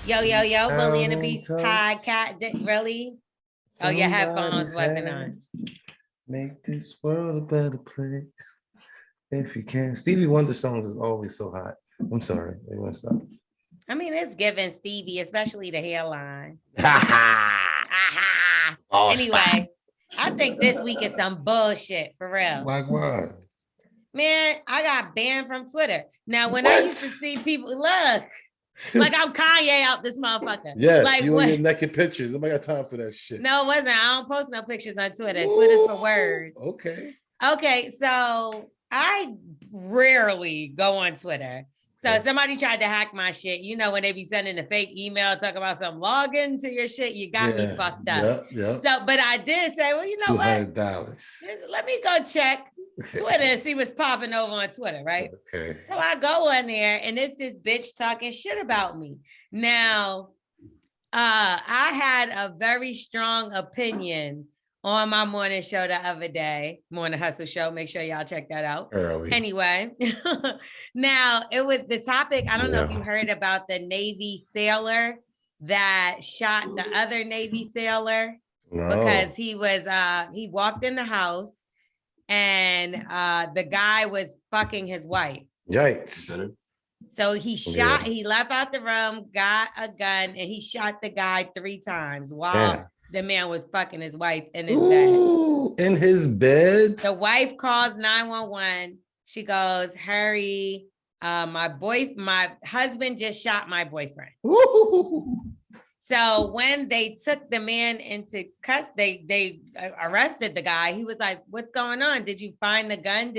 Yo, Bully and the Down in Beast touch. podcast. Really? Oh, your headphones Somebody's wasn't hand. on. Make this world a better place. If you can. Stevie Wonder songs is always so hot. I'm sorry. They want to stop. I mean, it's giving Stevie, especially the hairline. Oh, Anyway, I think this week is some bullshit for real. like what? Man, I got banned from Twitter. Now, when What? I used to see people, look, like I'm Kanye out this motherfucker. Yes, like you what? and your naked pictures. Nobody got time for that shit. No, it wasn't. I don't post no pictures on Twitter. Ooh, Twitter's for words. Okay, so I rarely go on Twitter. So somebody tried to hack my shit. You know, when they be sending a fake email talking about some login to your shit, you got me fucked up. Yep. So, but I did say, well, you know what? $200. Let me go check Twitter and see what's popping over on Twitter, right? Okay. So I go on there and it's this bitch talking shit about me. Now, I had a very strong opinion on my morning show the other day, Morning Hustle Show. Make sure y'all check that out. Early. Anyway, now it was the topic. I don't know if you heard about the Navy sailor that shot the other Navy sailor because he walked in the house and the guy was fucking his wife. Yikes. So he left out the room, got a gun, and he shot the guy 3 times while the man was fucking his wife in his bed. In his bed? The wife calls 911. She goes, hurry, my husband just shot my boyfriend. Ooh. So when they took the man into custody, they arrested the guy. He was like, what's going on? Did you find the gun?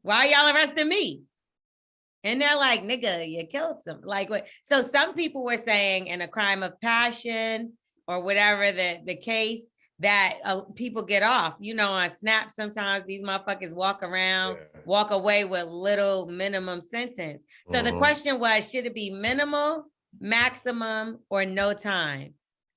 Why y'all arresting me? And they're like, nigga, you killed some. Like what? So some people were saying in a crime of passion or whatever the case that people get off. You know, on Snap, sometimes these motherfuckers walk away with little minimum sentence. So the question was, should it be minimal, maximum, or no time?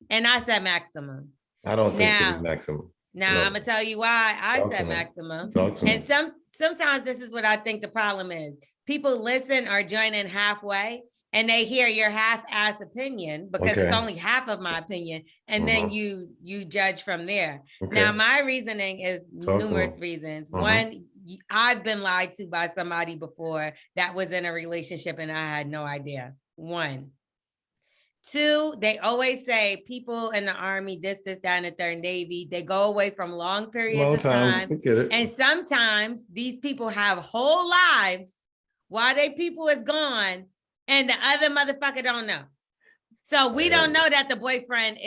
And I said maximum. I don't think it should be maximum. Now, I'm going to tell you why I said maximum. And sometimes this is what I think the problem is. People listen or join in halfway and they hear your half-ass opinion because it's only half of my opinion. And then you judge from there. Now, my reasoning is numerous reasons. One, I've been lied to by somebody before that was in a relationship and I had no idea. 1. 2, they always say people in the Army, this, that, and the third, Navy, they go away from long periods of time. And sometimes these people have whole lives while they people is gone and the other motherfucker don't know. So we don't know that the boyfriend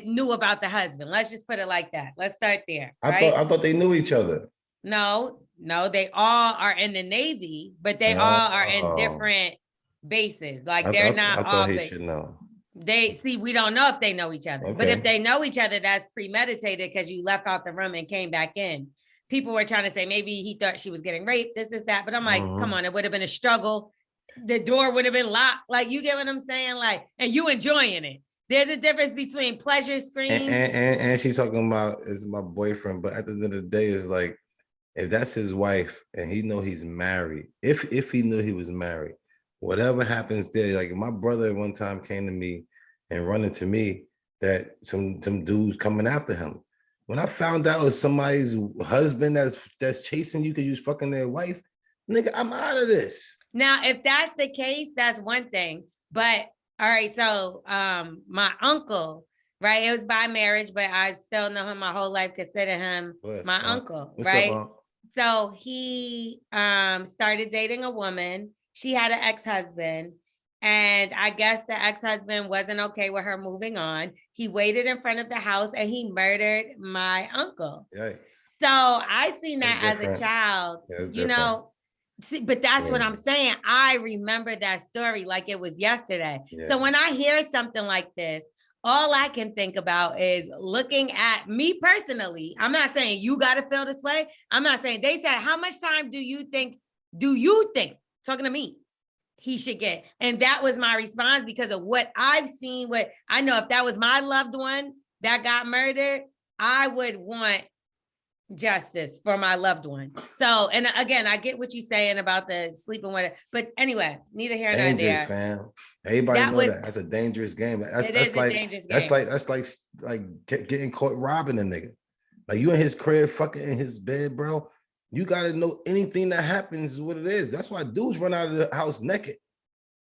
knew about the husband. Let's just put it like that. Let's start there. I thought they knew each other. No, they all are in the Navy, but they all are in different bases. Like they're not all. I thought he should know. We don't know if they know each other. But if they know each other, that's premeditated because you left out the room and came back in. People were trying to say maybe he thought she was getting raped, this is that. But I'm like, come on, it would have been a struggle. The door would have been locked. Like, you get what I'm saying? Like, and you enjoying it. There's a difference between pleasure screams. And she's talking about is my boyfriend. But at the end of the day, it's like, if that's his wife and he know he's married, if he knew he was married, whatever happens there, like my brother one time came to me and running to me that some dudes coming after him. When I found out it was somebody's husband that's chasing you because you was fucking their wife, nigga, I'm out of this. Now, if that's the case, that's one thing. But all right, so my uncle, right? It was by marriage, but I still know him my whole life, consider him my uncle, right? Up, so he started dating a woman. She had an ex-husband. And I guess the ex-husband wasn't okay with her moving on. He waited in front of the house and he murdered my uncle. Yikes. So I seen that as a child, you know, but that's what I'm saying. I remember that story like it was yesterday. Yeah. So when I hear something like this, all I can think about is looking at me personally. I'm not saying you got to feel this way. I'm not saying, they said, how much time do you think, talking to me, he should get? And that was my response because of what I've seen. What I know, if that was my loved one that got murdered, I would want, justice for my loved one. So, and again, I get what you're saying about the sleeping with it, but anyway, neither here nor there. Fam. Everybody know that. That's a dangerous game. That's like getting caught robbing a nigga. Like you in his crib, fucking in his bed, bro. You gotta know anything that happens is what it is. That's why dudes run out of the house naked.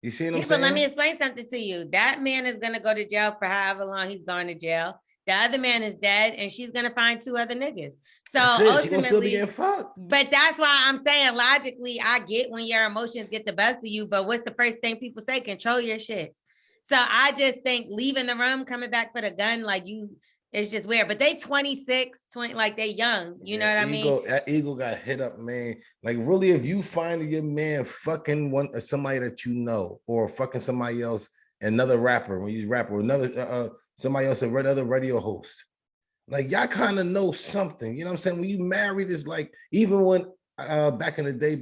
You see what I'm saying? But let me explain something to you. That man is gonna go to jail for however long he's going to jail. The other man is dead, and she's gonna find 2 other niggas. So ultimately, she's gonna still be getting fucked. But that's why I'm saying logically, I get when your emotions get the best of you. But what's the first thing people say? Control your shit. So I just think leaving the room, coming back for the gun, like you, it's just weird. But they 26, 20, like they young. You know what I mean? That ego got hit up, man. Like really, if you find your man fucking somebody that you know, or fucking somebody else, another rapper, when you rap, or another somebody else, another radio host. Like y'all kind of know something, you know what I'm saying? When you married, it's like, even when back in the day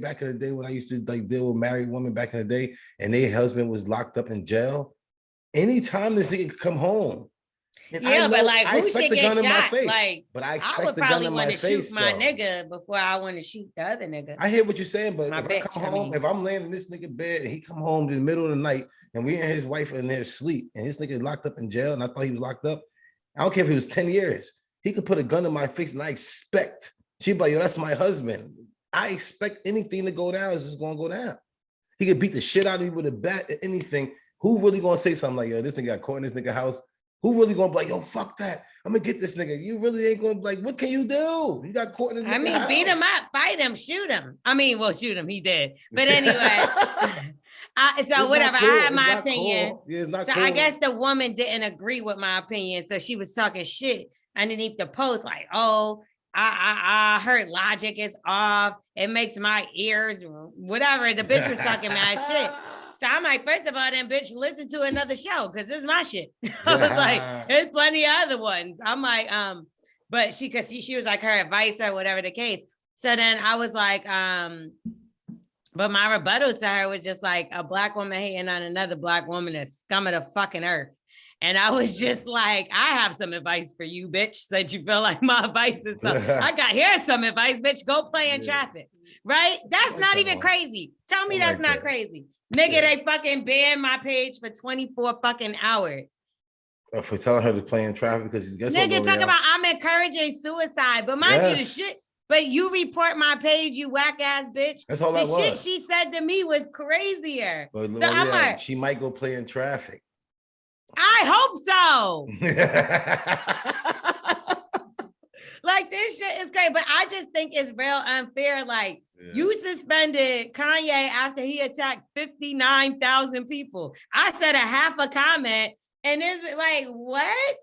when I used to like deal with married women back in the day, and their husband was locked up in jail, anytime this nigga could come home. But like, who should get shot? Like, but I would probably want to shoot my nigga before I want to shoot the other nigga. I hear what you're saying, but if I'm laying in this nigga bed and he come home in the middle of the night and we and his wife in there asleep and his nigga locked up in jail and I thought he was locked up, I don't care if it was 10 years. He could put a gun in my face and I expect, she'd be like, yo, that's my husband. I expect anything to go down is just gonna go down. He could beat the shit out of me with a bat or anything. Who really gonna say something like, yo, this nigga got caught in this nigga house? Who really gonna be like, yo, fuck that? I'm gonna get this nigga. You really ain't gonna be like, what can you do? You got caught in the house. Beat him up, fight him, shoot him. Shoot him, he did. But anyway, whatever. Cool. I have my opinion. Cool. Yeah, it's not cool. I guess the woman didn't agree with my opinion, so she was talking shit underneath the post, like, oh, I heard logic is off. It makes my ears, whatever. The bitch was talking mad shit. So I'm like, first of all, then bitch, listen to another show, because this is my shit. I was like, there's plenty of other ones. I'm like, but she was like her advice or whatever the case. So then I was like, but my rebuttal to her was just like, a Black woman hating on another Black woman is scum of the fucking earth. And I was just like, I have some advice for you, bitch, since you feel like my advice is here's some advice, bitch, go play in traffic, right? That's not even crazy. Tell me that's not crazy. Nigga, they fucking banned my page for 24 fucking hours. For telling her to play in traffic, because guess what? Nigga, talk about I'm encouraging suicide, but mind you, the shit, but you report my page, you whack ass bitch. That's all that was. The shit she said to me was crazier. But so I'm like, she might go play in traffic. I hope so. Like, this shit is crazy, but I just think it's real unfair. Like, you suspended Kanye after he attacked 59,000 people. I said a half a comment, and it's like, what?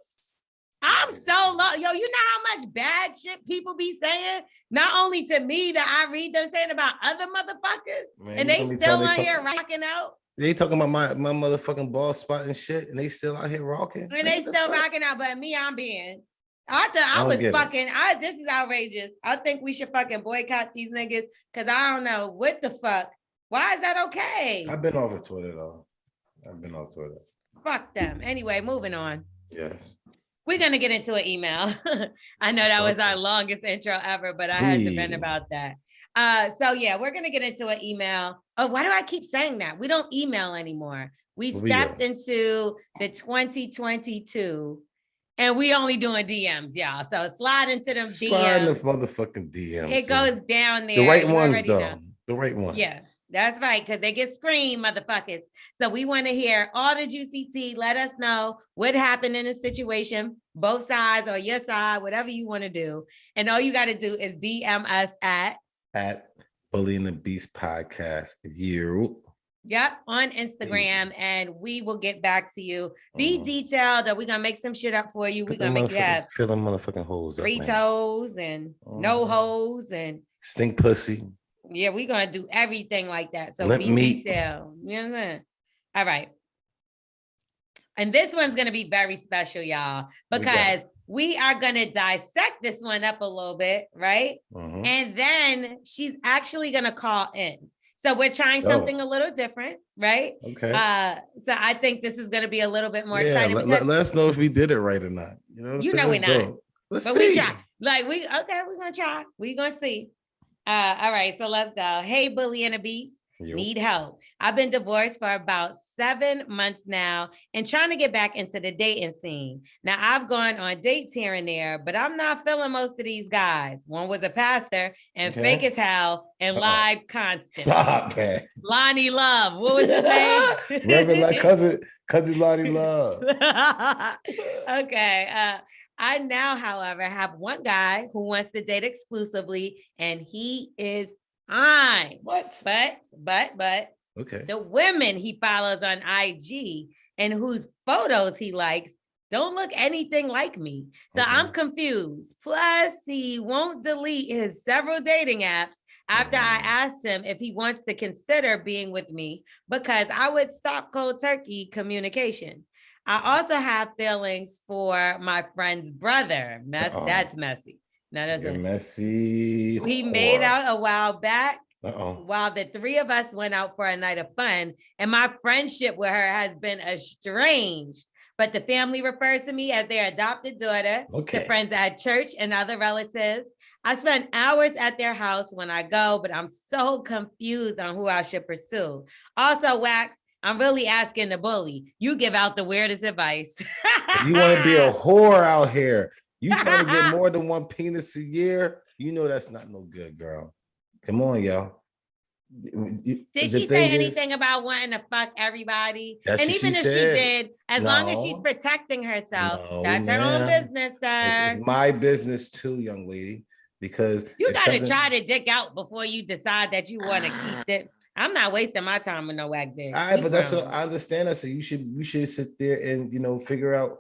I'm so low. Yo, you know how much bad shit people be saying? Not only to me that I read them saying about other motherfuckers, man, and they still on here rocking out. They talking about my motherfucking ball spot and shit, and they still out here rocking. And they still rocking out, but me, I'm being. This is outrageous. I think we should fucking boycott these niggas, because I don't know what the fuck. Why is that okay? I've been off of Twitter though. Fuck them. Anyway, moving on. Yes. We're going to get into an email. I know that was our longest intro ever, but I had to vent about that. So yeah, we're going to get into an email. Oh, why do I keep saying that? We don't email anymore. We stepped into the 2022 and we only doing DMs, y'all. So slide into them DMs. Slide in the motherfucking DMs. It goes down there. The right ones though. The right ones. Yeah. That's right, because they get screamed, motherfuckers. So we want to hear all the juicy tea. Let us know what happened in the situation, both sides or your side, whatever you want to do. And all you got to do is DM us at Bully and the Beast Podcast. Yep, on Instagram, and we will get back to you. Be detailed, or we're going to make some shit up for you. We're going to make you have fill them motherfucking holes 3 toes and no hoes and stink pussy. Yeah, we're going to do everything like that. So be detailed. You know what I'm saying? All right. And this one's going to be very special, y'all, because we are going to dissect this one up a little bit, right? And then she's actually going to call in. So we're trying something a little different, right? Okay. So I think this is going to be a little bit more exciting. Let us know if we did it right or not. You know we're not. Let's see. We try. Like we're gonna try. We're gonna see. All right, so let's go. Hey, Bully and a Beast. Need help. I've been divorced for about 7 months now and trying to get back into the dating scene. Now, I've gone on dates here and there, but I'm not feeling most of these guys. One was a pastor and fake as hell and lied constantly. Stop, man. Lonnie Love. What was his name? Reverend, like cousin Lonnie Love. Okay. I now, however, have one guy who wants to date exclusively, and he is fine. What? But okay. The women he follows on IG and whose photos he likes don't look anything like me. So I'm confused. Plus, he won't delete his several dating apps after I asked him if he wants to consider being with me because I would stop cold turkey communication. I also have feelings for my friend's brother. That's messy. No, that's messy. We made out a while back while the three of us went out for a night of fun, and my friendship with her has been estranged. But the family refers to me as their adopted daughter, to friends at church and other relatives. I spend hours at their house when I go, but I'm so confused on who I should pursue. Also, Wax, I'm really asking the bully. You give out the weirdest advice. You want to be a whore out here. You trying to get more than one penis a year? You know that's not no good, girl. Come on, y'all. Did she say anything about wanting to fuck everybody? And even if she did, as long as she's protecting herself, that's her own business, sir. It's my business too, young lady, because you got to try to dick out before you decide that you want to keep it. I'm not wasting my time with no whack dick. All right, but that's what I understand that. So you should sit there and figure out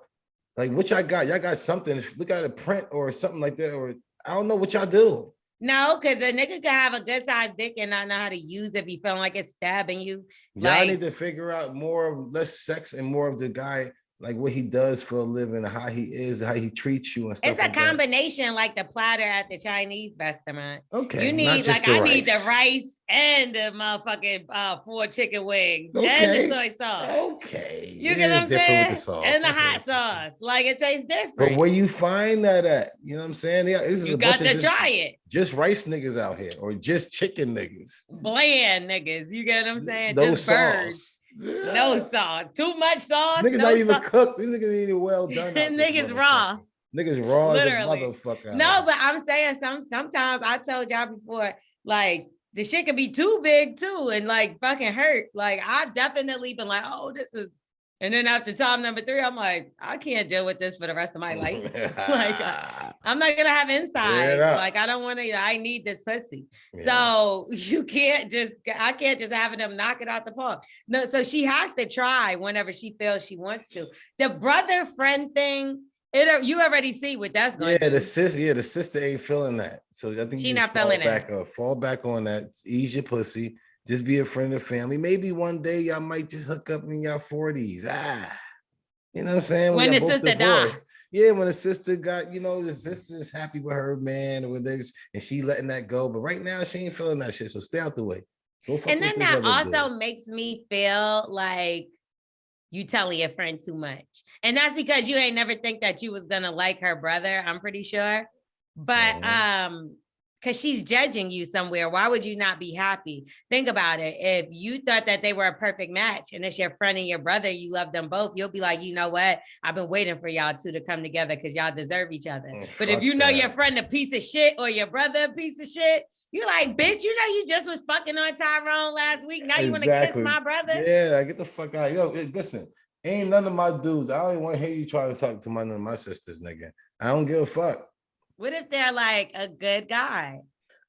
like what y'all got. Y'all got something. Look at a print or something like that, or I don't know what y'all do. No, because a nigga can have a good sized dick and not know how to use it if you feeling like it's stabbing you. Y'all need to figure out less sex and more of the guy, like what he does for a living, how he is, how he treats you and stuff. It's a combination like the platter at the Chinese restaurant. Okay. You need I need the rice and the motherfucking 4 chicken wings and the soy sauce. Okay. You get what I'm saying? With the sauce. And the hot sauce. Like it tastes different. But where you find that at? You know what I'm saying? You got to try it. Just rice niggas out here or just chicken niggas. Bland niggas. You get what I'm saying? No just sauce. Birds. Yeah. No sauce. Too much sauce. Niggas not even cooked. These niggas ain't even well done. Niggas raw. Niggas raw literally. As a motherfucker. No, but I'm saying sometimes I told y'all before, like the shit could be too big too and like fucking hurt. Like I've definitely been like, oh, this is. And then after time number 3, I'm like, I can't deal with this for the rest of my life. Like, I'm not gonna have insides. Like, I don't want to. I need this pussy. Yeah. So I can't just have them knock it out the park. No, so she has to try whenever she feels she wants to. The brother friend thing, you already see what that's going to do. The sister ain't feeling that. So I think she's not feeling it. Fall back on that. Ease your pussy. Just be a friend of the family. Maybe one day y'all might just hook up in y'all 40s. You know what I'm saying? When the sister died. Yeah, when the sister got, the sister's happy with her man and she letting that go. But right now she ain't feeling that shit. So stay out the way. And then that also makes me feel like you telling your friend too much. And that's because you ain't never think that you was gonna like her brother, I'm pretty sure. But because she's judging you somewhere. Why would you not be happy? Think about it. If you thought that they were a perfect match and it's your friend and your brother, you love them both, you'll be like, you know what? I've been waiting for y'all two to come together because y'all deserve each other. But if you know your friend a piece of shit or your brother a piece of shit, you're like, bitch, you just was fucking on Tyrone last week. Now you want to kiss my brother? Yeah, get the fuck out. Listen, ain't none of my dudes. I don't even want to hear you try to talk to none of my sisters, nigga. I don't give a fuck. What if they're like a good guy?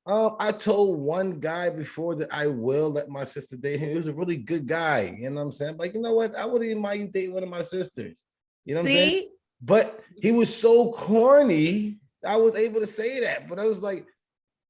I told one guy before that I will let my sister date him. He was a really good guy. You know what I'm saying? Like, you know what? I wouldn't even mind you dating one of my sisters. You know what I'm saying? But he was so corny. I was able to say that. But I was like,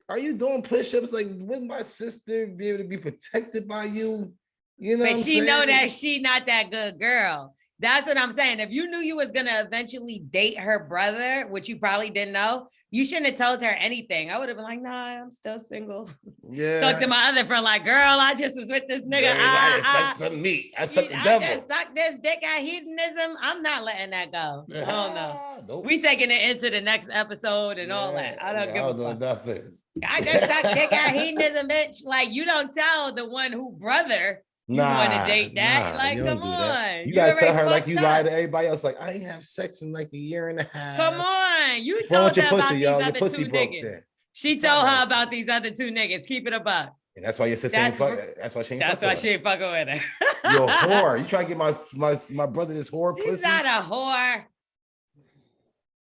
are you doing push-ups? Like, wouldn't my sister be able to be protected by you? You know, but she know that she not that good girl. That's what I'm saying. If you knew you was gonna eventually date her brother, which you probably didn't know, you shouldn't have told her anything. I would have been like, nah, I'm still single. Yeah. Talk to my other friend, like, girl, I just was with this nigga. I sucked some meat. I sucked the devil. I just sucked this dick at hedonism. I'm not letting that go. I don't know. Nope. We taking it into the next episode and all that. I don't give a fuck. Nothing. I just sucked dick at hedonism, bitch. Like, you don't tell the one who brother you want to date that. Like, come on. You gotta tell her like you lied to everybody else. Like, I ain't have sex in like a year and a half. Come on. You told her about these other two niggas. She told her about these other two niggas. Keep it a buck. And that's why your sister ain't fuck. That's why she ain't That's why she ain't fucking with her. You're a whore. You try to get my brother this whore pussy? She's not a whore.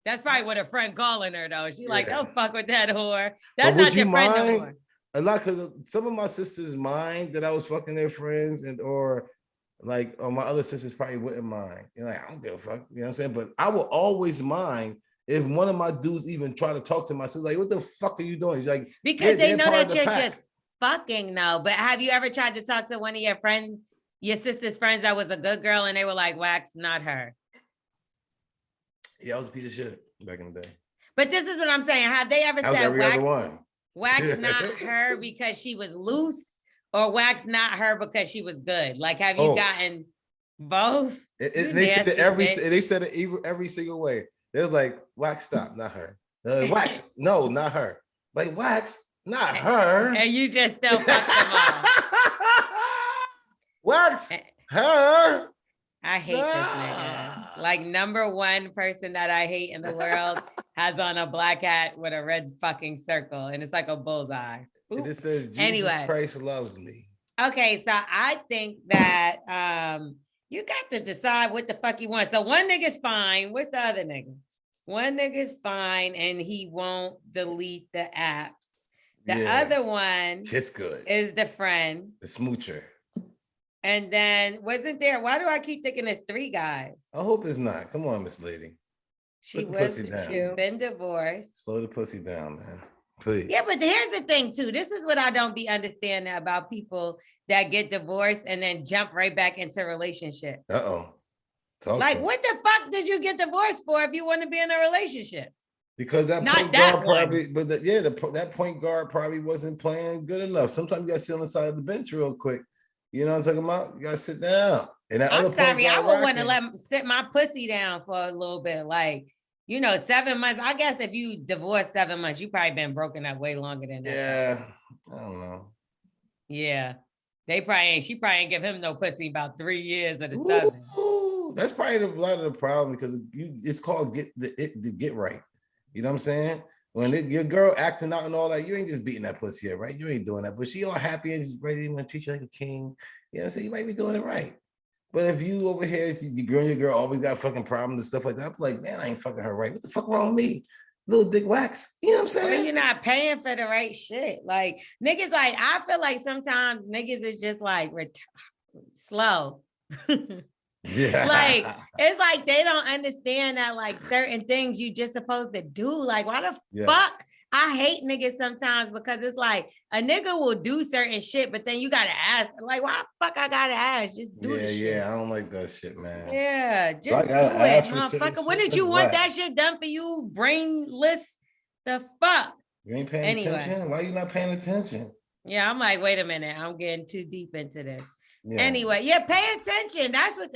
That's probably what a friend calling her though. She like, don't fuck with that whore. That's not your friend no more. A lot, because some of my sisters mind that I was fucking their friends, and or my other sisters probably wouldn't mind. You know, like, I don't give a fuck. You know what I'm saying? But I will always mind if one of my dudes even try to talk to my sister, like, what the fuck are you doing? He's like, because they know that you're just fucking though. But have you ever tried to talk to one of your friends, your sister's friends that was a good girl, and they were like, wax, not her? Yeah, I was a piece of shit back in the day. But this is what I'm saying. Have they ever said wax not her because she was loose, or wax not her because she was good? Like, have you gotten both? They said it every single way. They was like, wax, stop, not her. Wax, no, not her. Like, wax, not her. And you just still fuck them all. Wax, her. I hate this nigga. Like, number one person that I hate in the world has on a black hat with a red fucking circle, and it's like a bullseye. And it says, Jesus Christ loves me. Okay, so I think that you got to decide what the fuck you want. So one nigga's fine. What's the other nigga? One nigga's fine, and he won't delete the apps. The other one is good. Is the friend. The smoocher. And then wasn't there? Why do I keep thinking it's three guys? I hope it's not. Come on, Miss Lady. She's been divorced. Slow the pussy down, man. Please. Yeah, but here's the thing too. This is what I don't be understanding about people that get divorced and then jump right back into a relationship. Like, what the fuck did you get divorced for if you want to be in a relationship? Because that point guard probably, that point guard probably wasn't playing good enough. Sometimes you got to sit on the side of the bench real quick. You know what I'm talking about? You gotta sit down. And I'm sorry, I would want to let him sit my pussy down for a little bit. Like, 7 months. I guess if you divorced 7 months, you probably been broken up way longer than that. Yeah, I don't know. Yeah, she probably ain't give him no pussy about 3 years of the 7. That's probably a lot of the problem, because it's called get right. You know what I'm saying? When your girl acting out and all that, you ain't just beating that pussy up, right? You ain't doing that. But she all happy and ready to treat you like a king. You know what I'm saying? You might be doing it right. But if you over here, your girl always got fucking problems and stuff like that, I'm like, man, I ain't fucking her right. What the fuck wrong with me? Little dick wax. You know what I'm saying? Well, you're not paying for the right shit. Like, niggas, like, I feel like sometimes niggas is just like slow. Yeah. Like, it's like they don't understand that, like, certain things you just supposed to do. Like, why the fuck? I hate niggas sometimes, because it's like a nigga will do certain shit, but then you gotta ask, like, why the fuck I gotta ask? Just do the shit. Yeah, I don't like that shit, man. Yeah, just do it, motherfucker. When did you want that shit done for you? Brainless the fuck? You ain't paying attention? Why you not paying attention? Yeah, I'm like, wait a minute, I'm getting too deep into this. Yeah. Anyway, pay attention. That's what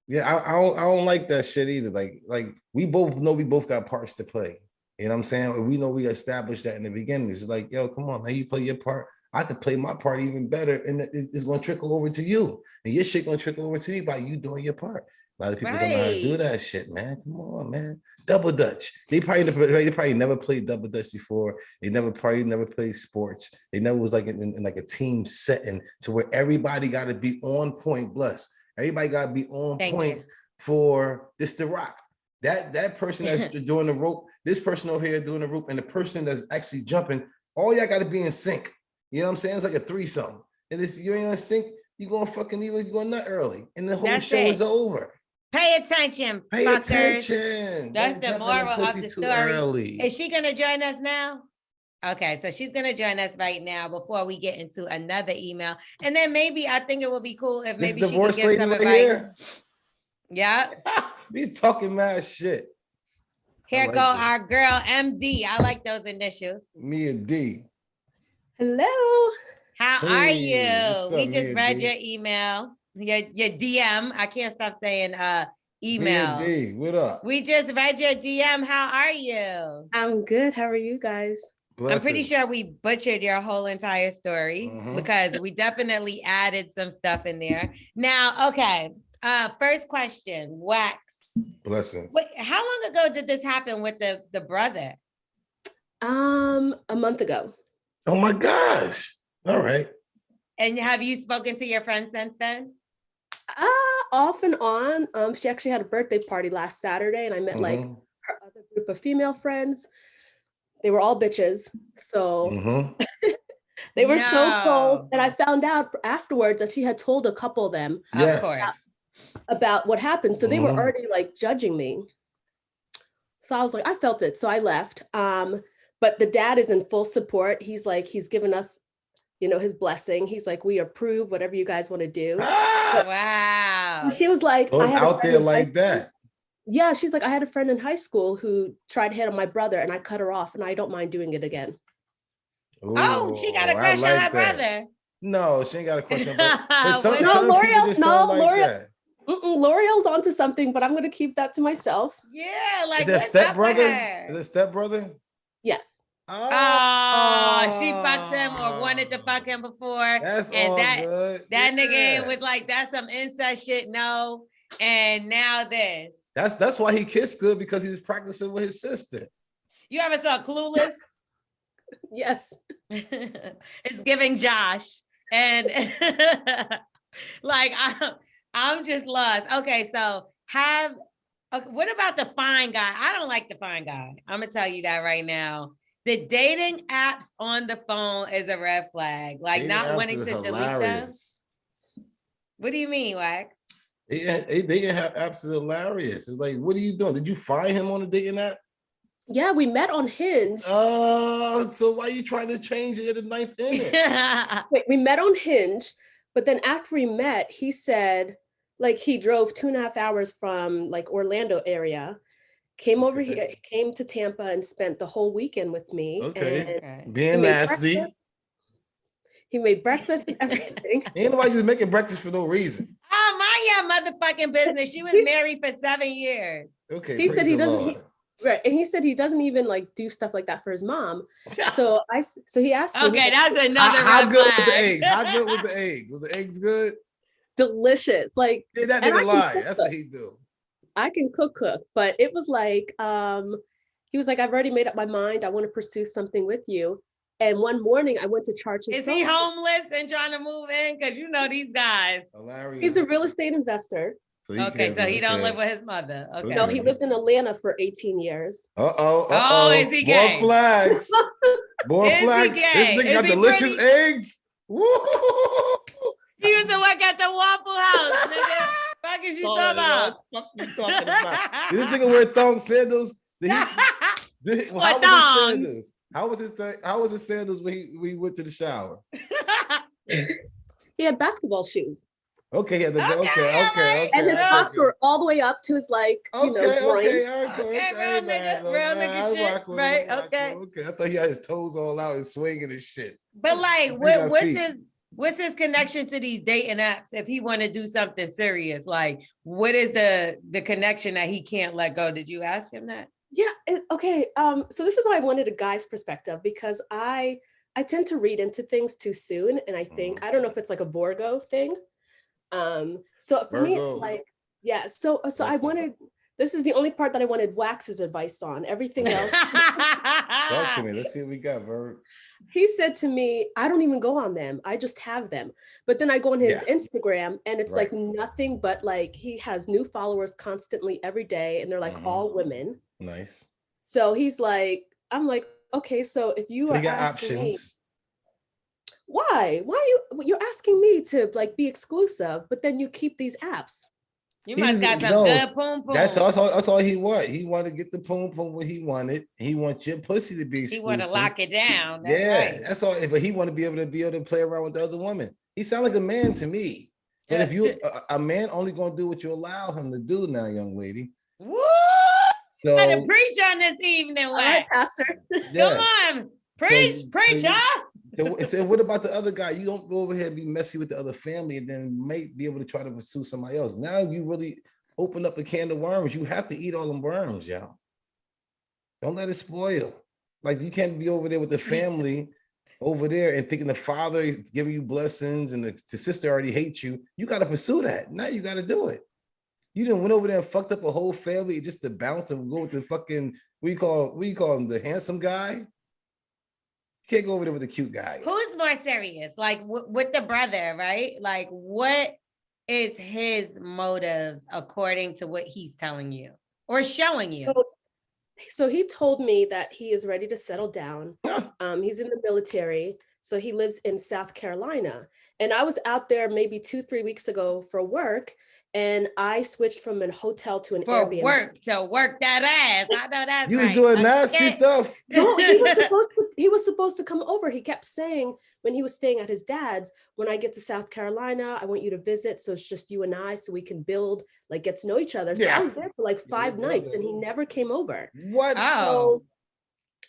I don't like that shit either. Like we both know we both got parts to play. You know what I'm saying? We know we established that in the beginning. It's like, yo, come on, man, you play your part. I could play my part even better, and it's going to trickle over to you. And your shit going to trickle over to me by you doing your part. A lot of people don't know how to do that shit, man. Come on, man. Double Dutch. They probably never played double Dutch before. They never played sports. They never was like in like a team setting to where everybody got to be on point. Bless. Everybody got to be on point for this to rock. That person that's doing the rope, this person over here doing the rope, and the person that's actually jumping, all y'all got to be in sync. You know what I'm saying? It's like a threesome. And if you ain't in sync, you're going nut early. And the whole show is over. Pay attention, Pay fuckers. attention. That's the moral of the story. Early. Is she going to join us now? Okay, so she's going to join us right now before we get into another email. And then maybe I think it would be cool if maybe she could give some advice. Yeah. He's talking mad shit. Here go our girl MD. I like those initials. Me and D. Hello. How are you? We just read your email, your DM. I can't stop saying email. Me and D, what up? We just read your DM. How are you? I'm good. How are you guys? I'm pretty sure we butchered your whole entire story because we definitely added some stuff in there. Now, okay. First question, Wax. Blessing. Wait, how long ago did this happen with the brother? A month ago. Oh my gosh. All right. And have you spoken to your friend since then? Off and on. She actually had a birthday party last Saturday, and I met like her other group of female friends. They were all bitches. So they were so cold. And I found out afterwards that she had told a couple of them about what happened. So they were already like judging me. So I was like, I felt it. So I left. But the dad is in full support. He's like, he's given us, you know, his blessing. He's like, we approve whatever you guys want to do. Wow. She was like, I had out there like that. Yeah, she's like, I had a friend in high school who tried to hit on my brother and I cut her off and I don't mind doing it again. Ooh, oh, she got a crush on her brother. No, she ain't got a crush on her brother. L'Oreal's onto something, but I'm going to keep that to myself. Yeah, like is that stepbrother? Is it stepbrother? Yes. Oh, she fucked him or wanted to fuck him before. That's and all that good. That nigga was like, that's some incest shit. No. And now this. That's why he kissed good, because he was practicing with his sister. You ever saw Clueless? Yes. It's giving Josh. And like I'm just lost. Okay, so what about the fine guy? I don't like the fine guy. I'm gonna tell you that right now. The dating apps on the phone is a red flag. Like dating not wanting to delete them. What do you mean, Wax? Dating apps is hilarious. It's like, what are you doing? Did you find him on a dating app? Yeah, we met on Hinge. Oh, so why are you trying to change it at the 9th inning? Wait, we met on Hinge, but then after we met, he said, like, he drove 2.5 hours from like Orlando area, came over here, came to Tampa and spent the whole weekend with me. Okay. Being nasty. Breakfast. He made breakfast and everything. Ain't nobody just making breakfast for no reason. Oh, mind your motherfucking business. She was married for 7 years. Okay. He said he doesn't. Right, and he said he doesn't even like do stuff like that for his mom. So he asked me. Okay, that's another. How good was the eggs? How good was the eggs? Was the eggs good? Delicious. Like, yeah, that nigga lie. That's what he do. I can cook, but it was like, he was like, I've already made up my mind. I want to pursue something with you. And one morning I went to charge his phone. Is he homeless and trying to move in? Because you know these guys. Hilarious. He's a real estate investor. So he don't live with his mother. Okay. No, he lived in Atlanta for 18 years. Oh, is he gay? More flags. More flags. This nigga got delicious eggs. Woo! He used to work at the Waffle House, nigga. Fuck is you talking about? Fuck you talking about? Did this nigga wear thong sandals? How was his sandals when we went to the shower? He had basketball shoes. Okay, okay. And his socks were all the way up to his like, groin. Real nigga shit, right? Okay. I thought he had his toes all out and swinging and shit. But like, what's his connection to these dating apps? If he want to do something serious, like, what is the connection that he can't let go? Did you ask him that? Yeah. Okay. So this is why I wanted a guy's perspective, because I tend to read into things too soon, and I think I don't know if it's like a Virgo thing. So for me, it's like, yeah. So I wanted. This is the only part that I wanted Wax's advice on. Everything else. Talk to me. Let's see what we got, Verb. He said to me, I don't even go on them. I just have them. But then I go on his Instagram and it's like nothing but like he has new followers constantly every day. And they're like all women. Nice. So he's like, I'm like, okay, so if you are asking me, why you're asking me to like be exclusive, but then you keep these apps. You must got some good poom poom. That's all he want. He want to get the poom poom what he wanted. He wants your pussy to be exclusive. He want to lock it down. That's right. That's all. But he want to be able to play around with the other woman. He sound like a man to me. But if you a man only gonna do what you allow him to do now, young lady. Woo! So, Gotta preach on this evening. All right, Pastor. Come on, preach, huh? So what about the other guy? You don't go over here and be messy with the other family and then might be able to try to pursue somebody else. Now you really open up a can of worms. You have to eat all them worms, y'all. Don't let it spoil. Like you can't be over there with the family over there and thinking the father is giving you blessings and the sister already hates you. You got to pursue that. Now you got to do it. You didn't went over there and fucked up a whole family just to bounce and go with the fucking, we call him the handsome guy. You can't go over there with the cute guy. Who's more serious? Like with the brother, right? Like what is his motives according to what he's telling you or showing you? So he told me that he is ready to settle down. He's in the military. So he lives in South Carolina. And I was out there maybe 2-3 weeks ago for work. And I switched from a hotel to an Airbnb. To work that ass. I know that's You was doing nasty stuff. No, he was supposed to come over. He kept saying when he was staying at his dad's, when I get to South Carolina, I want you to visit. So it's just you and I, so we can build, like get to know each other. So I was there for like 5 nights and he never came over. What?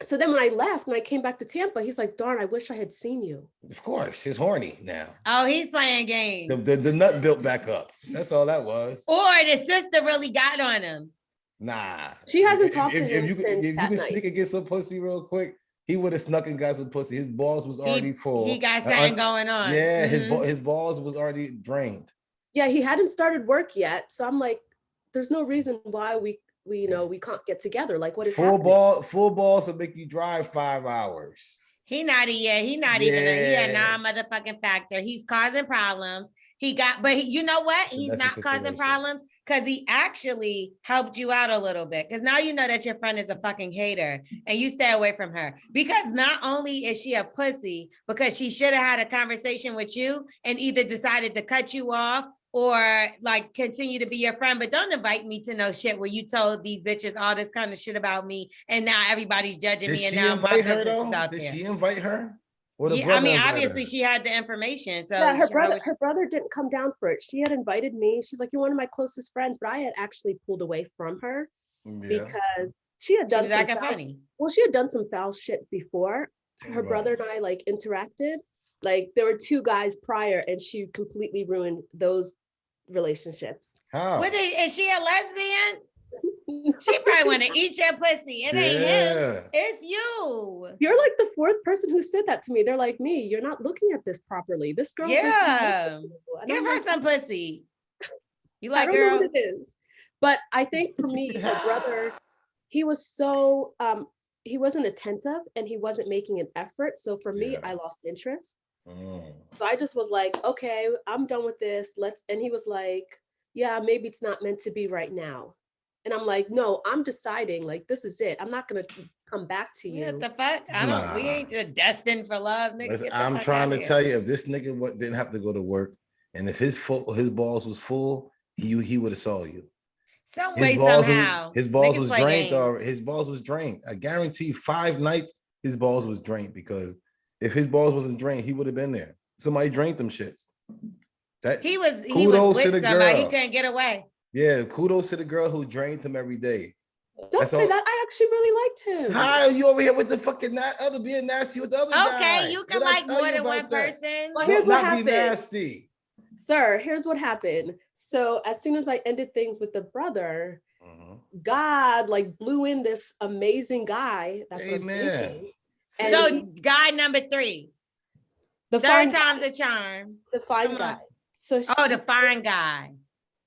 So then when I left and I came back to Tampa, he's like, darn, I wish I had seen you. Of course, he's horny now. Oh, he's playing games. The nut built back up. That's all that was. Or the sister really got on him. Nah. She hasn't talked to him since If you could night. sneak and get some pussy real quick, he would have snuck and got some pussy. His balls was already full. He got something going on. Yeah, his balls was already drained. Yeah, he hadn't started work yet. So I'm like, there's no reason why we can't get together. Like, what is happening? Full balls will make you drive 5 hours. He not even a non-motherfucking factor. He's causing problems. But you know what? He's not causing problems because he actually helped you out a little bit. Because now you know that your friend is a fucking hater and you stay away from her. Because not only is she a pussy, because she should have had a conversation with you and either decided to cut you off or like continue to be your friend, but don't invite me to no shit where you told these bitches all this kind of shit about me and now everybody's judging me and now my business is out there. Did she invite her? Yeah, I mean, obviously she had the information. So yeah, her brother didn't come down for it. She had invited me. She's like, you're one of my closest friends, but I had actually pulled away from her because she had done she had done some foul shit before. Her brother and I like interacted. Like there were 2 guys prior and she completely ruined those relationships. How? Is she a lesbian? She probably want to eat your pussy. It ain't him. It's you. You're like the 4th person who said that to me. They're like, me, you're not looking at this properly. This girl. Yeah. Give her some pussy. You like girls? I don't know what it is. But I think for me, her brother, he was so, he wasn't attentive and he wasn't making an effort. So for me, I lost interest. So I just was like, okay, I'm done with this. And he was like, yeah, maybe it's not meant to be right now. And I'm like, no, I'm deciding like, this is it. I'm not going to come back to you. What the fuck? We ain't destined for love. Nigga. Listen, I'm trying to tell you, if this nigga didn't have to go to work and if his balls was full, he would have saw you. Some way, somehow. His balls was drained. His balls was drained. I guarantee 5 nights, his balls was drained because if his balls wasn't drained, he would have been there. Somebody drained them shits. He was with somebody. He couldn't get away. Yeah, kudos to the girl who drained him every day. Don't say that. I actually really liked him. How are you over here with the fucking being nasty with the other guy? Okay, you can like more than one person. Well, here's what happened. Be nasty. Sir, here's what happened. So as soon as I ended things with the brother, God like blew in this amazing guy. That's Amen. So guy number 3. The 3rd time's a charm. The fine guy. So the fine guy.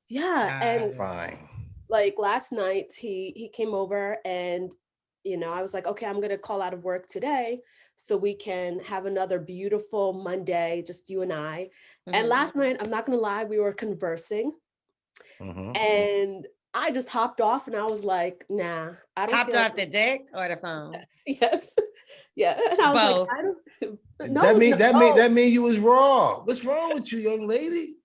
Yeah. And fine. Like last night he came over and I was like, okay, I'm gonna call out of work today so we can have another beautiful Monday, just you and I. And last night, I'm not gonna lie, we were conversing and I just hopped off and I was like, nah, I don't hopped off the dick or the phone. Yes. Yeah. And I was both. like, I don't no, that mean you was raw. What's wrong with you, young lady?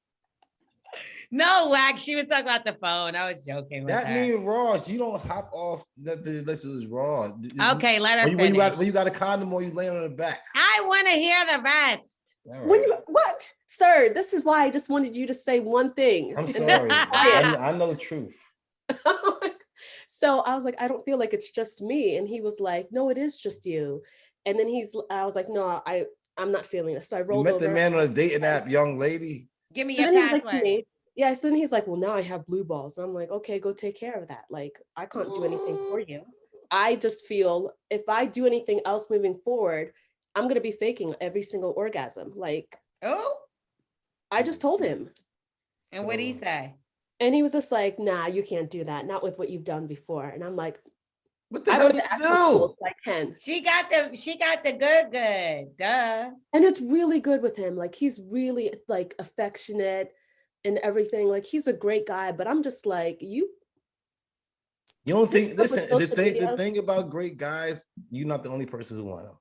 No, Wax, she was talking about the phone. I was joking with her. That mean raw. You don't hop off unless it was raw. Okay, let her finish. When you got a condom or you laying on the back. I want to hear the rest. Right. What? sir, this is why I just wanted you to say one thing. I'm sorry. I know the truth. So I was like, I don't feel like it's just me. And he was like, no, it is just you. And then I was like, no, I'm not feeling this. So I rolled over. You met the man on a dating app, young lady. Give me your password. Like, yeah, so then he's like, well, now I have blue balls. And I'm like, okay, go take care of that. Like, I can't do anything for you. I just feel if I do anything else moving forward, I'm going to be faking every single orgasm. Like, I just told him. And what did he say? And he was just like, nah, you can't do that. Not with what you've done before. And I'm like, what the hell did you do? I can. She got the good. Duh. And it's really good with him. Like, he's really like affectionate and everything. Like, he's a great guy, but I'm just like, you don't think, listen, the thing about great guys, you're not the only person who want them.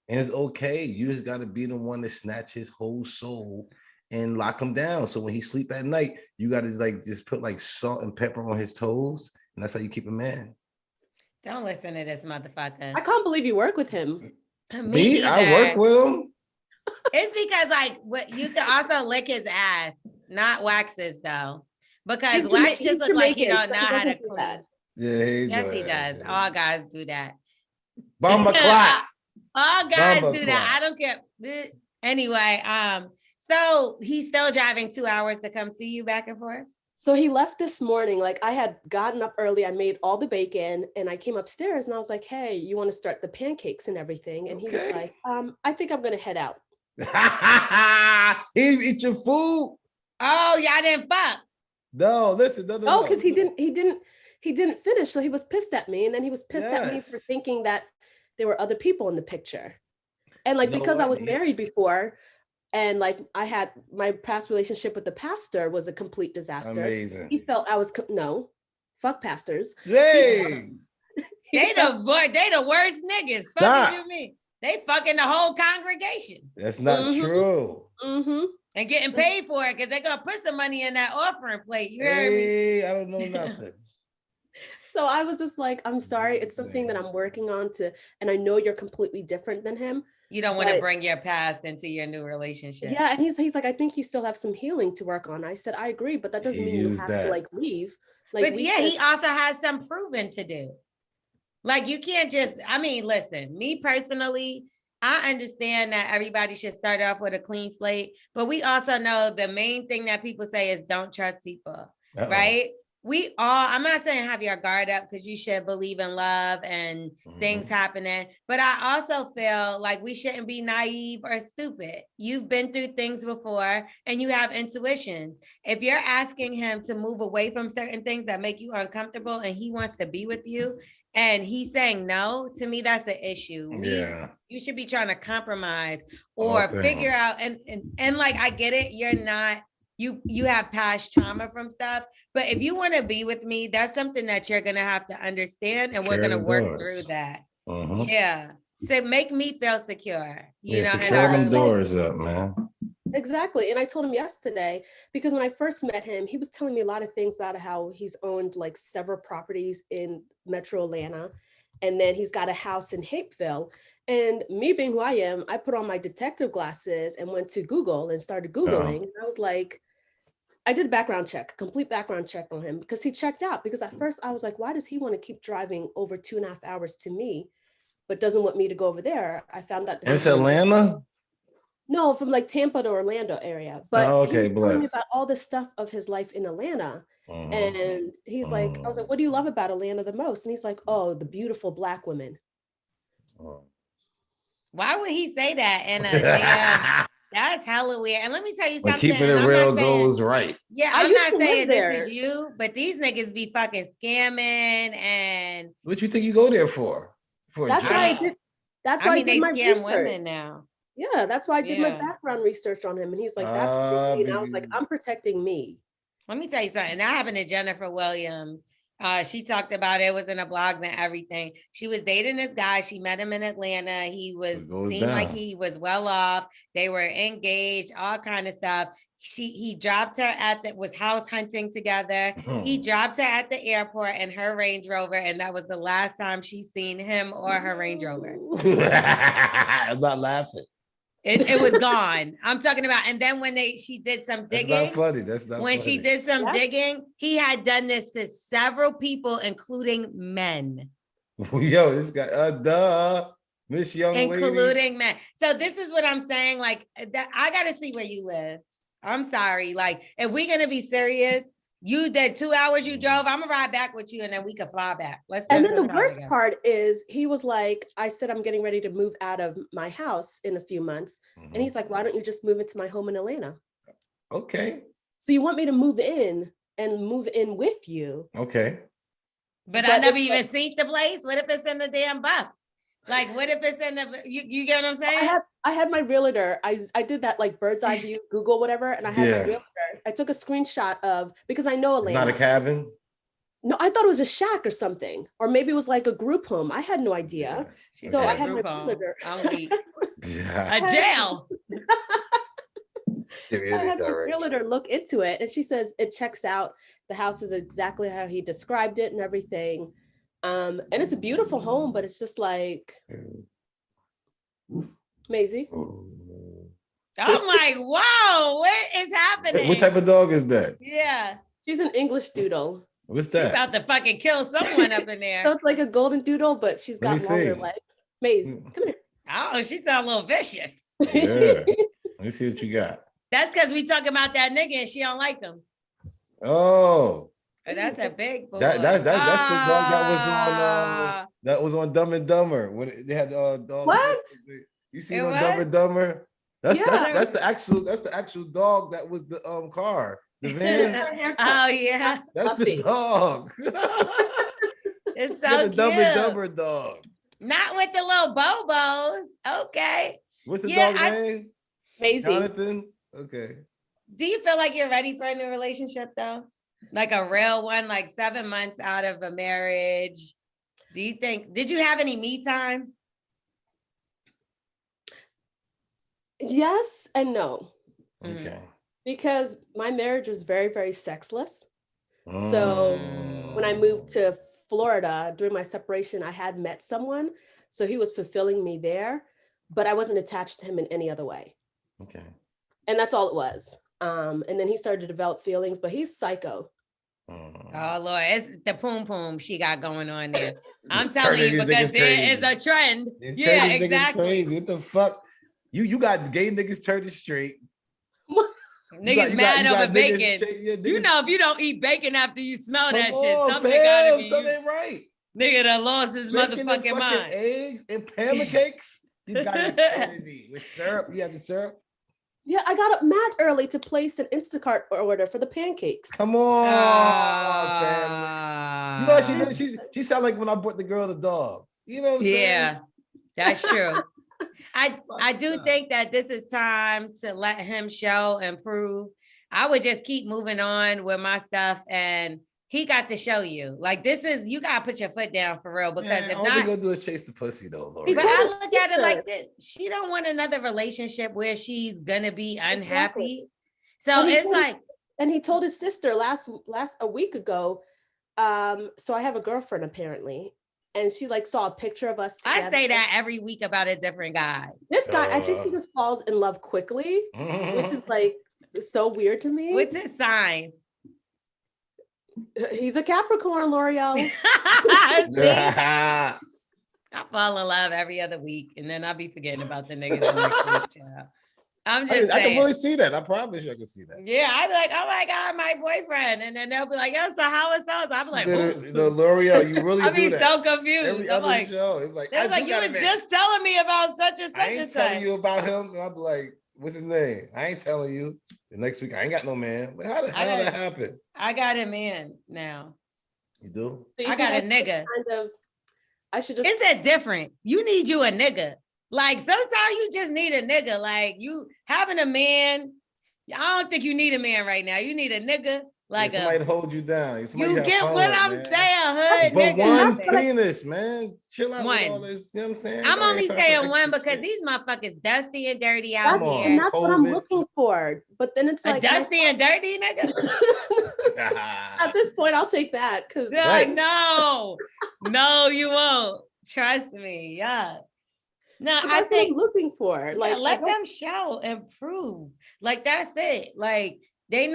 And it's okay. You just got to be the one to snatch his whole soul and lock him down. So when he sleep at night, you got to like just put like salt and pepper on his toes. And that's how you keep a man. Don't listen to this motherfucker. I can't believe you work with him. Me? I work with him. It's because like you can also lick his ass, not wax his though. Because wax just look like he don't know how to clean. Yeah, yes, he does. All guys do that. Bomba clock. All guys do that. I don't care. Anyway, so he's still driving 2 hours to come see you back and forth? So he left this morning. Like, I had gotten up early. I made all the bacon and I came upstairs and I was like, hey, you want to start the pancakes and everything? And he was like, I think I'm going to head out. He didn't eat your food? Oh, y'all didn't fuck? No, listen. No. Because he didn't finish. So he was pissed at me. And then he was pissed at me for thinking that there were other people in the picture. And like, because I was married before, and like I had my past relationship with the pastor was a complete disaster. Amazing. He felt I was fuck pastors. Yay! They the worst niggas. Fuck you mean? They fucking the whole congregation. That's not true. Mm-hmm. And getting paid for it because they're gonna put some money in that offering plate. You heard me? I don't know nothing. So I was just like, I'm sorry. It's something that I'm working on and I know you're completely different than him. You don't want to bring your past into your new relationship. Yeah. And he's like, I think you still have some healing to work on. I said, I agree, but that doesn't mean you have to like leave. Like, but yeah, he also has some proving to do. Like you can't just, listen, me personally, I understand that everybody should start off with a clean slate, but we also know the main thing that people say is don't trust people, right? I'm not saying have your guard up because you should believe in love and things happening, but I also feel like we shouldn't be naive or stupid. You've been through things before and you have intuitions. If you're asking him to move away from certain things that make you uncomfortable and he wants to be with you and he's saying no, to me, that's an issue. You should be trying to compromise or figure out, and like, I get it. You're not, you have past trauma from stuff, but if you want to be with me, that's something that you're going to have to understand and we're going to work through that. Yeah. So make me feel secure, you know, secure them doors up, man. Exactly. And I told him yesterday, because when I first met him, he was telling me a lot of things about how he's owned like several properties in Metro Atlanta. And then he's got a house in Hapeville. And me being who I am, I put on my detective glasses and went to Google and started Googling. And I was like, I did a background check, complete background check on him because he checked out. Because at first I was like, why does he want to keep driving over 2.5 hours to me, but doesn't want me to go over there? I found out. It's Atlanta? No, from like Tampa to Orlando area. But he was telling me about all the stuff of his life in Atlanta. And he's like, I was like, what do you love about Atlanta the most? And he's like, oh, the beautiful Black women. Why would he say that? And that's hella weird. And let me tell you something. Keeping it real goes right. Yeah, I'm not saying this is you, but these niggas be fucking scamming and. What you think you go there for? That's why I did. That's why I did my research. Women now. Yeah, that's why I did my background research on him. And he's like, that's crazy. And I was like, I'm protecting me. Let me tell you something. That happened to Jennifer Williams. She talked about it. It was in the blogs and everything. She was dating this guy. She met him in Atlanta. He seemed like he was well off. They were engaged, all kind of stuff. He dropped her was house hunting together. He dropped her at the airport in her Range Rover. And that was the last time she seen him or her Range Rover. I'm not laughing. It was gone. I'm talking about, and then when she did some digging. That's not funny. That's not when funny. she did some digging, he had done this to several people, including men. Yo, this guy, Miss Young Lady. Including men. So this is what I'm saying. Like, that, I gotta see where you live. I'm sorry. Like, if we're gonna be serious, you did 2 hours you drove, I'm gonna ride back with you and then we can fly back. And then the worst part is he was like, I said, I'm getting ready to move out of my house in a few months. And he's like, why don't you just move into my home in Atlanta? Okay. So you want me to move in with you. Okay. But I never even seen the place. What if it's in the damn Buffs? Like, what if it's in the, you get what I'm saying? I had my realtor, I did that like bird's eye view, Google, whatever. And I had my realtor, I took a screenshot of, because I know Atlanta. It's not a cabin? No, I thought it was a shack or something. Or maybe it was like a group home. I had no idea. Yeah. So I had my realtor. I'm weak. A jail. I had my realtor look into it and she says it checks out. The house is exactly how he described it and everything. And it's a beautiful home, but it's just like, Maisie. I'm like, wow, what is happening? What type of dog is that? Yeah. She's an English doodle. What's that? She's about to fucking kill someone up in there. So it's like a golden doodle, but she's got longer legs. Maze, come here. Oh, she sounds a little vicious. Yeah. Let me see what you got. That's because we talking about that nigga and she don't like him. Oh. That's a big boy. That's the dog that was on Dumb and Dumber when they had dog. What? You see on Dumb and Dumber? That's the actual dog that was the car. The van. Oh yeah. That's the dog. It's so cute. The Dumb and Dumber dog. Not with the little bobos. Okay. What's the dog name? Maisie. Jonathan. Okay. Do you feel like you're ready for a new relationship though? Like a real one, like 7 months out of a marriage. Do you think, did you have any me time? Yes and no. Okay. Because my marriage was very, very sexless. So when I moved to Florida during my separation, I had met someone. So he was fulfilling me there, but I wasn't attached to him in any other way. Okay. And that's all it was. And then he started to develop feelings, but he's psycho. Oh Lord, it's the poom she got going on there. I'm telling you, because there is a trend. Yeah, exactly. Crazy. What the fuck? You got gay niggas turning straight. Niggas mad over bacon. You know, if you don't eat bacon after you smell that shit, something gotta be. Something right. Nigga done lost his motherfucking mind. Eggs and pancakes. You got it with syrup. You had the syrup. Yeah, I got up mad early to place an Instacart order for the pancakes. Come on, family. You know what she sound like when I brought the girl the dog. You know what I'm saying? Yeah, that's true. I do think that this is time to let him show and prove. I would just keep moving on with my stuff, and he got to show you. Like, this is, you gotta put your foot down for real, because if all not, they gonna do is chase the pussy though, Lorel. But I look at it like this: she don't want another relationship where she's gonna be unhappy. So it's like, and he told his sister a week ago. So I have a girlfriend apparently, and she like saw a picture of us together. I say that every week about a different guy. This guy, I think he just falls in love quickly, which is like so weird to me. What's his sign? He's a Capricorn, L'Oreal. I fall in love every other week, and then I'll be forgetting about the niggas in next week, child. I'm just saying. I can really see that. I promise you I can see that. Yeah, I'd be like, oh my God, my boyfriend. And then they'll be like, yo, so how is so? I'm like, the L'Oreal, you really do that. so confused. Every I'm other like, show. It was like, you were just telling me about such and such. I ain't telling you about him. And I'm like, what's his name? I ain't telling you. The next week, I ain't got no man. But how the hell that happen? I got a man now. You do? So I got a nigga. I should just. It's a difference. You need you a nigga. Like, sometimes you just need a nigga. Like, you having a man, I don't think you need a man right now. You need a nigga. Like, somebody to hold you down. You get what I'm saying, hood but nigga. One penis, man. Chill out with all this. You know what I'm saying? I'm only saying one because these motherfuckers dusty and dirty out here. And that's what I'm looking for. But then it's like dusty and dirty, nigga. At this point, I'll take that because no, you won't. Trust me. Yeah. No, But I that's think what I'm looking for. yeah, Like, let them show and prove. Like that's it. Like he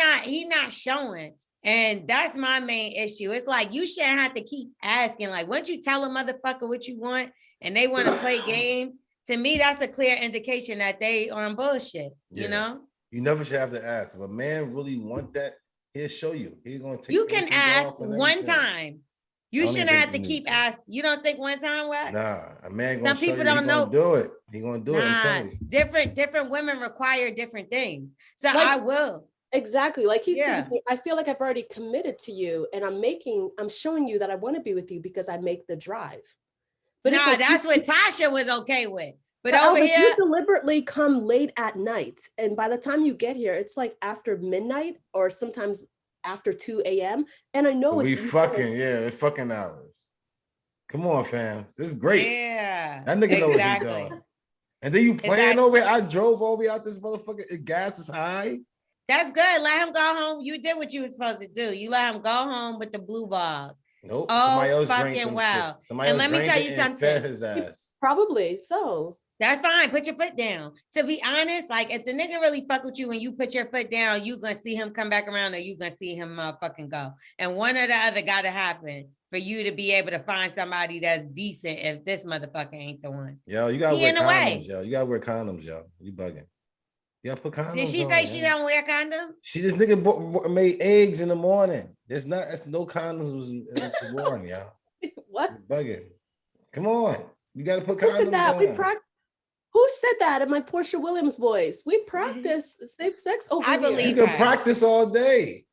not showing. And that's my main issue. It's like you shouldn't have to keep asking. Like, once you tell a motherfucker what you want and they want to play games, to me, that's a clear indication that they on bullshit. You know? You never should have to ask. If a man really want that, he'll show you. He's gonna take you can ask one time. You shouldn't have to keep asking. You don't think one time what? Nah, a man gonna Some show people you. don't know. Do it. He gonna do it. I'm telling you. Different women require different things. So like, I will. Exactly. Like he said, I feel like I've already committed to you and I'm showing you that I want to be with you because I make the drive. But nah, that's what Tasha was okay with. But over Albert, here, you deliberately come late at night. And by the time you get here, it's like after midnight or sometimes after 2 a.m. And I know we fucking, it's fucking hours. Come on, fam. This is great. Yeah. That nigga know what he's doing. And then you playing over it. I drove all the way out this motherfucker. Gas is high. That's good. Let him go home. You did what you were supposed to do. You let him go home with the blue balls. Nope. Oh, somebody else fucking wow. Somebody and else let me tell you something. Fed his ass. Probably so. That's fine. Put your foot down. To be honest, like if the nigga really fuck with you when you put your foot down, you gonna see him come back around or you gonna see him fucking go. And one or the other gotta happen for you to be able to find somebody that's decent if this motherfucker ain't the one. Yo, you gotta wear condoms, yo. You gotta wear condoms, yo. You bugging. You gotta put condoms on. Did she say she don't wear condoms? This nigga made eggs in the morning. That's no condoms was worn, yo. What? You bugging. Come on. You gotta put condoms said that? on. Who said that in my Portia Williams voice? We practice safe sex over here. I believe you can practice all day.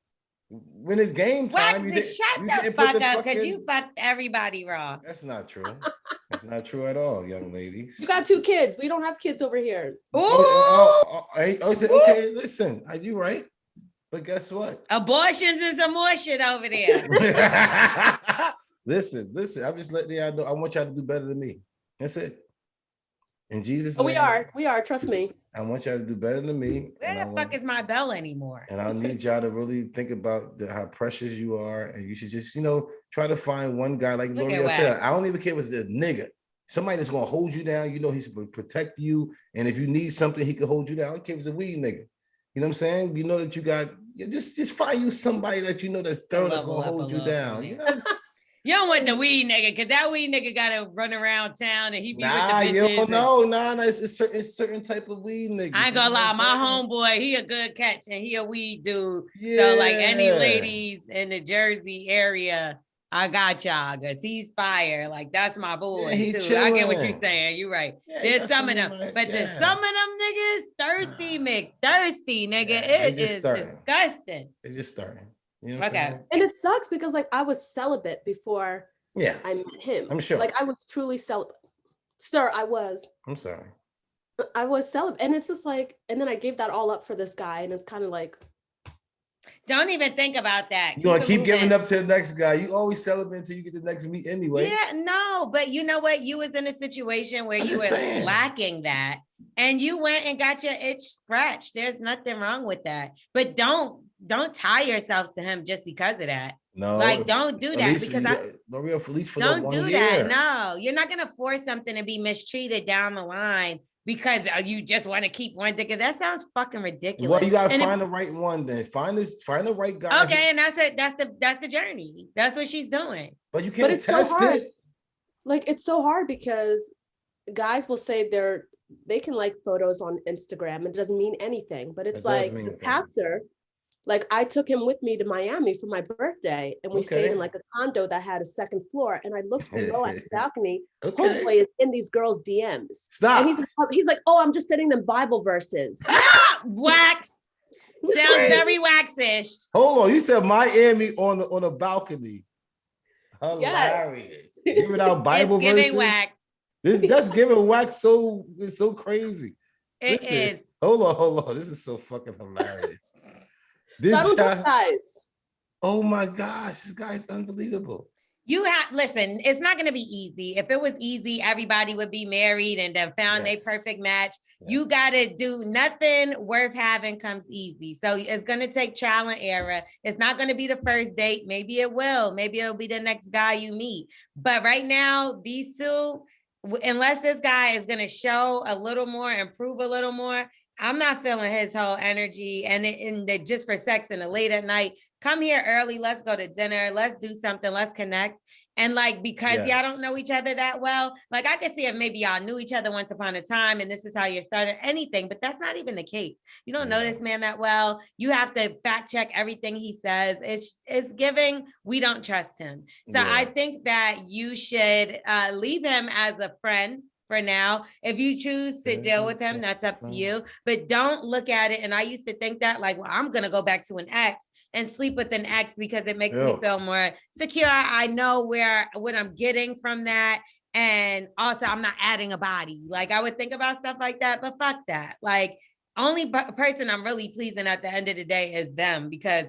When it's game time, shut the fuck up because you fucked everybody wrong. That's not true. That's not true at all, young ladies. You got 2 kids. We don't have kids over here. Ooh. Okay, listen. Are you right? But guess what? Abortions and some more shit over there. Listen. I'm just letting y'all know. I want y'all to do better than me. That's it. In Jesus' name. We are. Trust me. I want y'all to do better than me. Where the fuck is my bell anymore? And I need y'all to really think about how precious you are. And you should just, try to find one guy like Lorel said. I don't even care if it's a nigga. Somebody that's going to hold you down. He's going to protect you. And if you need something, he can hold you down. I don't care if it's a weed nigga. You know what I'm saying? You know that you got, just find you somebody that you know that's thorough that's going to hold you down. You know what I'm saying? You don't want the weed nigga, because that weed nigga gotta run around town and he be with the bitches. It's certain type of weed nigga. I ain't gonna lie, my homeboy, he a good catch and he a weed dude. Yeah. So like any ladies in the Jersey area, I got y'all, because he's fire. Like that's my boy too. Chilling. I get what you're saying. You're right. Yeah, there's some of them, but there's some of them niggas thirsty, nigga. It is disgusting. It's just starting. You know okay. And it sucks because like I was celibate before I met him. I'm sure. Like I was truly celibate. Sir, I was. I'm sorry. I was celibate. And it's just like, and then I gave that all up for this guy. And it's kind of like. Don't even think about that. You want to keep giving up to the next guy. You always celibate until you get the next meet anyway. Yeah, no, but you know what? You was in a situation where you were lacking that. And you went and got your itch scratched. There's nothing wrong with that. But don't tie yourself to him just because of that. No, like don't do that because don't do that. No, you're not gonna force something to be mistreated down the line because you just want to keep one dick. That sounds fucking ridiculous. Well, you gotta find the right one then. Find the right guy. Okay, and that's it. That's the journey. That's what she's doing. But you can't test it. Like it's so hard because guys will say they can like photos on Instagram. It doesn't mean anything, but it's like the pastor. Like I took him with me to Miami for my birthday and we stayed in like a condo that had a second floor. And I looked below at the balcony. Homeboy is in these girls' DMs. Stop. And he's like, oh, I'm just sending them Bible verses. Wax. Sounds very waxish. Hold on. You said Miami on a balcony. Hilarious. Yes. Giving out Bible verses. Giving wax. That's giving wax it's so crazy. It is. Hold on. This is so fucking hilarious. Guys. Oh my gosh, this guy's unbelievable. Listen, it's not going to be easy. If it was easy, everybody would be married and then found their perfect match. Yes. You got to do nothing worth having comes easy. So it's going to take trial and error. It's not going to be the first date. Maybe it will. Maybe it'll be the next guy you meet. But right now, these two, unless this guy is going to show a little more, improve a little more, I'm not feeling his whole energy and just for sex in the late at night. Come here early. Let's go to dinner. Let's do something. Let's connect. And like, because y'all don't know each other that well, like I could see if maybe y'all knew each other once upon a time and this is how you're starting anything, but that's not even the case. You don't know this man that well. You have to fact check everything he says. It's giving, we don't trust him. So I think that you should leave him as a friend for now. If you choose to deal with him, that's up to you, but don't look at it. And I used to think that like, well, I'm going to go back to an ex and sleep with an ex because it makes me feel more secure. I know what I'm getting from that. And also I'm not adding a body. Like I would think about stuff like that, but fuck that. Like only person I'm really pleasing at the end of the day is them because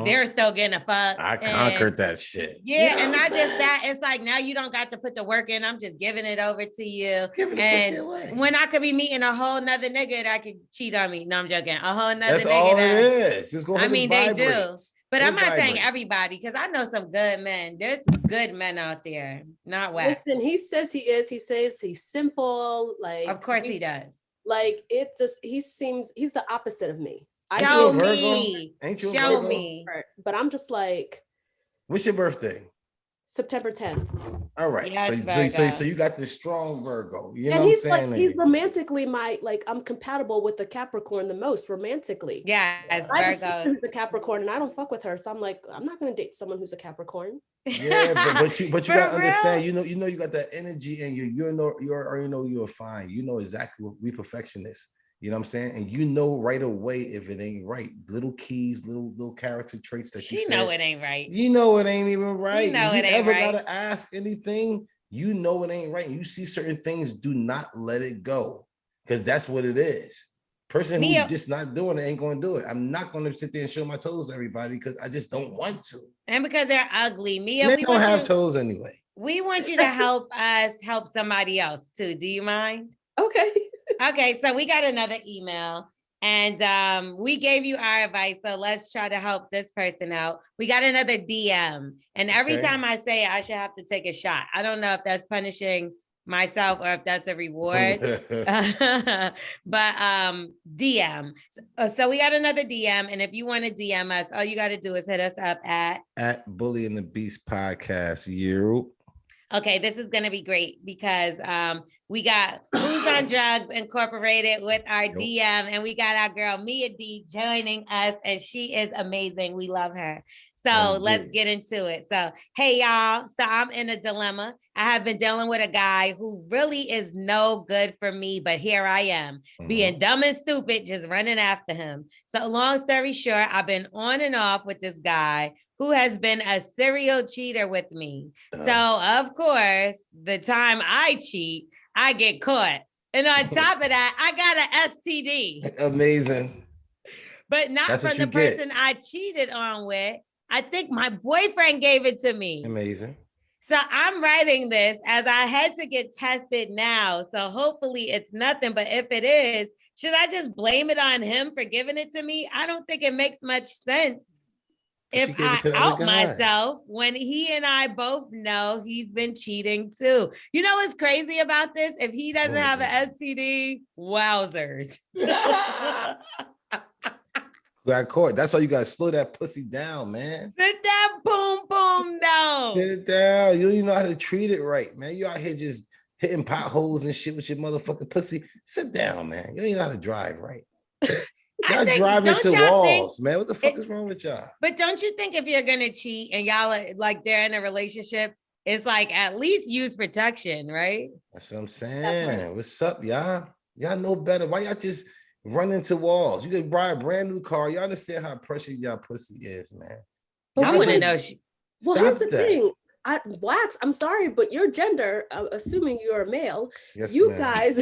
they're still getting a fuck. I conquered that shit. Yeah, you know and not just that. It's like now you don't got to put the work in. I'm just giving it over to you. And when I could be meeting a whole nother nigga that could cheat on me. No, I'm joking. A whole nother That's nigga. All it is. Just go I mean, they do. But I'm not saying everybody, because I know some good men. There's some good men out there, not whack. Listen, he says he is. He says he's simple. Like, of course he does. Like it just, he's the opposite of me. Show me. Ain't you Show me. But I'm just like. What's your birthday? September 10th. All right. Yes, so you got this strong Virgo. You know what I'm saying? Like, he's romantically I'm compatible with the Capricorn the most romantically. Yes, I have a sister who's a Capricorn and I don't fuck with her. So I'm like, I'm not going to date someone who's a Capricorn. Yeah, but you got to understand, you know, you got that energy and you already know you're fine. You know exactly what we perfectionists. You know what I'm saying? And you know right away if it ain't right. Little keys, little character traits that she know it ain't right. You know it ain't even right. You know it ain't ever right. Gotta ask anything, you know it ain't right. You see certain things, do not let it go. Because that's what it is. Person who's just not doing it ain't gonna do it. I'm not gonna sit there and show my toes to everybody because I just don't want to. And because they're ugly. Mia, they don't have toes anyway. We want you to help us help somebody else too. Do you mind? Okay. Okay, so we got another email and we gave you our advice. So let's try to help this person out. We got another DM. And every time I say it, I should have to take a shot. I don't know if that's punishing myself or if that's a reward. But DM. So we got another DM. And if you want to DM us, all you got to do is hit us up at Bully and the Beast Podcast. You. Okay, this is going to be great because we got Who's on Drugs Incorporated with our DM, and we got our girl Mia D joining us, and she is amazing. We love her. So let's get into it. So, hey, y'all. So I'm in a dilemma. I have been dealing with a guy who really is no good for me, but here I am being dumb and stupid, just running after him. So long story short, I've been on and off with this guy who has been a serial cheater with me. So of course, the time I cheat, I get caught. And on top of that, I got an STD. Amazing. But not from the person I cheated on with. I think my boyfriend gave it to me. Amazing. So I'm writing this as I had to get tested now. So hopefully it's nothing. But if it is, should I just blame it on him for giving it to me? I don't think it makes much sense. If I out myself when he and I both know he's been cheating too. You know what's crazy about this? If he doesn't have an STD, wowzers. Got caught. That's why you gotta slow that pussy down, man. Sit that boom boom down. Sit it down. You don't even know how to treat it right, man. You out here just hitting potholes and shit with your motherfucking pussy. Sit down, man. You don't even know how to drive right. Y'all driving to walls, man. What the fuck is wrong with y'all? But don't you think if you're gonna cheat and y'all are, like they're in a relationship, it's like at least use protection, right? That's what I'm saying. What's up, y'all? Y'all know better. Why y'all just run into walls? You could buy a brand new car. Y'all understand how precious y'all pussy is, man. I wouldn't know. Well, here's the thing. Wax, I'm sorry, but your gender, assuming you're a male, yes, you ma'am. guys,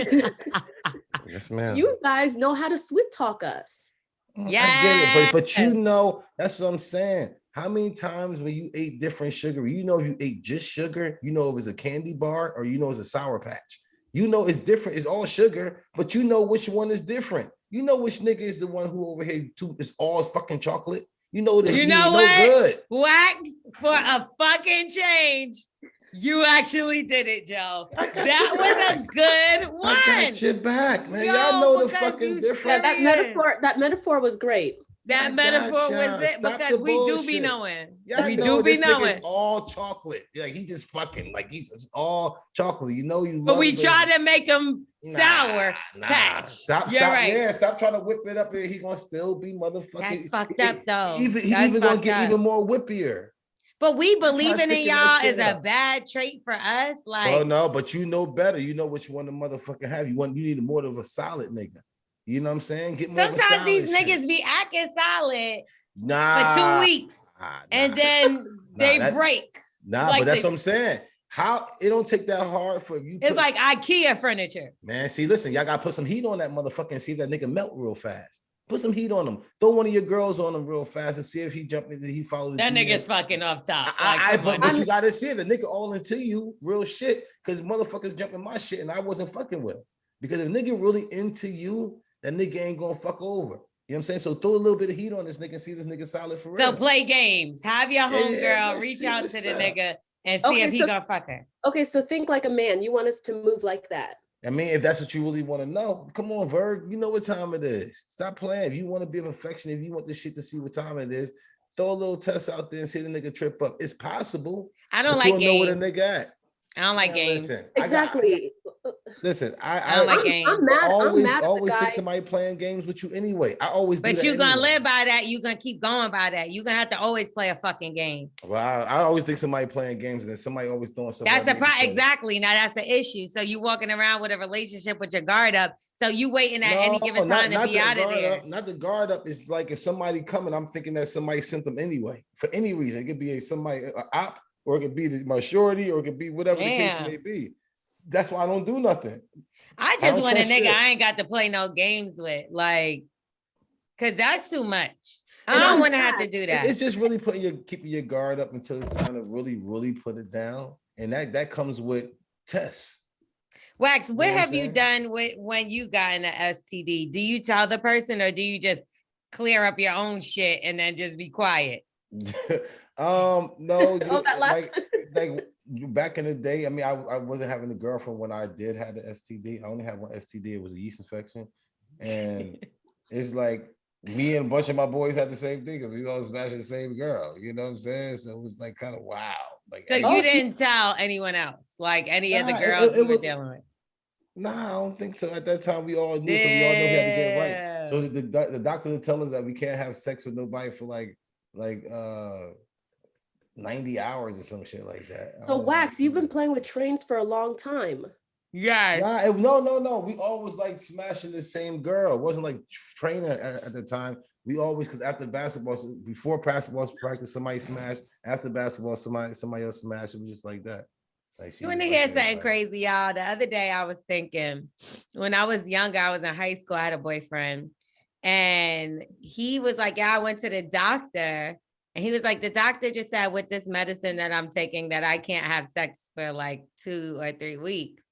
yes, ma'am. You guys know how to sweet talk us. Yeah, I get it, but you know, that's what I'm saying. How many times when you ate different sugar, you know, if you ate just sugar, you know, if it's a candy bar or you know, it's a Sour Patch. You know, it's different. It's all sugar, but you know which one is different. You know which nigga is the one who over here is all fucking chocolate. You know that. You know what? Good. Wax for a fucking change. You actually did it, Joe. That was a good one. I got your back, man. Y'all know the fucking difference. That metaphor was great. That metaphor was it. Stop because we bullshit. do be knowing. Y'all we know do be this knowing. nigga's all chocolate. Like he just fucking like he's just all chocolate. You know you. But we try to make him sour patch. Stop. Right. Yeah, stop trying to whip it up, and he gonna still be motherfucking. That's fucked up though. He's even gonna get even more whippier. But we believing in y'all is a bad trait for us. Like, oh no, but you know better. You know which one the motherfucker have. You need more of a solid nigga. You know what I'm saying? Get more. Sometimes these niggas be acting solid for 2 weeks, and then they break. Like but that's what I'm saying. How it don't take that hard for you. It's like IKEA furniture. Man, see, listen, y'all gotta put some heat on that motherfucker and see if that nigga melt real fast. Put some heat on him. Throw one of your girls on him real fast and see if he jump into. He follows. That nigga's fucking off top. But you gotta see it. The nigga all into you, real shit. Because motherfuckers jumping my shit and I wasn't fucking with him. Because if nigga really into you, that nigga ain't gonna fuck over. You know what I'm saying? So throw a little bit of heat on this nigga and see this nigga solid for real. So play games. Have your homegirl reach out to the nigga and see if he gonna fuck her. Okay, so think like a man. You want us to move like that. I mean, if that's what you really want to know, come on, Verg. You know what time it is. Stop playing. If you want to be a perfection, if you want this shit to see what time it is, throw a little test out there and see the nigga trip up. It's possible. I don't like games. You don't know where the nigga at. I don't like games. Listen, exactly. I don't like games. I'm mad. I always think somebody playing games with you anyway. I always. But you're gonna live by that. You're gonna keep going by that. You're gonna have to always play a fucking game. Well, I always think somebody playing games and then somebody always doing something. That's the problem. Exactly. Now that's the issue. So you walking around with a relationship with your guard up. So you waiting at any given time to be out of there. Not the guard up. It's like if somebody coming, I'm thinking that somebody sent them anyway for any reason. It could be somebody op. Or it could be my shorty, or it could be whatever the case may be. That's why I don't do nothing. I just want a nigga I ain't got to play no games with, like, cause that's too much. I don't want to have to do that. It's just really keeping your guard up until it's time to really, really put it down, and that comes with tests. Wax, what have you done when you got an STD? Do you tell the person, or do you just clear up your own shit and then just be quiet? No, like back in the day. I mean, I wasn't having a girlfriend when I did have the STD. I only had one STD. It was a yeast infection, and it's like me and a bunch of my boys had the same thing because we all smashing the same girl. You know what I'm saying? So it was like kind of wow. Like, so you didn't tell anyone else, like any of the girls you were dealing with? Nah, I don't think so. At that time, we all knew, so we all knew we had to get it right. So the doctor would tell us that we can't have sex with nobody for like 90 hours or some shit like that. So Wax, you've been playing with trains for a long time. Yeah. No. We always like smashing the same girl. It wasn't like training at the time. We always, because after basketball, before basketball practice, somebody smashed. After basketball, somebody else smashed. It was just like that. Like, you want to hear something crazy, y'all? The other day I was thinking, when I was younger, I was in high school, I had a boyfriend. And he was like, yeah, I went to the doctor. And he was like, the doctor just said with this medicine that I'm taking that I can't have sex for like 2 or 3 weeks.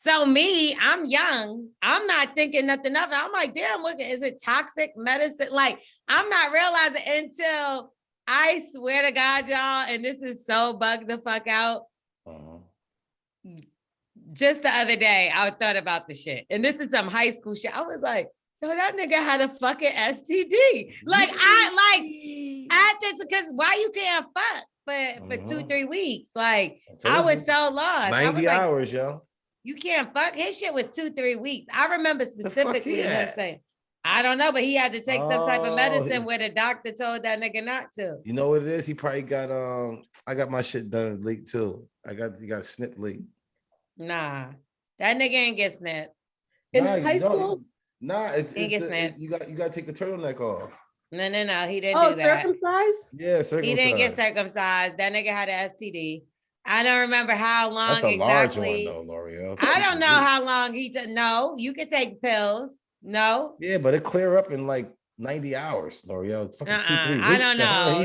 So me, I'm young. I'm not thinking nothing of it. I'm like, damn, look, is it toxic medicine? Like, I'm not realizing until I swear to God, y'all, and this is so bugged the fuck out. Just the other day, I thought about the shit. And this is some high school shit. I was like, yo, that nigga had a fucking STD. Like, at this, because why you can't fuck for 2-3 weeks? Like, I was so lost. 90 hours, yo. You can't fuck. His shit was 2-3 weeks. I remember specifically him saying, I don't know, but he had to take some type of medicine where the doctor told that nigga not to. You know what it is? He probably got I got my shit done late too. He got snipped late. Nah, that nigga ain't get snipped. In high school? Nah, you got to take the turtleneck off. No, he didn't do that. Circumcised? Yeah, circumcised. He didn't get circumcised. That nigga had an STD. I don't remember how long That's a exactly. large one though, Lorel. I don't know how long he did. No, you can take pills. No. Yeah, but it clear up in like 90 hours, Lorel. Fucking 2-3 weeks. I don't know.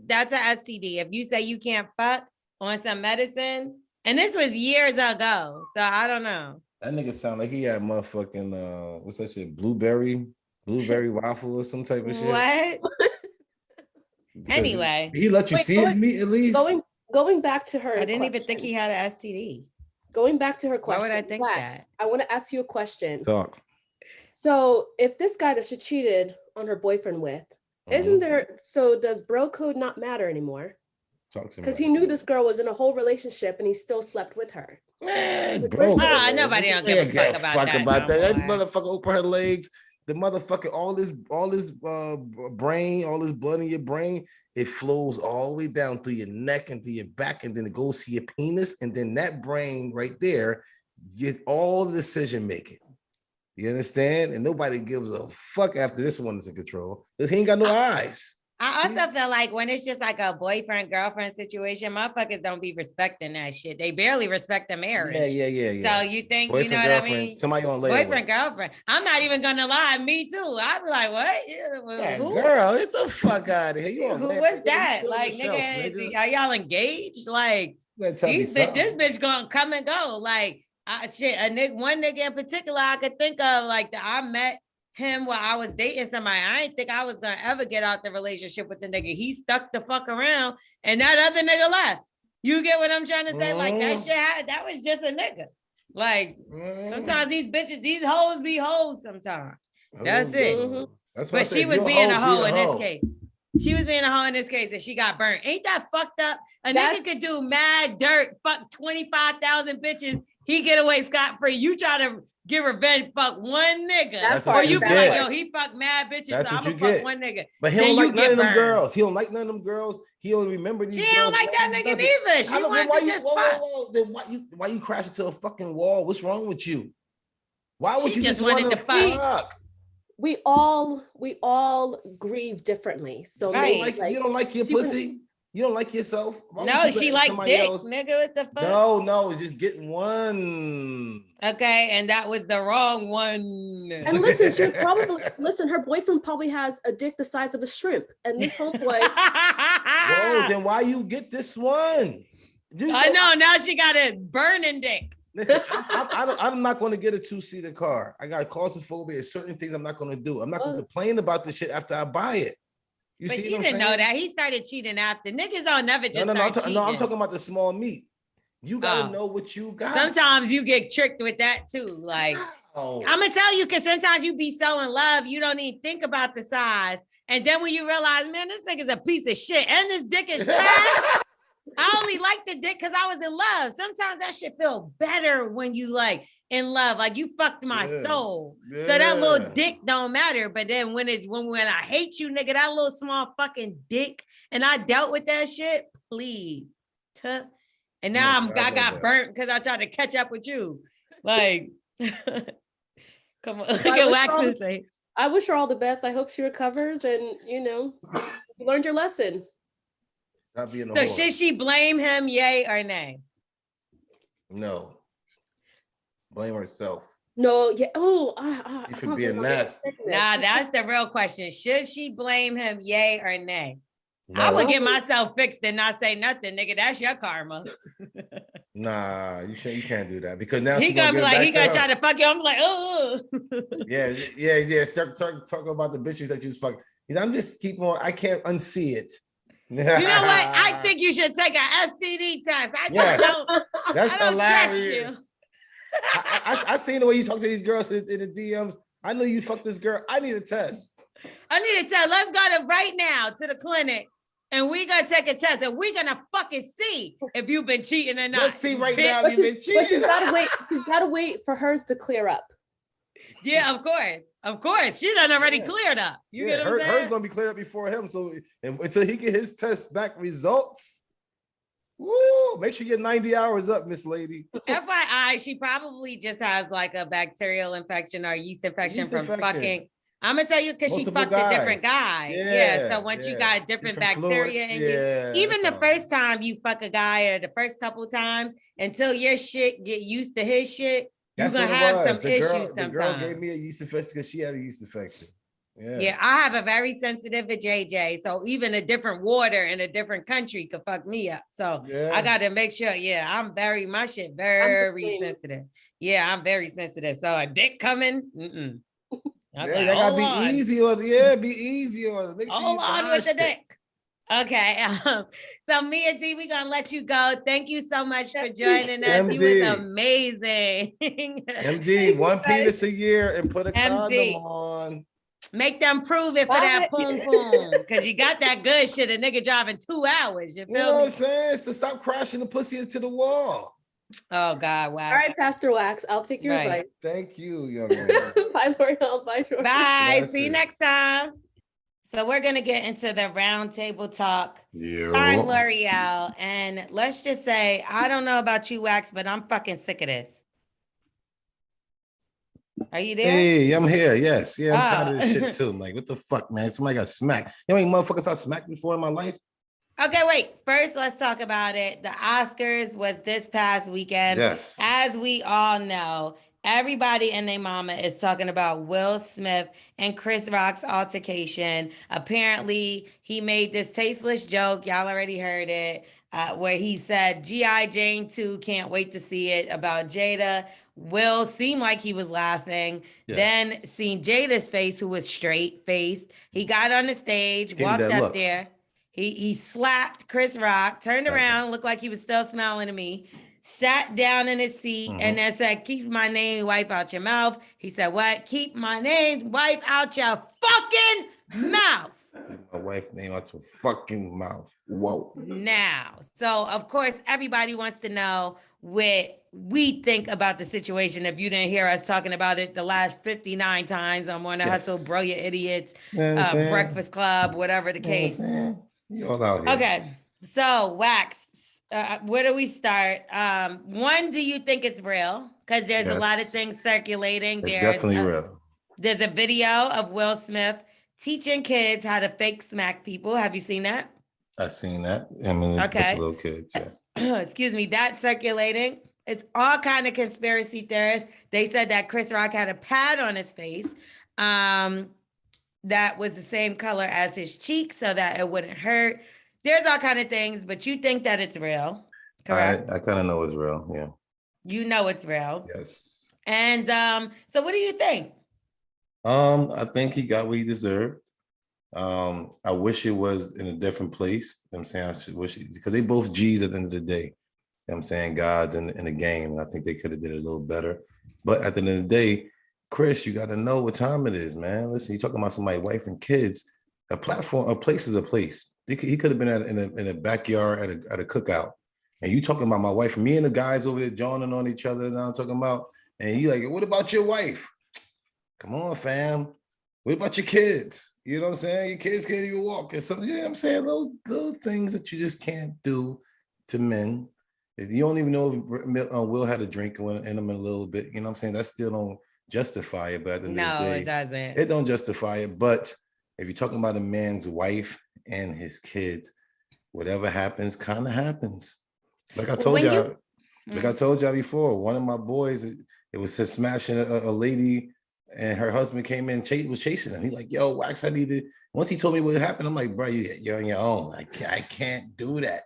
That's an STD. If you say you can't fuck on some medicine, and this was years ago, so I don't know. That nigga sound like he had motherfucking what's that shit? Blueberry waffle or some type of shit. What? Anyway, he let you see his meat at least. Going back to her, I didn't even think he had an STD. Going back to her question. Why would I think that? I want to ask you a question. Talk. So if this guy that she cheated on her boyfriend with, isn't there, so does bro code not matter anymore? Talk to me. Because he knew this girl was in a whole relationship and he still slept with her. Man, bro. Nobody don't give a fuck about that. That motherfucker open her legs. The motherfucker, all this brain, all this blood in your brain, it flows all the way down through your neck and through your back, and then it goes to your penis, and then that brain right there, get all the decision making. You understand? And nobody gives a fuck after this one is in control because he ain't got no eyes. I also feel like when it's just like a boyfriend girlfriend situation, motherfuckers don't be respecting that shit. They barely respect the marriage. Yeah. So you think boyfriend, you know what I mean? Somebody on boyfriend girlfriend. I'm not even gonna lie. Me too. I'd be like, what? Who? Girl, get the fuck out of here. Who was that? Like, nigga, are y'all engaged? Like, this bitch gonna come and go. Like, one nigga in particular I could think of. Like, I met him while I was dating somebody. I didn't think I was gonna ever get out the relationship with the nigga. He stuck the fuck around and that other nigga left. You get what I'm trying to say? Like that shit, that was just a nigga. Like sometimes these bitches, these hoes be hoes sometimes. That's it. That's but she was being a hoe in this case. She was being a hoe in this case and she got burnt. Ain't that fucked up? A nigga could do mad dirt, fuck 25,000 bitches. He get away scot-free. You try to get revenge, fuck one nigga. Or you be like, yo, he fuck mad bitches, so I'm gonna fuck one nigga. But he don't like none of them girls. He don't like none of them girls. He don't remember these girls. She don't like that nigga neither. She wanted to just fuck. Then why you crash into a fucking wall? What's wrong with you? Why would you just wanted to fuck? We all grieve differently. So you don't like your pussy? You don't like yourself? No, she like dick, nigga. What the fuck? No, just get one. Okay, and that was the wrong one. And listen, her boyfriend probably has a dick the size of a shrimp. And this homeboy. Whoa, then why you get this one? I know, now she got a burning dick. Listen, I'm not going to get a 2-seater car. I got claustrophobia. There's certain things I'm not going to do. I'm not going to complain about this shit after I buy it. But she didn't know that. He started cheating after. Niggas don't never just start cheating. No, I'm talking about the small meat. You gotta know what you got. Sometimes you get tricked with that too. Like, I'm gonna tell you, because sometimes you be so in love, you don't even think about the size. And then when you realize, man, this nigga's a piece of shit and this dick is trash. I only like the dick because I was in love. Sometimes that shit feel better when you like in love, like you fucked my soul. So that little dick don't matter. But then when I hate you, nigga, that little small fucking dick, and I dealt with that shit, please. And now I got burnt because I tried to catch up with you. Like, come on, look at Wax's face. I wish her all the best. I hope she recovers and you learned your lesson. So should she blame him, yay or nay? No. Blame herself. No, yeah. You should be nasty. Nah, that's the real question. Should she blame him, yay or nay? No. I would get myself fixed and not say nothing, nigga. That's your karma. Nah, you can't do that because now he gonna be like, he gonna try to fuck you. I'm like, oh. Yeah. Start talking about the bitches that you was fucking. I'm just keep on. I can't unsee it. You know what? I think you should take an STD test. I don't trust you. I seen the way you talk to these girls in the DMs. I know you fucked this girl. I need a test. Let's go right now to the clinic and we're gonna take a test and we're gonna fucking see if you've been cheating or not. Let's see right now if you've been cheating. But she's gotta wait for hers to clear up. Yeah, of course. She done already cleared up. You get what I'm saying? Hers gonna be cleared up before him. So until he get his test back results, woo, make sure you get 90 hours up, Miss Lady. FYI, she probably just has like a bacterial infection or yeast infection from fucking. I'm gonna tell you because she fucked a different guy. Yeah. So once you got different bacteria in you, even the first time you fuck a guy or the first couple times, until your shit get used to his shit, you're gonna have some issues sometimes. The girl gave me a yeast infection because she had a yeast infection. Yeah, I have a very sensitive JJ. So even a different water in a different country could fuck me up. So I gotta make sure, I'm my shit very sensitive. Yeah, I'm very sensitive. So a dick coming, that gotta be easy on. Yeah, be easy on. Hold on with the dick. Okay. So me and D, we're gonna let you go. Thank you so much for joining us. MD. You was amazing. MD, one penis a year and put a condom MD. on. Make them prove it for that poom poom. Cause you got that good shit. A nigga driving 2 hours. You feel know me? what I'm saying? So stop crashing the pussy into the wall. Oh God, Wax. All right, Pastor Wax, I'll take your advice. Thank you, young man. Bye, L'Oreal. Bye, Jordan. Bye. See you next time. So we're gonna get into the roundtable talk. Starring L'Oreal, and let's just say, I don't know about you, Wax, but I'm fucking sick of this. Are you there? Hey, I'm here. Yes. Yeah, I'm tired of this shit too. I'm like, what the fuck, man? Somebody got smacked. You know how many motherfuckers I smacked before in my life? Okay, wait. First, let's talk about it. The Oscars was this past weekend. Yes. As we all know, everybody and their mama is talking about Will Smith and Chris Rock's altercation. Apparently, he made this tasteless joke. Y'all already heard it, where he said, G.I. Jane 2, can't wait to see it, about Jada. Will seemed like he was laughing. Yes. Then seen Jada's face, who was straight-faced. He got on the stage, walked up there. He slapped Chris Rock, turned around, looked like he was still smiling at me, sat down in his seat, and then said, keep my name, wife, out your mouth. He said, what? Keep my name, wife, out your fucking mouth. My wife's name out your fucking mouth. Whoa. Now, so of course, everybody wants to know what we think about the situation. If you didn't hear us talking about it the last 59 times on Morning Hustle, Bro, You Idiots, Breakfast Club, whatever the case. You all out here. Okay, so Wax, where do we start? One, do you think it's real? Because there's a lot of things circulating. It's definitely real. There's a video of Will Smith teaching kids how to fake smack people. Have you seen that? I've seen that. I mean, okay. Little kids. Yeah. Excuse me, that's circulating. It's all kind of conspiracy theorists. They said that Chris Rock had a pad on his face that was the same color as his cheek so that it wouldn't hurt. There's all kind of things, but you think that it's real, correct? I kind of know it's real, yeah. You know it's real. Yes. And so what do you think? I think he got what he deserved. I wish it was in a different place. You know what I'm saying? I wish it, because they both G's at the end of the day. You know what I'm saying? God's in the game. And I think they could have did it a little better. But at the end of the day, Chris, you got to know what time it is, man. Listen, you're talking about somebody's wife and kids. A place is a place. He could have been in a backyard at a cookout. And you talking about my wife, me and the guys over there joining on each other now talking about, and you like, what about your wife? Come on, fam. What about your kids? You know what I'm saying? Your kids can't even walk or something. You know what I'm saying? Little things that you just can't do to men. You don't even know if Will had a drink in him a little bit. You know what I'm saying? That still don't justify it. But at the end of the day, it doesn't. It don't justify it. But if you're talking about a man's wife and his kids, whatever happens, kind of happens. Like I told y'all before, one of my boys, it was him smashing a lady, and her husband came in, was chasing him. He's like, yo, Wax, I need to. Once he told me what happened, I'm like, bro, you're on your own. I can't do that.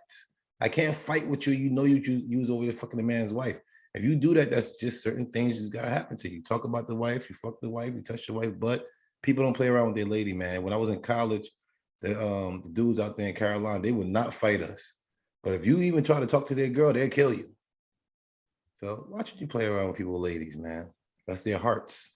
I can't fight with you. You know you was over there fucking the man's wife. If you do that, that's just certain things just gotta happen to you. You talk about the wife, you fuck the wife, you touch the wife, but people don't play around with their lady, man. When I was in college, the dudes out there in Carolina, they would not fight us. But if you even try to talk to their girl, they'll kill you. So why should you play around with people, ladies, man? That's their hearts.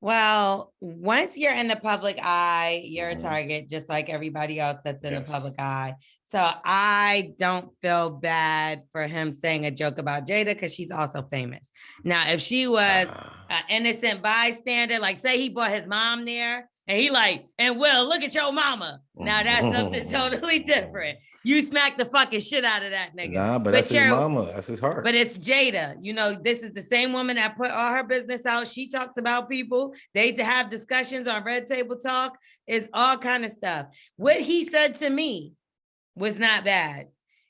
Well, once you're in the public eye, you're a target, just like everybody else that's in the public eye. So I don't feel bad for him saying a joke about Jada because she's also famous. Now, if she was an innocent bystander, like say he brought his mom there and he like, and Will, look at your mama. Now that's something totally different. You smack the fucking shit out of that nigga. Nah, but that's his mama. That's his heart. But it's Jada. You know, this is the same woman that put all her business out. She talks about people. They have discussions on Red Table Talk. It's all kind of stuff. What he said to me was not bad.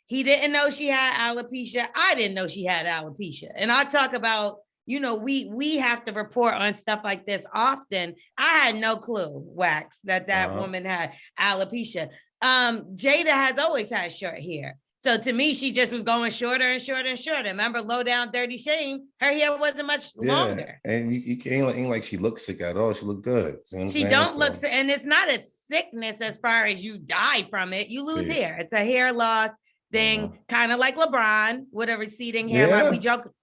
He didn't know she had alopecia. I didn't know she had alopecia. And I talk about, you know, we have to report on stuff like this often. I had no clue, Wax, that woman had alopecia. Jada has always had short hair. So to me, she just was going shorter and shorter and shorter. Remember Low Down Dirty Shame? Her hair wasn't much longer. And you ain't like she looked sick at all. She looked good. You know she don't look sick. And it's not a sickness as far as you die from it. You lose hair. It's a hair loss thing, kind of like LeBron with a receding hairline.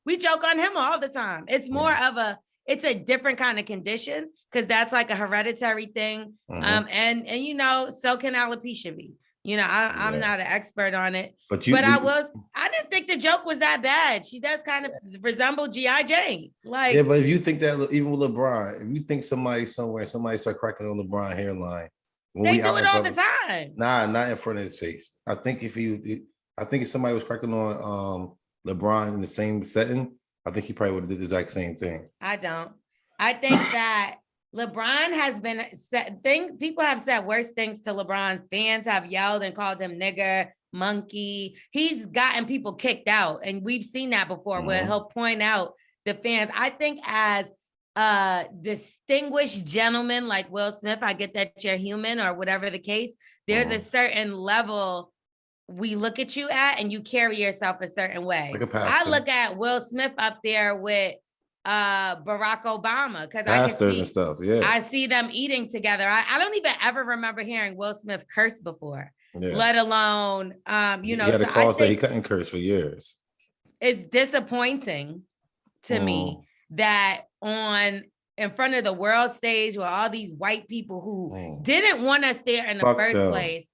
We joke on him all the time. It's more of it's a different kind of condition because that's like a hereditary thing. And you know, so can alopecia be. You know, I'm not an expert on it, but I didn't think the joke was that bad. She does kind of resemble G.I. Jane. Like, yeah, but if you think that, even with LeBron, if you think somebody start cracking on LeBron hairline, they do it all the time. Nah, not in front of his face. I think if somebody was cracking on LeBron in the same setting, I think he probably would have did the exact same thing. I don't. I think that LeBron has been people have said worse things to LeBron. Fans have yelled and called him nigger, monkey. He's gotten people kicked out. And we've seen that before where he'll point out the fans. I think as a distinguished gentleman like Will Smith, I get that you're human or whatever the case, there's a certain level we look at you at and you carry yourself a certain way. Like a pastor. I look at Will Smith up there with Barack Obama because pastors and stuff. Yeah, I see them eating together. I don't even ever remember hearing Will Smith curse before, let alone you know. He had a cause that he couldn't curse for years. It's disappointing to me that in front of the world stage with all these white people who didn't want us there in the first place.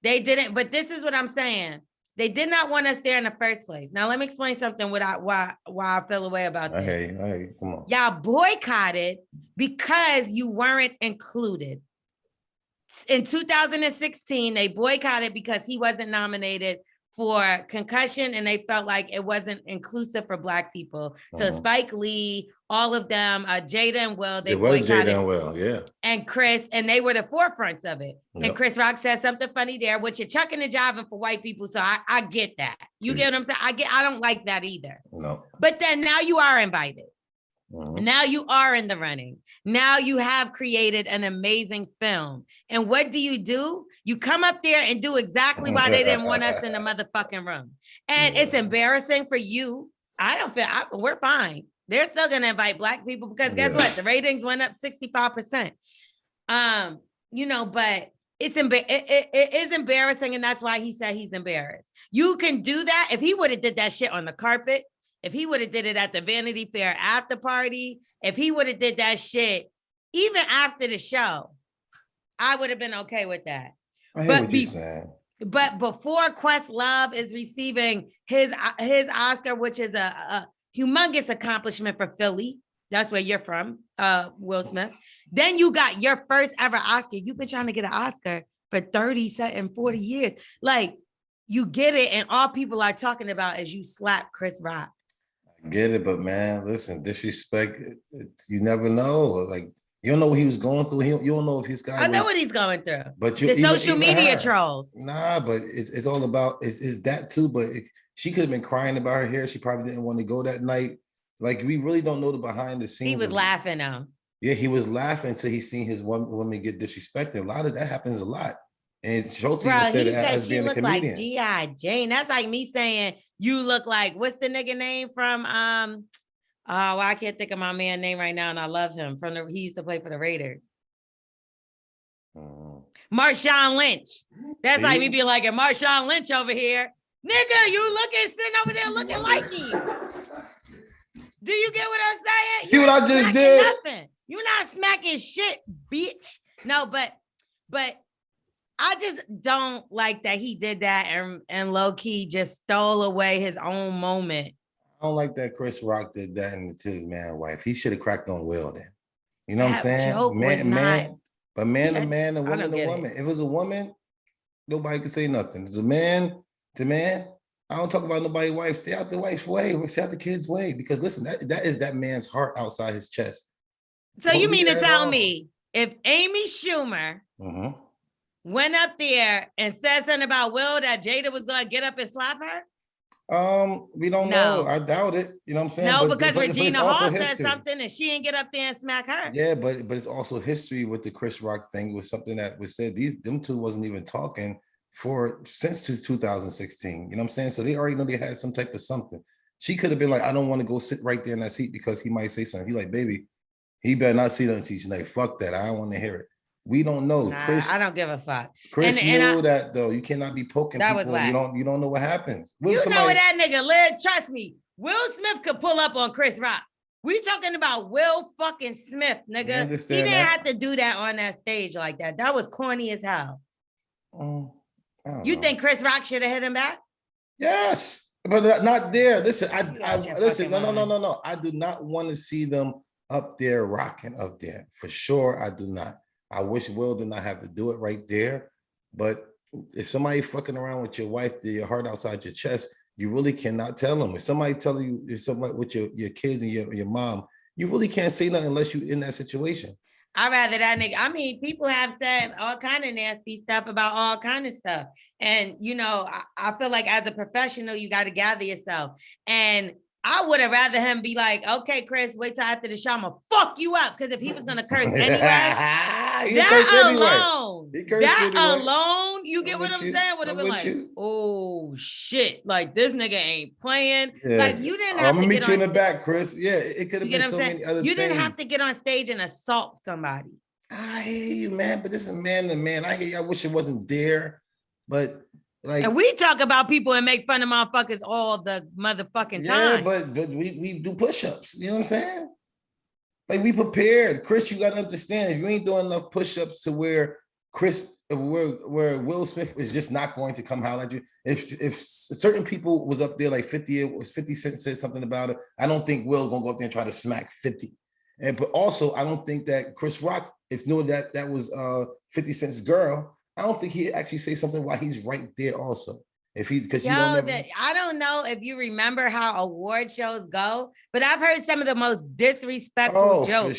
They didn't, but this is what I'm saying. They did not want us there in the first place. Now, let me explain something why I feel away about this. Hey, come on. Y'all boycotted because you weren't included. In 2016, they boycotted because he wasn't nominated for concussion and they felt like it wasn't inclusive for Black people. So Spike Lee, all of them, Jada and Will, they boycotted. Jada and Will, and Chris, and they were the forefronts of it. And Chris Rock said something funny there, which you're chucking and jiving for white people. So I get that. You get what I'm saying? I don't like that either. No. But then now you are invited. Now you are in the running. Now you have created an amazing film. And what do? You come up there and do exactly why they didn't want us in the motherfucking room. And it's embarrassing for you. We're fine. They're still going to invite Black people because guess what? The ratings went up 65%. You know, but it is embarrassing. And that's why he said he's embarrassed. You can do that. If he would have did that shit on the carpet, if he would have did it at the Vanity Fair after party, if he would have did that shit, even after the show, I would have been okay with that. I hear what you're saying. But before Questlove is receiving his Oscar, which is a humongous accomplishment for Philly, that's where you're from, Will Smith. Then you got your first ever Oscar. You've been trying to get an Oscar for 30 and 40 years. Like, you get it, and all people are talking about is you slap Chris Rock. Get it, but man, listen, disrespect, you never know. Like, you don't know what he was going through. You don't know if he's got. I know what he's going through. But the social media trolls. Nah, but it's all about is that too. But she could have been crying about her hair. She probably didn't want to go that night. Like, we really don't know the behind the scenes. He was laughing though. Yeah, he was laughing until he seen his women get disrespected. A lot of that happens a lot. And Schultz even said it as being a comedian. Like G.I. Jane. That's like me saying you look like, what's the nigga name from I can't think of my man's name right now, and I love him. He used to play for the Raiders. Marshawn Lynch. That's like me being like, Marshawn Lynch over here. Nigga, you sitting over there looking like him. Do you get what I'm saying? See what I just did? Nothing. You're not smacking shit, bitch. No, but I just don't like that he did that and low-key just stole away his own moment. I don't like that Chris Rock did that and to his man wife. He should have cracked on Will then. You know what I'm saying? Man, and woman to woman. If it was a woman, nobody could say nothing. It's a man to man. I don't talk about nobody's wife. Stay out the wife's way. Stay out the kid's way. Because listen, that is that man's heart outside his chest. So you mean to tell me if Amy Schumer went up there and said something about Will that Jada was going to get up and slap her? We don't know. I doubt it. You know what I'm saying? No, because Regina Hall said something and she didn't get up there and smack her. Yeah, but it's also history with the Chris Rock thing was something that was said. Them two wasn't even talking since 2016. You know what I'm saying? So they already know they had some type of something. She could have been like, I don't want to go sit right there in that seat because he might say something. He like, baby, he better not see nothing to you tonight. Fuck that. I don't want to hear it. We don't know. Nah, Chris, I don't give a fuck. Chris knew that though. You cannot be poking that people. Was you don't know what happens. You know what that nigga live. Trust me. Will Smith could pull up on Chris Rock. We talking about Will fucking Smith, nigga. He didn't have to do that on that stage like that. That was corny as hell. You think Chris Rock should have hit him back? Yes, but not there. Listen, listen. No. I do not want to see them up there rocking up there for sure. I do not. I wish Will did not have to do it right there. But if somebody fucking around with your wife, your heart outside your chest, you really cannot tell them. If somebody tell you, if somebody with your kids and your mom, you really can't say nothing unless you're in that situation. I'd rather that nigga. I mean, people have said all kind of nasty stuff about all kind of stuff. And, you know, I feel like as a professional, you got to gather yourself. And I would have rather him be like, okay, Chris, wait till after the show, I'm going to fuck you up. Because if he was going to curse anyway, that alone, you get what I'm saying? Would have been like, oh, shit. Like, this nigga ain't playing. Yeah. Like, you didn't have to I'm going to meet you in the back, Chris. Yeah, it could have been so many other things. You didn't have to get on stage and assault somebody. I hear you, man. But this is man to man. I hear you. I wish it wasn't there. But like, and we talk about people and make fun of motherfuckers all the motherfucking time. Yeah, but we do push-ups. You know what I'm saying? Like, we prepared. Chris, you got to understand, if you ain't doing enough push-ups to where where Will Smith is just not going to come holler at you. If certain people was up there, like 50 Cent said something about it, I don't think Will gonna go up there and try to smack 50. But also, I don't think that Chris Rock, if knew that was 50 Cent's girl, I don't think he'd actually say something while he's right there also. Because I don't know if you remember how award shows go, but I've heard some of the most disrespectful jokes.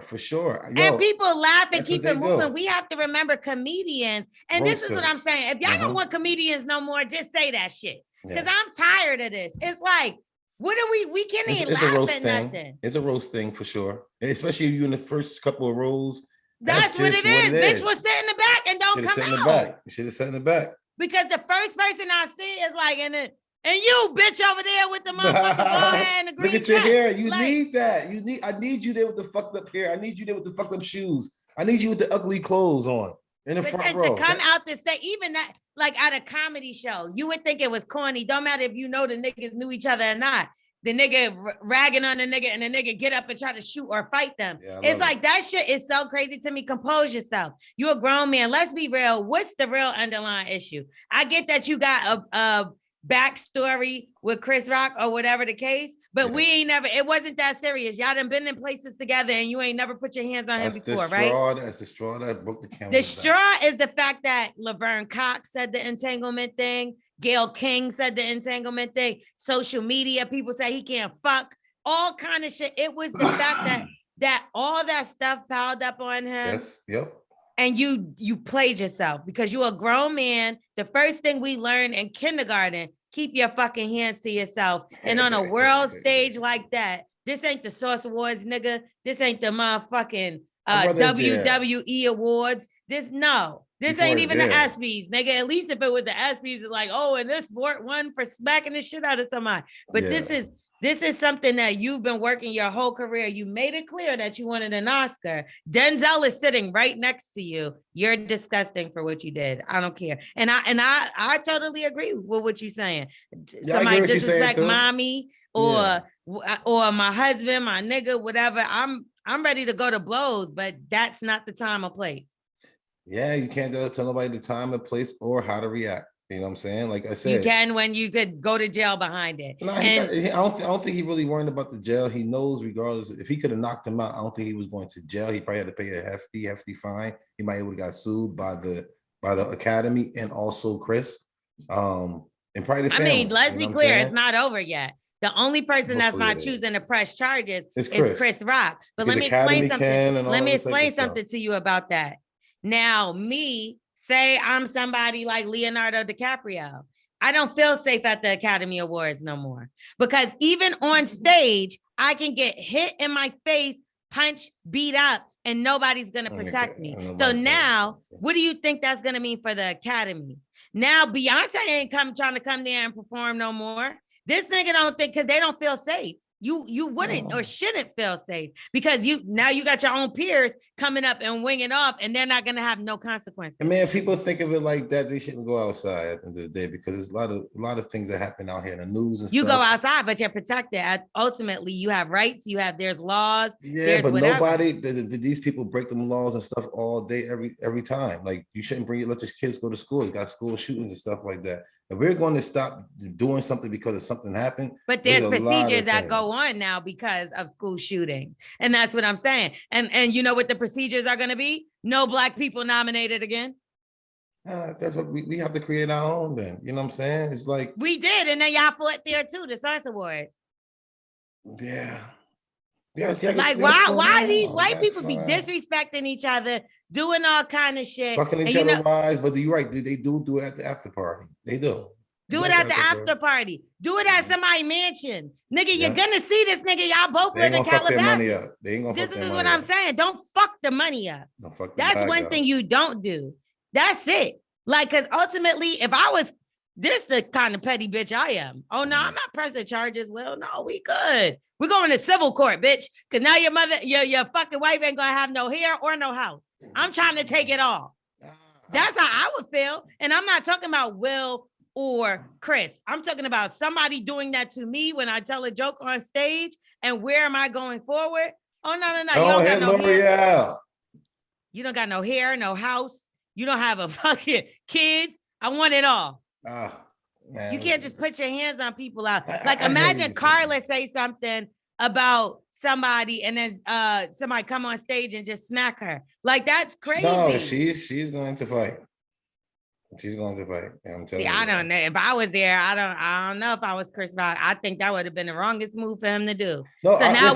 For sure. And people laugh and keep it moving. We have to remember comedians. And this is what I'm saying. If y'all don't want comedians no more, just say that shit. Because I'm tired of this. It's like, what are we can't even laugh at nothing. It's a roast thing for sure. Especially if you in the first couple of rows. That's what it is. Bitch was sit in the back and don't come out. You should have sat in the back. Because the first person I see is like, and you bitch over there with the motherfucking bald hair and the green. Look at your hair. You need that. I need you there with the fucked up hair. I need you there with the fucked up shoes. I need you with the ugly clothes on in the front row. To come out this day, even that, like at a comedy show, you would think it was corny. Don't matter if you know the niggas knew each other or not. The nigga ragging on the nigga and the nigga get up and try to shoot or fight them. Yeah, it's like, that shit is so crazy to me. Compose yourself. You're a grown man. Let's be real. What's the real underlying issue? I get that you got a backstory with Chris Rock or whatever the case, but we ain't never, it wasn't that serious. Y'all done been in places together and you ain't never put your hands on him before, right? That's the straw that broke the camel's back. The straw is the fact that Laverne Cox said the entanglement thing. Gayle King said the entanglement thing. Social media, people say he can't fuck. All kind of shit. It was the fact that all that stuff piled up on him. Yes, yep. And you played yourself because you're a grown man. The first thing we learned in kindergarten, keep your fucking hands to yourself. And on a world stage like that, this ain't the Source Awards, nigga. This ain't the motherfucking WWE Awards. This ain't even the ESPYs, nigga. At least if it was the ESPYs, it's like, oh, and this sport won for smacking the shit out of somebody. But this is something that you've been working your whole career. You made it clear that you wanted an Oscar. Denzel is sitting right next to you. You're disgusting for what you did. I don't care. And I totally agree with what you're saying. Somebody disrespect mommy or my husband, my nigga, whatever. I'm ready to go to blows, but that's not the time or place. Yeah, you can't tell nobody the time and place or how to react. You know what I'm saying? Like I said, you can when you could go to jail behind it. No, I don't think he really worried about the jail. He knows, regardless, if he could have knocked him out, I don't think he was going to jail. He probably had to pay a hefty fine. He might have got sued by the Academy and also Chris. And probably the family. I mean, let's be clear, it's not over yet. The only person that's not choosing to press charges is Chris Rock. But let me explain something. Let me explain something to you about that. Now, say I'm somebody like Leonardo DiCaprio. I don't feel safe at the Academy Awards no more because even on stage, I can get hit in my face, punched, beat up, and nobody's going to protect me. So now, what do you think that's going to mean for the Academy? Now, Beyonce ain't trying to come there and perform no more. This nigga don't think, because they don't feel safe. You wouldn't or shouldn't feel safe because you got your own peers coming up and winging off, and they're not gonna have no consequences. And man, people think of it like that. They shouldn't go outside at the end of the day because there's a lot of things that happen out here in the news and you stuff. Go outside, but you're protected. Ultimately, you have rights. There's laws. Yeah, but nobody. These people break them laws and stuff all day, every time. Like you shouldn't let your kids go to school. You got school shootings and stuff like that. If we're going to stop doing something because of something happened, but there's procedures that go on now because of school shootings, and that's what I'm saying. And you know what the procedures are going to be? No Black people nominated again. That's what we have to create our own. Then you know what I'm saying? It's like we did, and then y'all fought there too. The Source Award. Yeah. Like why these white people be disrespecting each other, doing all kind of shit, fucking each other wives? But you're right, they do it at the after party. They do it at the after party. Do it at somebody's mansion, nigga. You're gonna see this nigga. Y'all both live in Calabasas. They ain't gonna. This is what I'm saying. Don't fuck the money up. That's one thing you don't do. That's it. Like, because ultimately, if I was this the kind of petty bitch I am. Oh, no, I'm not pressing charges. Well, no, we good. We're going to civil court, bitch. Because now your fucking wife ain't going to have no hair or no house. I'm trying to take it all. That's how I would feel. And I'm not talking about Will or Chris. I'm talking about somebody doing that to me when I tell a joke on stage. And where am I going forward? Oh, no. You don't got no hair. You don't got no hair, no house. You don't have a fucking kids. I want it all. Man, you can't just put your hands on people out. Like imagine Carla say something about somebody and then somebody come on stage and just smack her. Like that's crazy. No, she's going to fight. She's going to fight. I'm telling you. I don't know. If I was there, I don't know if I was Chris Rock. I think that would have been the wrongest move for him to do. No, so now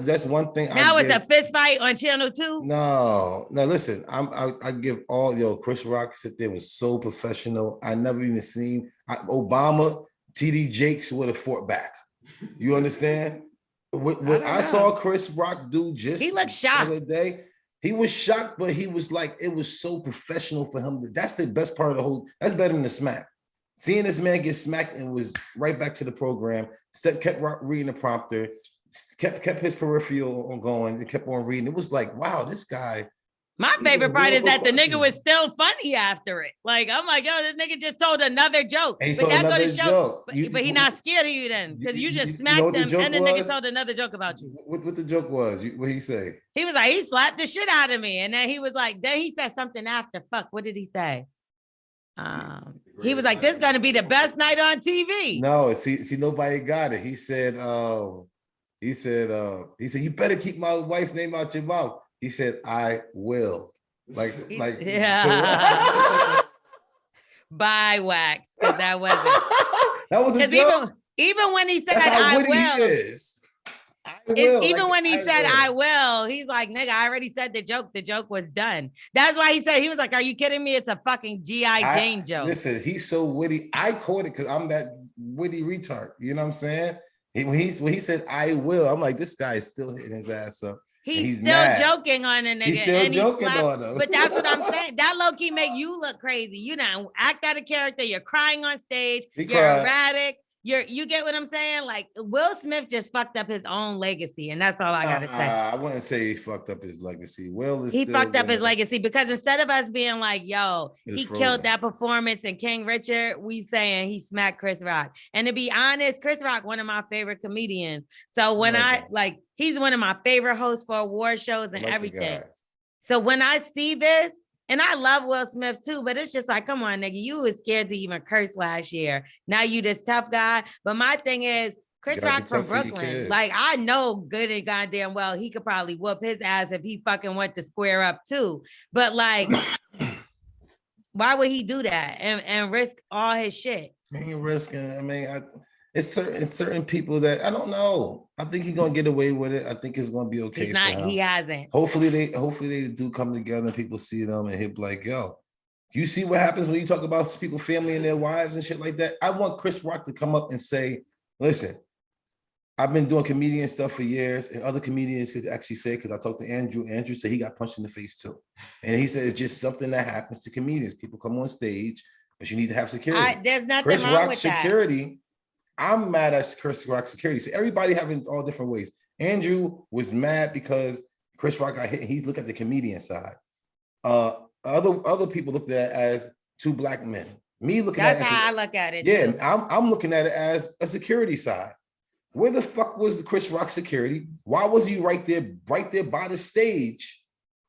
that's one thing. Now it's a fist fight on Channel 2. No, listen, I give Chris Rock sit there was so professional. I never even seen Obama, TD Jakes would have fought back. You understand? What I saw Chris Rock do he looked shocked the other day. He was shocked, but he was like, it was so professional for him. That's the best part of the whole. That's better than the smack. Seeing this man get smacked and was right back to the program. Kept reading the prompter. Kept his peripheral on going. And kept on reading. It was like, wow, this guy. My favorite part is that the nigga was still funny after it. Like, I'm like, yo, this nigga just told another joke. But that go to show, but he not scared of you then, because you just smacked him and the nigga told another joke about you. What the joke was? What he say? He was like, he slapped the shit out of me. And then he was like, then he said something after. Fuck, what did he say? He was like, this is going to be the best night on TV. No, see, nobody got it. He said, you better keep my wife's name out your mouth. He said, I will. Yeah. By wax, because that wasn't. That was a joke. Even when he said, I will. Even when he said, I will, he's like, nigga, I already said the joke. The joke was done. That's why he said, he was like, are you kidding me? It's a fucking G.I. Jane joke. Listen, he's so witty. I caught it because I'm that witty retard. You know what I'm saying? When he said, I will, I'm like, this guy is still hitting his ass up. He's still mad. Joking on a nigga. He's still joking on him. But that's what I'm saying. That low-key make you look crazy. You know, act out a character. You're crying on stage. You're erratic. You get what I'm saying? Like Will Smith just fucked up his own legacy, and that's all I gotta say. I wouldn't say he fucked up his legacy. He fucked up his legacy because instead of us being like, yo, he killed that performance in King Richard, we saying he smacked Chris Rock. And to be honest, Chris Rock, one of my favorite comedians. So when he's one of my favorite hosts for award shows and everything. So when I see this, and I love Will Smith too, but it's just like, come on, nigga, you was scared to even curse last year. Now you this tough guy. But my thing is, Chris Rock from Brooklyn, like I know good and goddamn well he could probably whoop his ass if he fucking went to square up too. But like, why would he do that and risk all his shit? He ain't risking. I mean, it's certain people that I don't know. I think he's gonna get away with it. I think it's gonna be okay. He's not. For him. He hasn't. Hopefully they do come together and people see them and he'll be like, yo, you see what happens when you talk about people, family and their wives and shit like that. I want Chris Rock to come up and say, listen, I've been doing comedian stuff for years, and other comedians could actually say, because I talked to Andrew. Andrew said he got punched in the face too, and he said it's just something that happens to comedians. People come on stage, but you need to have security. There's nothing Chris wrong Rock's with security. I'm mad at Chris Rock security. See, everybody having all different ways. Andrew was mad because Chris Rock got hit. He looked at the comedian side. Other people looked at it as two black men. Me looking That's at it. That's how I look at it. Yeah, too. I'm looking at it as a security side. Where the fuck was the Chris Rock security? Why was he right there by the stage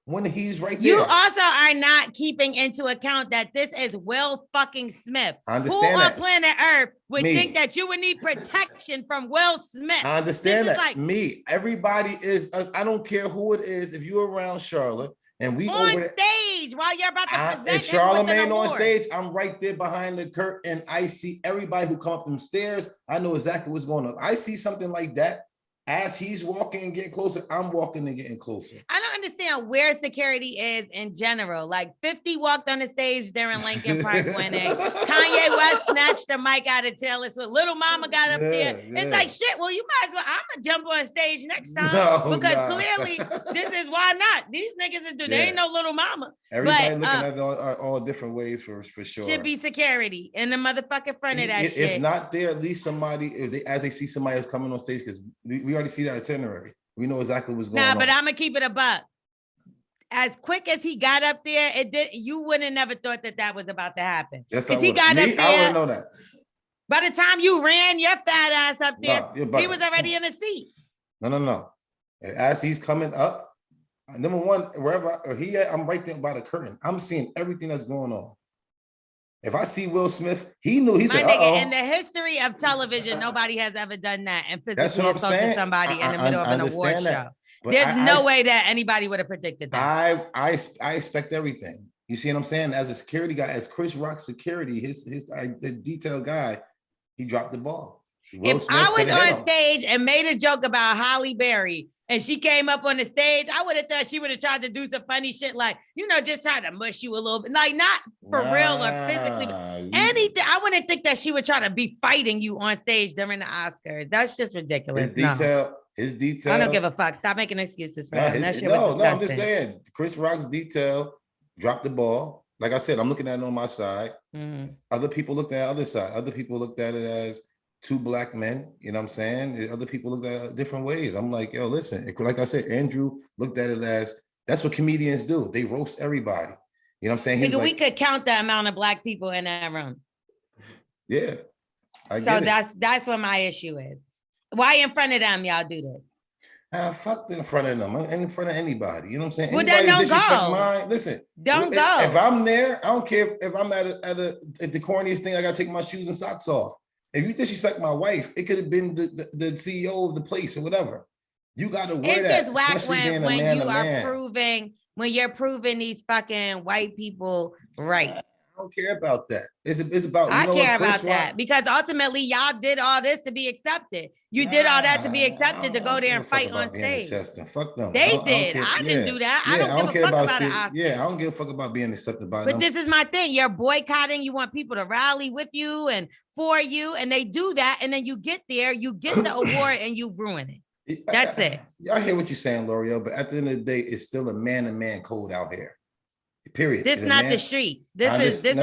when he's right there? You also are not keeping into account that this is Will fucking Smith. I understand Who that. on planet Earth would think that you would need protection from Will Smith? I understand that. Like, me, everybody is, I don't care who it is. If you're around Charlotte and we on over stage while you're about to present if Charlamagne on stage, I'm right there behind the curtain. I see everybody who come up them stairs. I know exactly what's going on. I see something like that. As he's walking and getting closer, I'm walking and getting closer. I don't understand where security is in general. Like 50 walked on the stage during Lincoln Park winning. Kanye West snatched the mic out of Taylor Swift. Little Mama got up there. It's like, shit, well, you might as well, I'm going to jump on stage next time because clearly this is why not. These niggas, they ain't no Little Mama. Everybody looking at it all different ways for sure. Should be security in the motherfucking front of that shit. If not there, at least somebody, as they see somebody else coming on stage, because we already see that itinerary. We know exactly what's going on. But I'm gonna keep it a buck. As quick as he got up there, you wouldn't have never thought that was about to happen. Because he got up there. I wouldn't know that. By the time you ran your fat ass up there, he was already in a seat. No. As he's coming up, number one, wherever he at, I'm right there by the curtain. I'm seeing everything that's going on. If I see Will Smith, he knew. He said, in the history of televiation, nobody has ever done that and physically assaulted somebody in the middle of an award show. There's no way that anybody would have predicted that. I expect everything. You see what I'm saying? As a security guy, as Chris Rock security, his detailed guy, he dropped the ball. If I was on stage and made a joke about Halle Berry and she came up on the stage, I would have thought she would have tried to do some funny shit like, just try to mush you a little bit. Like, not for real or physically. Anything. I wouldn't think that she would try to be fighting you on stage during the Oscars. That's just ridiculous. His detail. I don't give a fuck. Stop making excuses for him. That shit was disgusting. I'm just saying, Chris Rock's detail dropped the ball. Like I said, I'm looking at it on my side. Mm-hmm. Other people looked at the other side. Other people looked at it as two black men, you know what I'm saying? Other people looked at it different ways. I'm like, yo, listen, like I said, Andrew looked at it as, that's what comedians do. They roast everybody. You know what I'm saying? We could count the amount of black people in that room. Yeah. That's what my issue is. Why in front of them y'all do this? Fuck in front of them, in front of anybody. You know what I'm saying? Well, then don't go. Listen, don't go. If I'm there, I don't care if I'm at the corniest thing, I gotta take my shoes and socks off. If you disrespect my wife, it could have been the CEO of the place or whatever. You got to wear that. It's just whack when you're proving these fucking white people right. I don't care about that. It's about. I care about that because ultimately y'all did all this to be accepted. You did all that to be accepted to go there and fight on stage. Fuck them. They did. I didn't do that. I don't give a fuck about the Oscars. Yeah, I don't give a fuck about being accepted by them. But this is my thing. You're boycotting. You want people to rally with you and for you, and they do that, and then you get there, you get the award, and you ruin it. That's it. I hear what you're saying, Lorel, but at the end of the day, it's still a man-to-man code out here. Period. This is not the streets. This is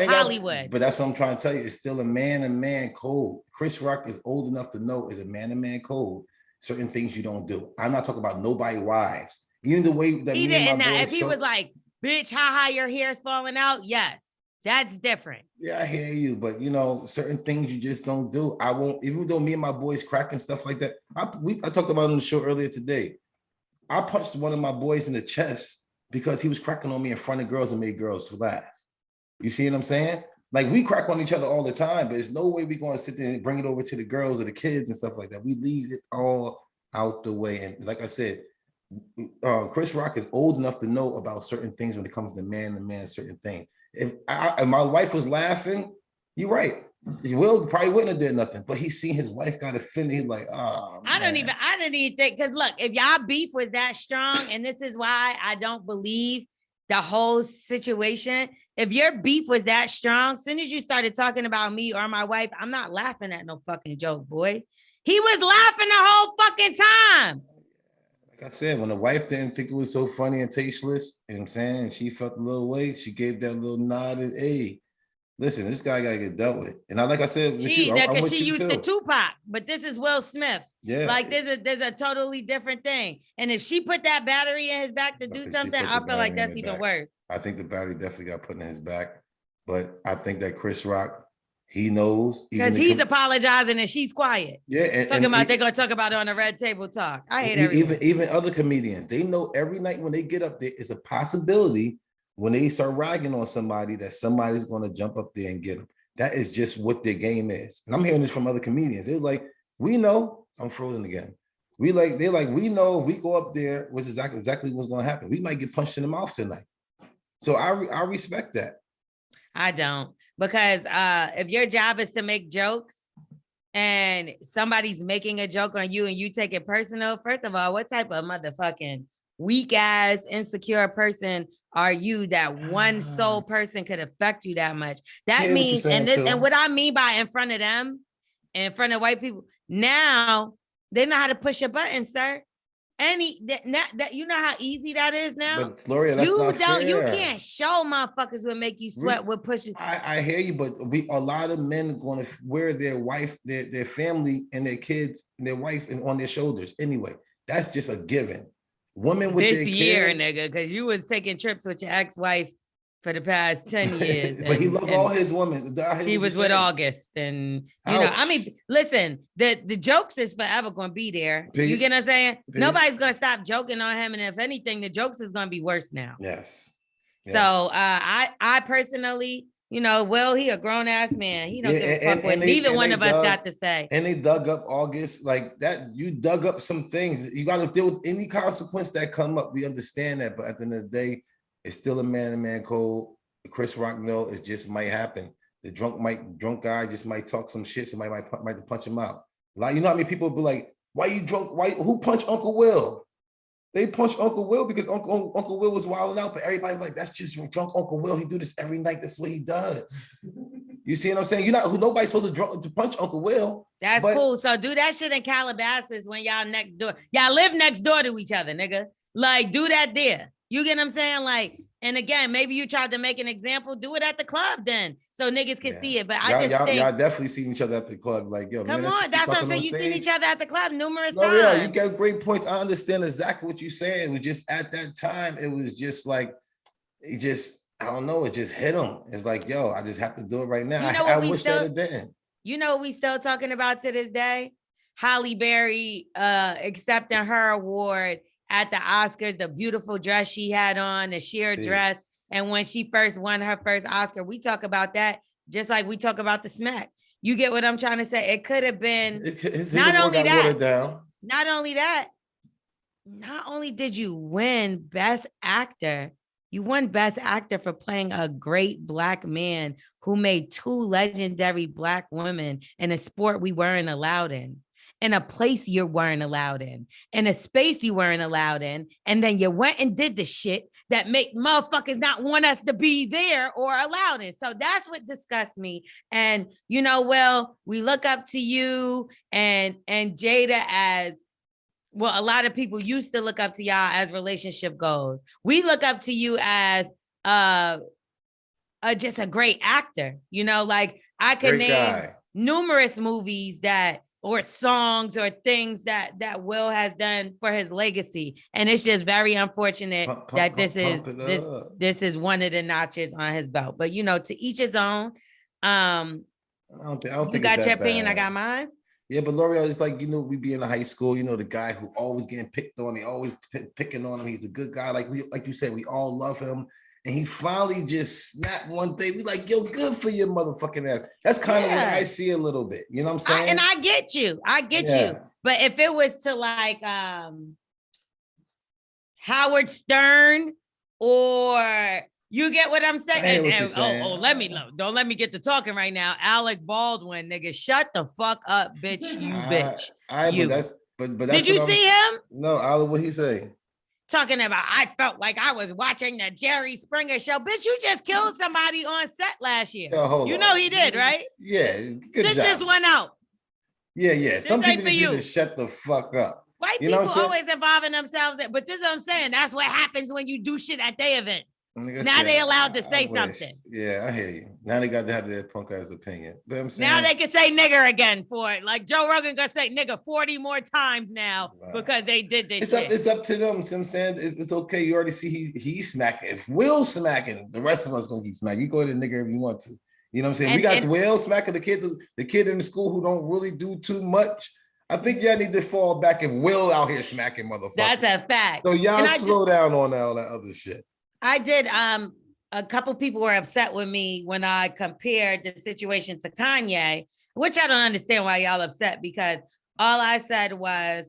Hollywood. But that's what I'm trying to tell you. It's still a man-to-man code. Chris Rock is old enough to know it's a man-to-man code. Certain things you don't do. I'm not talking about nobody wives. Even the way that he didn't. If he was like, "Bitch, how your hair's falling out?" Yes, that's different. Yeah, I hear you, but certain things you just don't do. I won't. Even though me and my boys crack and stuff like that. I talked about it on the show earlier today. I punched one of my boys in the chest because he was cracking on me in front of girls and made girls laugh. You see what I'm saying? Like, we crack on each other all the time, but there's no way we're going to sit there and bring it over to the girls or the kids and stuff like that. We leave it all out the way. And like I said, Chris Rock is old enough to know about certain things when it comes to man, certain things. If my wife was laughing, you're right. Will probably wouldn't have did nothing, but he seen his wife got offended. He's like, oh, I didn't even think, because look, if y'all beef was that strong, and this is why I don't believe the whole situation. If your beef was that strong, as soon as you started talking about me or my wife, I'm not laughing at no fucking joke, boy. He was laughing the whole fucking time. Like I said, when the wife didn't think it was so funny and tasteless, you know what I'm saying, she felt a little way, she gave that little nod and hey. Listen, this guy gotta get dealt with. And like I said, with you, I'm with she you used too. to Tupac, but this is Will Smith. Yeah. Like there's a totally different thing. And if she put that battery in his back to do something, I feel like that's even worse. I think the battery definitely got put in his back. But I think that Chris Rock, he knows. Because he's apologizing and she's quiet. Yeah. And they're gonna talk about it on the Red Table Talk. I hate everyone. Even other comedians, they know every night when they get up there, it's a possibility when they start ragging on somebody that somebody's gonna jump up there and get them. That is just what their game is. And I'm hearing this from other comedians. They're like, we know, I'm frozen again. We know if we go up there, which is exactly what's going to happen. We might get punched in the mouth tonight. So I respect that. I don't, because if your job is to make jokes and somebody's making a joke on you and you take it personal, first of all, what type of motherfucking weak ass, insecure person are you that one sole person could affect you that much? That means, and what I mean by in front of them, in front of white people, now they know how to push a button, sir. That you know how easy that is now. But Lorel, that's not fair. You can't show motherfuckers what make you sweat with pushing. I hear you, but a lot of men going to wear their wife, their family, and their kids, and their wife, and on their shoulders. Anyway, that's just a given. Women with this their year, kids, nigga, because you was taking trips with your ex-wife for the past 10 years. But he loved all his women. He was with August, and you know, I mean, listen, the jokes is forever going to be there. Peace. You get what I'm saying? Peace. Nobody's going to stop joking on him, and if anything, the jokes is going to be worse now. Yes. So I personally, you know, Will, he a grown ass man. He don't give a fuck what neither one of us got to say. And they dug up August like that. You dug up some things. You got to deal with any consequence that come up. We understand that, but at the end of the day, it's still a man-to-man code. Chris Rock know it just might happen. The drunk guy just might talk some shit. Somebody might punch him out. Like, you know how many people be like, "Why you drunk? Who punched Uncle Will?" They punched Uncle Will because Uncle Will was wilding out, but everybody's like, "That's just drunk Uncle Will. He do this every night. That's what he does." You see what I'm saying? Nobody's supposed to punch Uncle Will. That's cool. So do that shit in Calabasas when y'all next door. Y'all live next door to each other, nigga. Like, do that there. You get what I'm saying? Like, and again, maybe you tried to make an example. Do it at the club then, so niggas can see it. But I just think y'all definitely seen each other at the club. Like, yo, come on, that's what I'm saying. You seen each other at the club numerous times. Yeah, you got great points. I understand exactly what you're saying. It was just at that time, it was just like, I don't know, it just hit him. It's like, yo, I just have to do it right now. I wish that it didn't. You know what we still talking about to this day? Halle Berry accepting her award at the Oscars, the beautiful dress she had on, the sheer dress. And when she first won her first Oscar, we talk about that just like we talk about the smack. You get what I'm trying to say? It could have been not only did you win Best Actor, you won Best Actor for playing a great Black man who made two legendary Black women in a sport we weren't allowed in a place you weren't allowed in a space you weren't allowed in, and then you went and did the shit that make motherfuckers not want us to be there or allowed in. So that's what disgusts me. And, you know, Will, we look up to you and Jada as, well, a lot of people used to look up to y'all as relationship goals. We look up to you as just a great actor. You know, like I could name numerous movies or songs or things that Will has done for his legacy. And it's just very unfortunate that this is one of the notches on his belt. But, you know, to each his own. I don't think you got your opinion, bad. I got mine. Yeah, but L'Oreal, it's like, you know, we be in the high school, you know, the guy who always getting picked on, they always picking on him. He's a good guy. Like you said, we all love him. And he finally just snapped one day. We like, yo, good for your motherfucking ass. That's kind of what I see a little bit. You know what I'm saying? And I get you. But if it was to like Howard Stern, or you get what I'm saying? Don't let me get to talking right now. Alec Baldwin, nigga, shut the fuck up, bitch. You bitch. But did you see him? No, Alec, what he say? Talking about, I felt like I was watching the Jerry Springer show. Bitch, you just killed somebody on set last year. You know he did, right? Yeah, good Sit job. this one out. Yeah. Some people just need to shut the fuck up. White people always involving themselves, but this is what I'm saying. That's what happens when you do shit at their events. Now they allowed to say something. Yeah, I hear you. Now they got to have their punk ass opinion. But I'm saying now they can say nigger again for it. Like Joe Rogan gonna say nigger 40 more times now because they did this. It's up to them. See what I'm saying? It's okay. You already see he's smacking. If Will's smacking, the rest of us gonna keep smacking. You go to the nigger if you want to. You know what I'm saying? We got Will smacking the kid in the school who don't really do too much. I think y'all need to fall back and Will out here smacking motherfuckers. That's a fact. So y'all slow down on all that other shit. I did. A couple people were upset with me when I compared the situation to Kanye, which I don't understand why y'all upset, because all I said was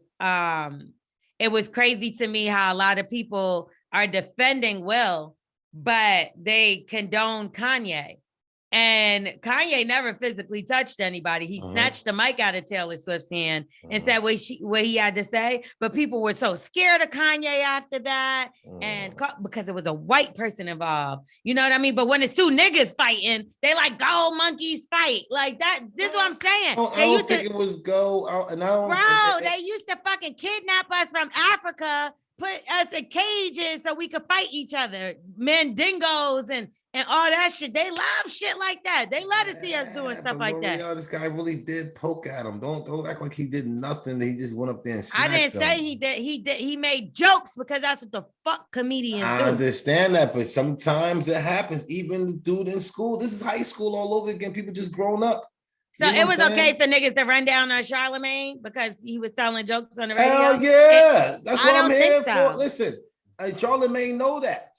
it was crazy to me how a lot of people are defending Will, but they condone Kanye. And Kanye never physically touched anybody. He snatched the mic out of Taylor Swift's hand and said what he had to say. But people were so scared of Kanye after that, and because it was a white person involved. You know what I mean? But when it's two niggas fighting, they like go monkeys fight like that. This is what I'm saying. I don't think it was go. They used to fucking kidnap us from Africa, put us in cages so we could fight each other, Mandingos and all that shit. They love shit like that. They love to see us doing stuff like that. This guy really did poke at him. Don't act like he did nothing. He just went up there and smacked I didn't say he did. He made jokes because that's what the fuck comedians do. I understand that, but sometimes it happens. Even the dude in school. This is high school all over again. People just grown up. So it was okay for niggas to run down on Charlemagne because he was telling jokes on the radio? Hell yeah. That's what I'm here for. Listen, Charlemagne know that.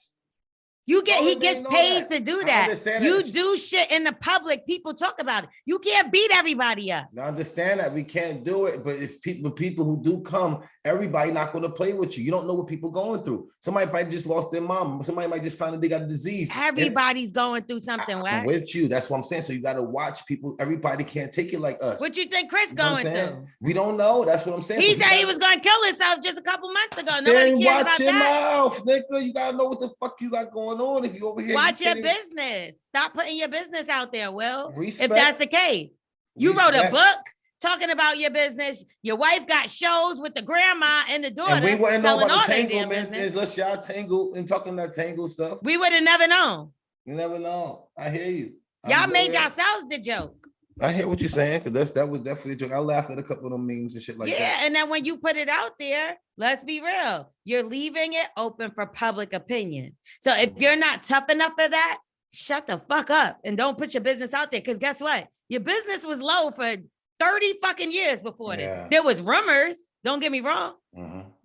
He gets paid to do that. You do shit in the public, people talk about it. You can't beat everybody up. I understand that we can't do it, but if people who do come, everybody not going to play with you. You don't know what people going through. Somebody might just lost their mom. Somebody might just find that they got a disease. Everybody's going through something, right? With you. That's what I'm saying. So you got to watch people. Everybody can't take it like us. What you think Chris going through? We don't know. That's what I'm saying. He said he was going to kill himself just a couple months ago. Nobody cares about that. Watch your mouth, nigga. You got to know what the fuck you got going on if you over here. Watch your business. Stop putting your business out there, Will. If that's the case. You wrote a book talking about your business. Your wife got shows with the grandma and the daughter. And we wouldn't know about the tanglements unless y'all tangle and talking that tangle stuff. We would have never known. You never know. I hear you. Y'all made yourselves the joke. I hear what you're saying, because that was definitely a joke. I laughed at a couple of them memes and shit like that. Yeah, and then when you put it out there, let's be real. You're leaving it open for public opinion. So if you're not tough enough for that, shut the fuck up and don't put your business out there. Because guess what? Your business was low for 30 fucking years before this. There was rumors. Don't get me wrong.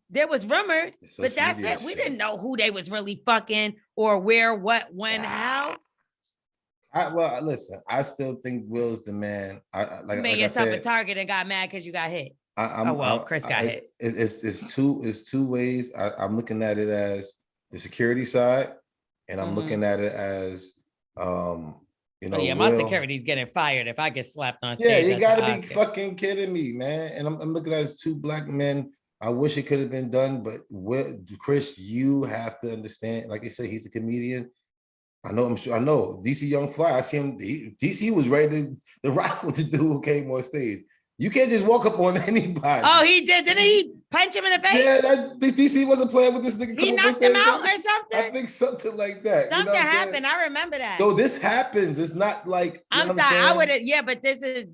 There was rumors, but that's it. We didn't know who they was really fucking or where, what, when, how. Listen, I still think Will's the man. You made yourself a target and got mad because you got hit. Chris got hit. It's two ways. I'm looking at it as the security side, and I'm looking at it as my security's getting fired if I get slapped on stage. Yeah, you gotta be fucking kidding me, man. And I'm looking at it as two black men. I wish it could have been done, but Chris, you have to understand. Like I said, he's a comedian. I know DC Young Fly. I see him. DC was ready to rock with the dude who came on stage. You can't just walk up on anybody. Oh, he did. Didn't he punch him in the face? Yeah, DC wasn't playing with this nigga. He knocked him out or something? I think something like that. Something happened. I remember that. So this happens. It's not like I'm sorry. I would have. Yeah, but this is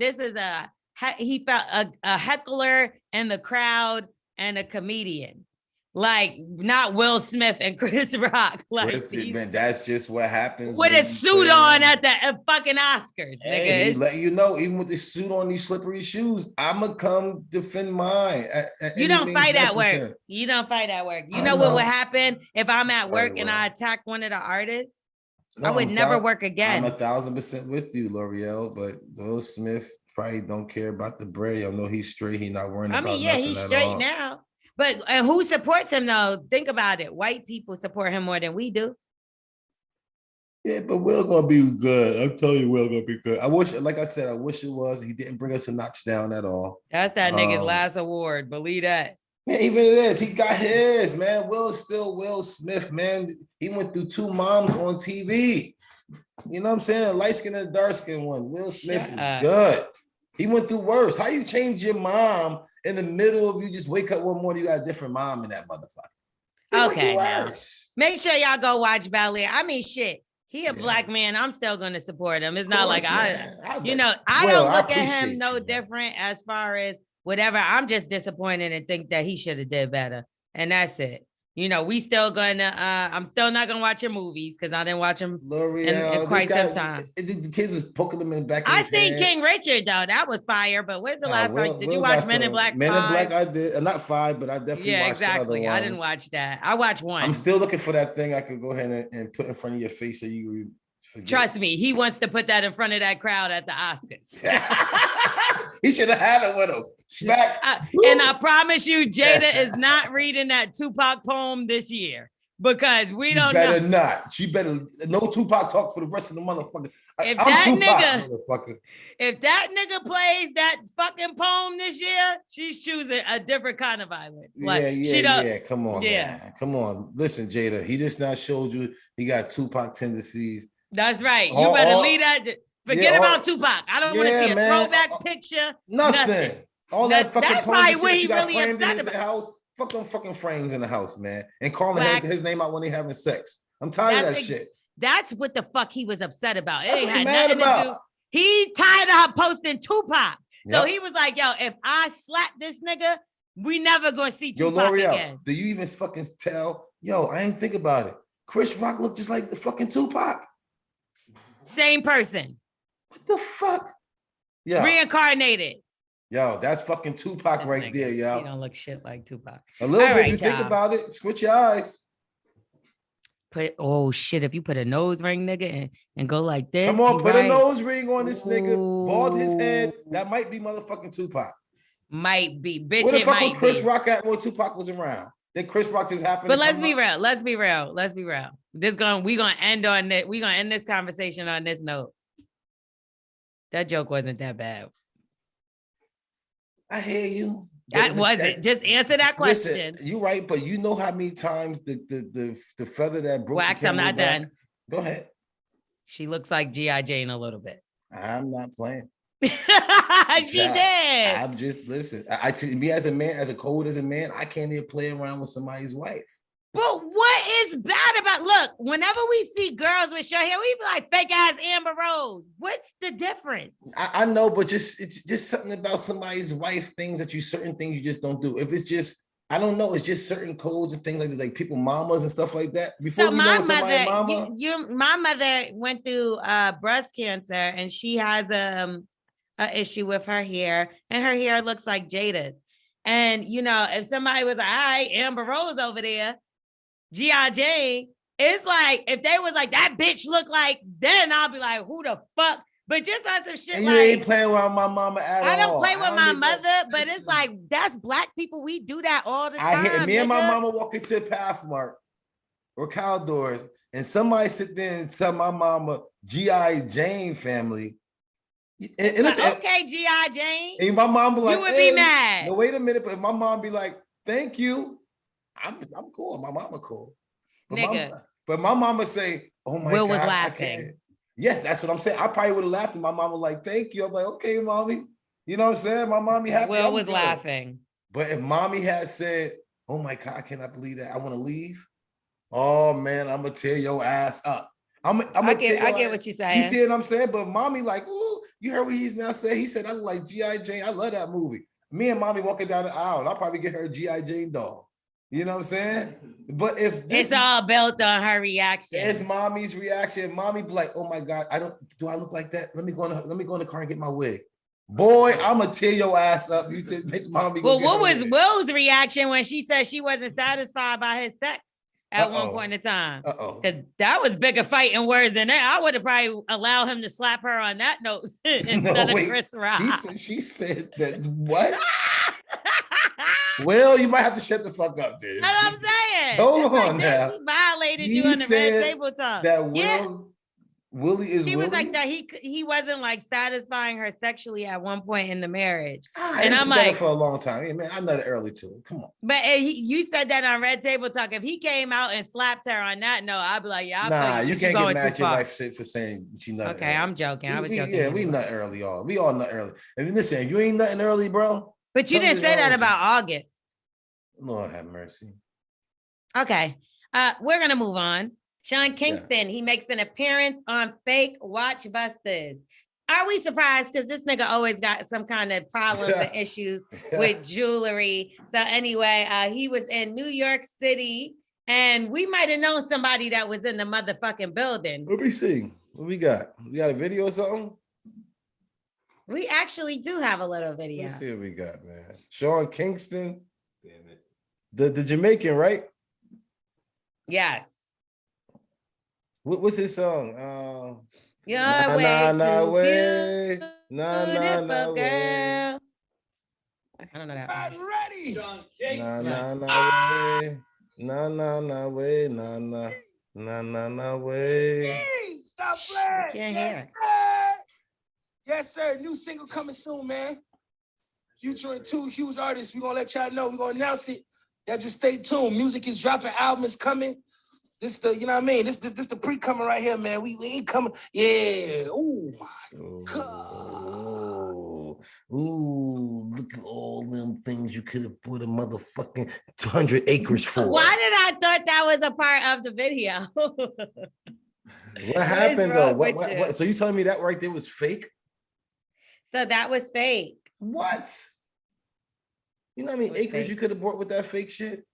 he felt a heckler in the crowd and a comedian. Like not Will Smith and Chris Rock. Like man, that's just what happens with a suit on at the fucking Oscars. Hey, he's letting you know, even with the suit on, these slippery shoes, I'ma come defend mine. You don't fight at work. You don't fight at work. You know what would happen if I'm at work and I attack one of the artists? I would never work again. I'm 1,000% with you, L'Oreal, but Will Smith probably don't care about the bread. I know he's straight. He's not worrying about nothing. He's straight now. But who supports him though? Think about it. White people support him more than we do. Yeah, but Will gonna be good. I'm telling you, Will gonna be good. I wish it was. He didn't bring us a notch down at all. That's that nigga's last award. Believe that. Man, even it is. He got his, man. Will's still Will Smith, man. He went through two moms on TV. You know what I'm saying? A light skin and a dark skin one. Will Smith is good. He went through worse. How you change your mom in the middle of you just wake up one morning, you got a different mom in that motherfucker? Okay, now. Make sure y'all go watch Bel Air. I mean, shit. He a black man. I'm still going to support him. It's not like I don't look at him no different as far as whatever. I'm just disappointed and think that he should have did better. And that's it. We still gonna, I'm still not gonna watch your movies because I didn't watch them in quite some time. The kids was poking them in the back of I seen King Richard though. That was fire. But when's the last time? Did you watch Men in Black 5? Men in Black I did. Not 5, but I definitely watched the other ones. I didn't watch that. I watched 1. I'm still looking for that thing I could go ahead and put in front of your face so you forget. Trust me, he wants to put that in front of that crowd at the Oscars. He should have had it with him. Smack. And I promise you, Jada is not reading that Tupac poem this year because we don't know. Better not. She better no Tupac talk for the rest of the motherfucker. If that nigga plays that fucking poem this year, she's choosing a different kind of violence. Come on, man. Come on. Listen, Jada, he just now showed you he got Tupac tendencies. That's right. You better leave that. Forget about Tupac. I don't want to see a throwback picture. Nothing. All that fucking that's probably what he really upset about. House. Fuck them fucking frames in the house, man. And calling his name out when they having sex. I'm tired of that shit. That's what the fuck he was upset about. It ain't had nothing to do. He tired of her posting Tupac. So he was like, yo, if I slap this nigga, we never gonna see Tupac L'Oreal, again. Do you even fucking tell? Yo, I ain't think about it. Chris Rock looked just like the fucking Tupac. Same person. What the fuck? Yeah. Reincarnated. Yo, that's fucking Tupac right there, yo. He don't look shit like Tupac. A little bit, you think about it. Switch your eyes. If you put a nose ring, nigga, and go like this. Come on, put a nose ring on this nigga. Bald his head. That might be motherfucking Tupac. Might be. Bitch, where the fuck was Chris Rock at when Tupac was around? Then Chris Rock just happened. But let's be real. We gonna end on that. We gonna end this conversation on this note. That joke wasn't that bad. I hear you. That wasn't. Just answer that question. Listen, you're right, but you know how many times the feather that broke. Wax, I'm not done. Go ahead. She looks like G.I. Jane a little bit. I'm not playing. She did. I'm just listen. Me as a man, as a code as a man, I can't even play around with somebody's wife. But what is bad about? Look, whenever we see girls with short hair, we be like fake ass Amber Rose. What's the difference? I know, but it's just something about somebody's wife. Certain things you just don't do. If it's just, I don't know. It's just certain codes and things like that, like people mamas and stuff like that. Before so my mother went through breast cancer, and she has a issue with her hair, and her hair looks like Jada's. And if somebody was like, all right, Amber Rose over there, G.I. Jane, it's like, if they was like, that bitch look like, then I'll be like, who the fuck? But just on some shit, and you ain't playing with my mama at all. I don't play with my mother, but it's like, that's black people. We do that all the time. Me and my mama walk into Pathmark or Caldors, and somebody sit there and tell my mama, G.I. Jane family. And listen, okay, G.I. Jane. And my mom be like, you would be mad. No, wait a minute. But my mom be like, thank you. I'm cool. My mama cool. But my mama say, oh my God. Will was laughing. Yes, that's what I'm saying. I probably would have laughed and my mom was like, thank you. I'm like, okay, mommy. You know what I'm saying? My mommy happy. Will was laughing. But if mommy had said, oh my God, I cannot believe that. I want to leave. Oh man, I'm gonna tear your ass up. I get what you're saying. You see what I'm saying? But mommy like, ooh, you heard what he's now saying? He said, I look like G.I. Jane. I love that movie. Me and mommy walking down the aisle, and I'll probably get her a G.I. Jane doll. You know what I'm saying? But if it's all built on her reaction. It's mommy's reaction. Mommy be like, oh my God, do I look like that? Let me go in the car and get my wig. Boy, I'm gonna tear your ass up. You said make mommy. Well, what was Will's reaction when she said she wasn't satisfied by his sex at one point in time? Because that was bigger fighting words than that. I would have probably allowed him to slap her on that note instead of Chris Rock. She said that what? Well, you might have to shut the fuck up, dude. That's what I'm saying. Hold on now. She violated you on the red table talk. That Willie is. She was like that. He wasn't like satisfying her sexually at one point in the marriage. And I'm like, for a long time. Hey, man, I nutted early too. Come on. But you said that on Red Table Talk. If he came out and slapped her on that note, I'd be like, yeah. Nah, you can't get mad at your wife for saying she nutted. Okay, early. I'm joking. I was joking. Yeah, we nut early, all. We all nut early. And listen, if you ain't nutting early, bro. But you didn't say that about August. Lord have mercy. Okay. We're gonna move on. Sean Kingston, he makes an appearance on Fake Watch Busters. Are we surprised? Because this nigga always got some kind of problems and issues with jewelry. So anyway, he was in New York City, and we might have known somebody that was in the motherfucking building. Let me see. What we got? We got a video or something? We actually do have a little video. Let's see what we got, man. Sean Kingston. Damn it. The Jamaican, right? Yes. What's his song? Nah, way. Nah, way. Girl. I don't know that. I'm ready. Nah, way. Nah, way. Hey, stop playing. Can't yes, sir. Yes, sir. New single coming soon, man. Featuring 2 huge artists. We're gonna let y'all know. We're gonna announce it. Y'all just stay tuned. Music is dropping, album is coming. This the, you know what I mean? This the pre-coming right here, man. We ain't coming. Yeah. Oh my God. Ooh, look at all them things you could have put a motherfucking 200 acres for. Why did I thought that was a part of the video? What happened though? What? So you telling me that right there was fake? So that was fake. What? You know how many acres you could have bought with that fake shit?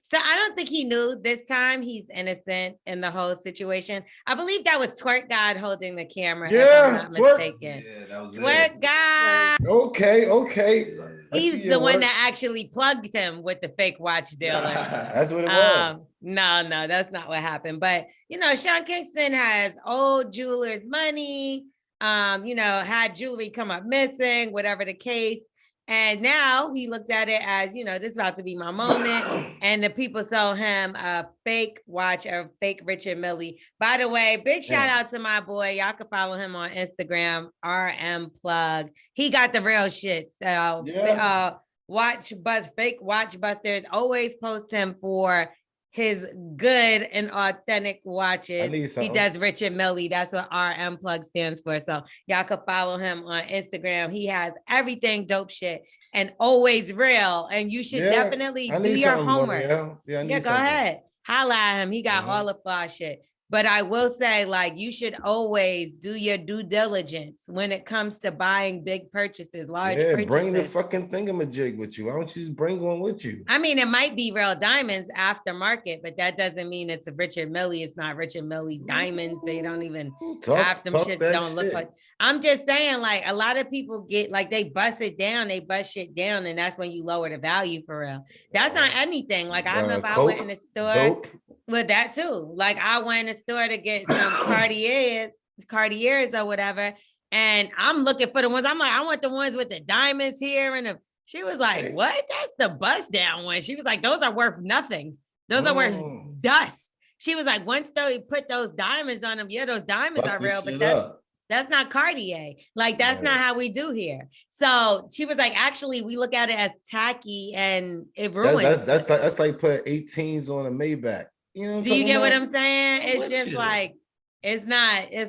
So I don't think he knew this time. He's innocent in the whole situation. I believe that was Twerk God holding the camera. Yeah, if I'm not mistaken. Yeah, that was Twerk God. Okay. He's the one that actually plugged him with the fake watch dealer. That's what it was. No, that's not what happened. But Sean Kingston has old jewelers' money. Had jewelry come up missing, whatever the case. And now he looked at it as, this is about to be my moment. And the people sold him a fake watch, a fake Richard Millie. By the way, big shout out to my boy. Y'all can follow him on Instagram, RM Plug. He got the real shit. So fake watch busters, always post him for his good and authentic watches. He does Richard Millie. That's what RM Plug stands for. So y'all can follow him on Instagram. He has everything dope shit and always real. And you should definitely do your homework. Yeah, go ahead. Holla at him. He got all the fly shit. But I will say, you should always do your due diligence when it comes to buying big purchases, large purchases. Bring the fucking thingamajig with you. Why don't you just bring one with you? I mean, it might be real diamonds aftermarket, but that doesn't mean it's a Richard Millie. It's not Richard Millie diamonds. They don't even half them shits don't look like. I'm just saying, a lot of people get they bust it down, they bust shit down, and that's when you lower the value for real. That's not anything. I remember I went in the store with that too. I went in the store to get some Cartiers or whatever, and I'm looking for the ones. I'm like, I want the ones with the diamonds here, and she was like, "What? That's the bust down one." She was like, "Those are worth nothing. Those are worth dust." She was like, "Once they put those diamonds on them, those diamonds are real, but that's not Cartier. That's not how we do here." So she was like, "Actually, we look at it as tacky, and it ruins." That's like put 18s on a Maybach. Do you get what I'm saying? It's just it's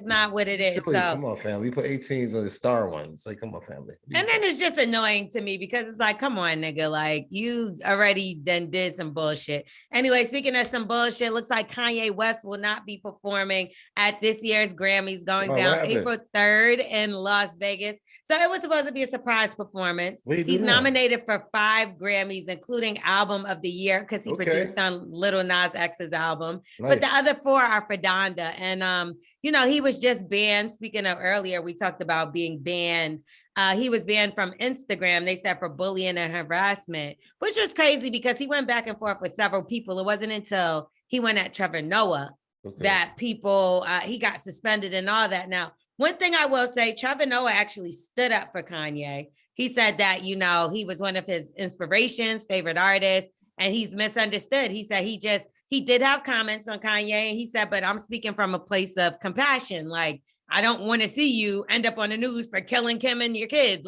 not what it is. Silly. So come on, family. We put 18s on the star one. It's come on, family. And then it's just annoying to me because it's come on, nigga. You already then did some bullshit. Anyway, speaking of some bullshit, looks like Kanye West will not be performing at this year's Grammys going down April 3rd in Las Vegas. So it was supposed to be a surprise performance. He's nominated for 5 Grammys, including Album of the Year, because he produced on Lil Nas X's album. Nice. But the other 4 are for Donda. And, he was just banned. Speaking of earlier, we talked about being banned. He was banned from Instagram, they said, for bullying and harassment, which was crazy because he went back and forth with several people. It wasn't until he went at Trevor Noah that people, he got suspended and all that. Now, one thing I will say, Trevor Noah actually stood up for Kanye. He said that, he was one of his inspirations, favorite artists, and he's misunderstood. He said he did have comments on Kanye, and he said, but I'm speaking from a place of compassion. I don't want to see you end up on the news for killing Kim and your kids.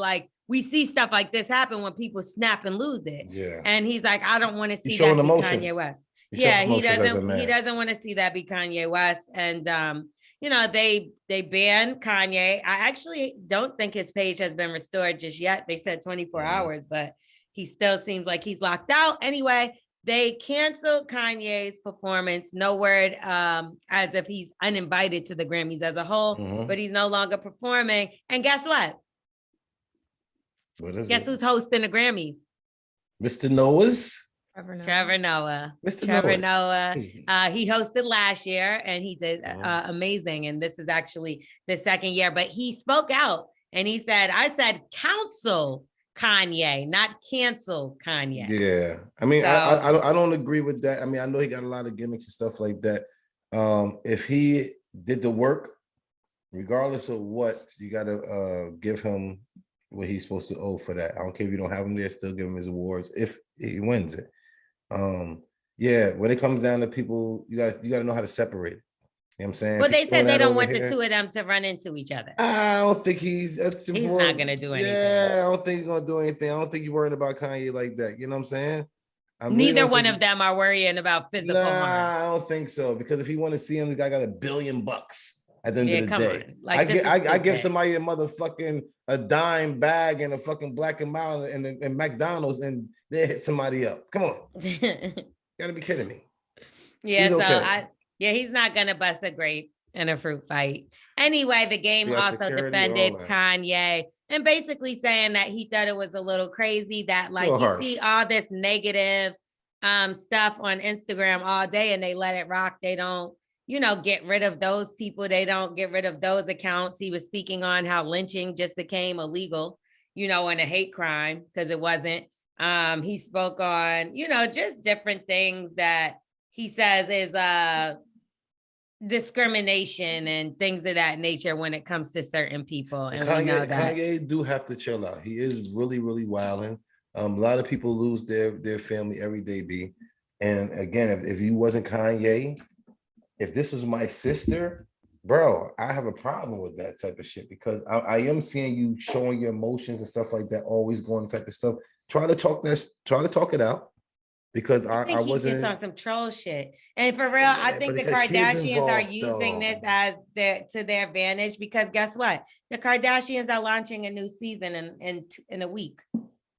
We see stuff like this happen when people snap and lose it. Yeah. And he's like, I don't want to see that be Kanye West. He doesn't want to see that be Kanye West. And they banned Kanye. I actually don't think his page has been restored just yet. They said 24 hours, but he still seems like he's locked out. Anyway, they canceled Kanye's performance. No word, as if he's uninvited to the Grammys as a whole, but he's no longer performing. And guess what? Guess who's hosting the Grammys? Mr. Noah's. Trevor Noah. Trevor Noah. He hosted last year and he did amazing. And this is actually the second year, but he spoke out and he said, I said counsel Kanye, not cancel Kanye. Yeah. I mean, so, I don't agree with that. I mean, I know he got a lot of gimmicks and stuff like that. If he did the work, regardless of what, you got to give him what he's supposed to owe for that. I don't care if you don't have him there, still give him his awards if he wins it. Yeah, when it comes down to people, you got to know how to separate it. You know what I'm saying? Well, they said they don't want the two of them to run into each other. I don't think he's not going to do anything. Yeah, I don't think he's going to do anything. I don't think you're worried about Kanye like that. You know what I'm saying? Neither one of them are worrying about physical harm. I don't think so. Because if you want to see him, the guy got $1 billion at the end of the day. Like, I give somebody a motherfucking a dime bag and a fucking Black and Mild and McDonald's and they hit somebody up. Come on. Gotta be kidding me. Yeah, he's okay. He's not gonna bust a grape in a fruit fight. Anyway, the game also defended Kanye and basically saying that he thought it was a little crazy that like you see all this negative stuff on Instagram all day and they let it rock. They don't, get rid of those people. They don't get rid of those accounts. He was speaking on how lynching just became illegal, and a hate crime because it wasn't. He spoke on, just different things that he says is discrimination and things of that nature when it comes to certain people. And Kanye do have to chill out. He is really, really wilding. A lot of people lose their family every day, B. And again, if you wasn't Kanye, if this was my sister, bro, I have a problem with that type of shit because I am seeing you showing your emotions and stuff like that, always going type of stuff. Try to talk it out because I think he's just on some troll shit. And for real, I think the Kardashians are using this as to their advantage because guess what? The Kardashians are launching a new season in a week.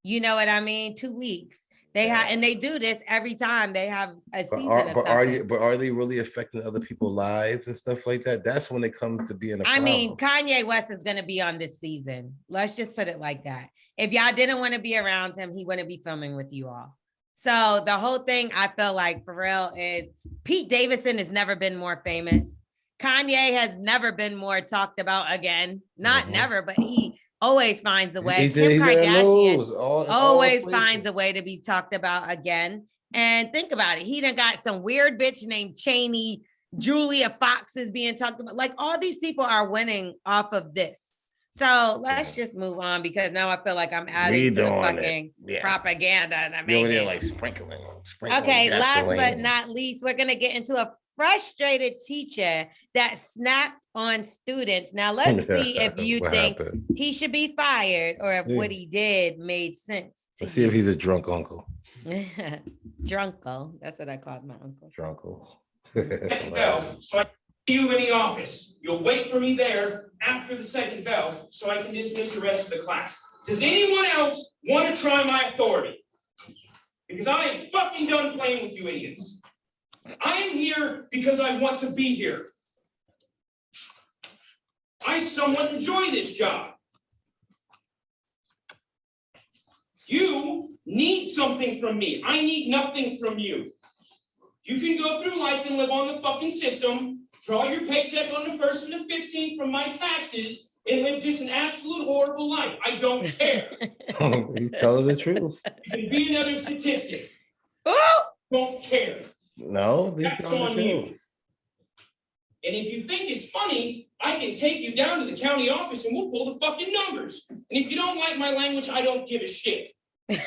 You know what I mean? 2 weeks. They have, and they do this every time they have a season. But are they really affecting other people's lives and stuff like that? That's when it comes to being a problem. I mean, Kanye West is going to be on this season. Let's just put it like that. If y'all didn't want to be around him, he wouldn't be filming with you all. So the whole thing, I feel like for real, is Pete Davidson has never been more famous. Kanye has never been more talked about again. Not never, but he always finds a way. Kim Kardashian always finds a way to be talked about again. And think about it. He done got some weird bitch named Cheney. Julia Fox is being talked about. Like all these people are winning off of this. So let's just move on because now I feel like I'm adding to the fucking propaganda. And you're like sprinkling. Okay, last but not least, we're going to get into a frustrated teacher that snapped on students. Now let's see if you think he should be fired or if what he did made sense. Let's see if he's a drunk uncle. Drunkle. That's what I called my uncle. Drunkle. So I see you in the office. You'll wait for me there after the second bell so I can dismiss the rest of the class. Does anyone else want to try my authority? Because I am fucking done playing with you idiots. I am here because I want to be here. I somewhat enjoy this job. You need something from me. I need nothing from you. You can go through life and live on the fucking system, draw your paycheck on the 1st and the 15th from my taxes, and live just an absolute horrible life. I don't care. He's telling the truth. You can be another statistic. Don't care. No, that's on you. And if you think it's funny, I can take you down to the county office and we'll pull the fucking numbers. And if you don't like my language, I don't give a shit. Again,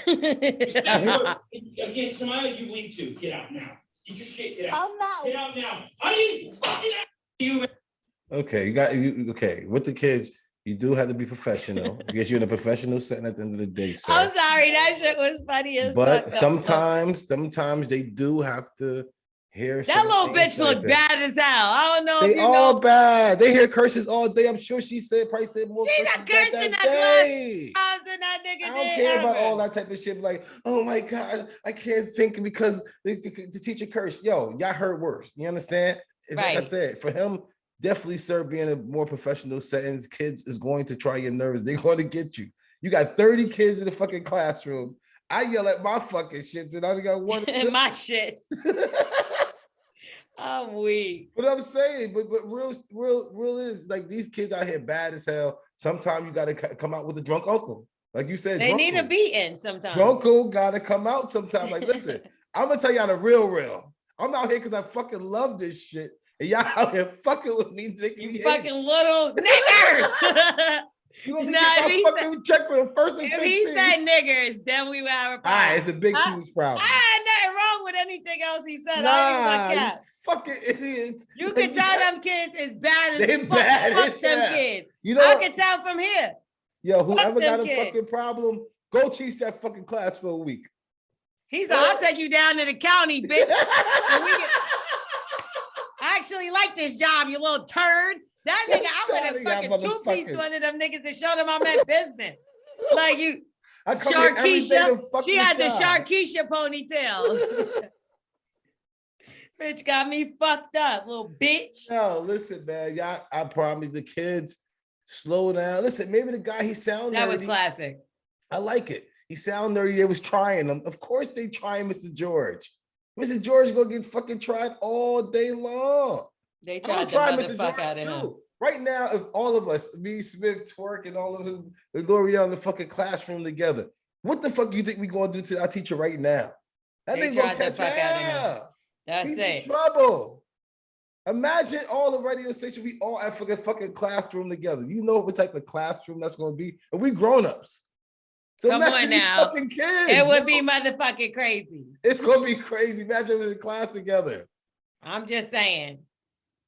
Samaya, you leave too. Get out now. Get your shit. Get out. Get out now. I didn't fucking ask you. Okay, okay. With the kids, you do have to be professional. I guess you're in a professional setting at the end of the day. So. I'm sorry, that shit was funny as but sometimes they do have to hear that little bitch like look bad as hell. I don't know they if you all know. bad. They hear curses all day. I'm sure she probably said more She curses done cursed in that that day. class than that nigga I don't did care about ever. all that type of shit. Like, oh my God, I can't think because the teacher cursed. Yo, y'all heard worse. You understand? Like I said, for him, definitely, sir, being a more professional settings, kids is going to try your nerves. They're going to get you. You got 30 kids in the fucking classroom. I yell at my fucking shits and I only got one. My shit. I'm weak. But I'm saying, but real is like these kids out here bad as hell. Sometimes you got to come out with a drunk uncle. Like you said, they need a beating sometimes. Drunkle got to come out sometimes. Like, listen, I'm going to tell y'all the real. I'm out here because I fucking love this shit. And y'all out here fucking with me. You fucking little niggers. You want me to get my fucking check for the first and 15? If he said niggers, then we would have a problem. All right, it's a big huge problem. I had nothing wrong with anything else he said. Nah, I don't give a fucking idiots. You can tell them kids is bad as they bad. Fuck them kids. You know I can tell from here. Yo, whoever got a fucking problem, go teach that fucking class for a week. He said, I'll take you down to the county, bitch. I actually like this job, you little turd. That nigga, I would have fucking two-piece one of them niggas to show them I meant business. Like you, Sharkeisha. She had the Sharkeisha ponytail. Bitch got me fucked up, little bitch. No, listen, man. Y'all, I promise the kids, slow down. Listen, maybe the guy, he sound nerdy. That was classic. I like it. He sound nerdy. They was trying them. Of course they trying Mr. George. Mr. George gonna get fucking tried all day long. They tried the motherfucker out of him. Right now, if all of us, me, Smith, Twerk, and all of them, with Lorel in the fucking classroom together, what the fuck you think we gonna do to our teacher right now? That nigga gonna catch hell. That's He's it. in trouble. Imagine all the radio stations, we all at fucking classroom together. You know what type of classroom that's gonna be? And we grown-ups. So come on now. Fucking kids. It would be motherfucking crazy. It's gonna be crazy. Imagine we're in class together. I'm just saying.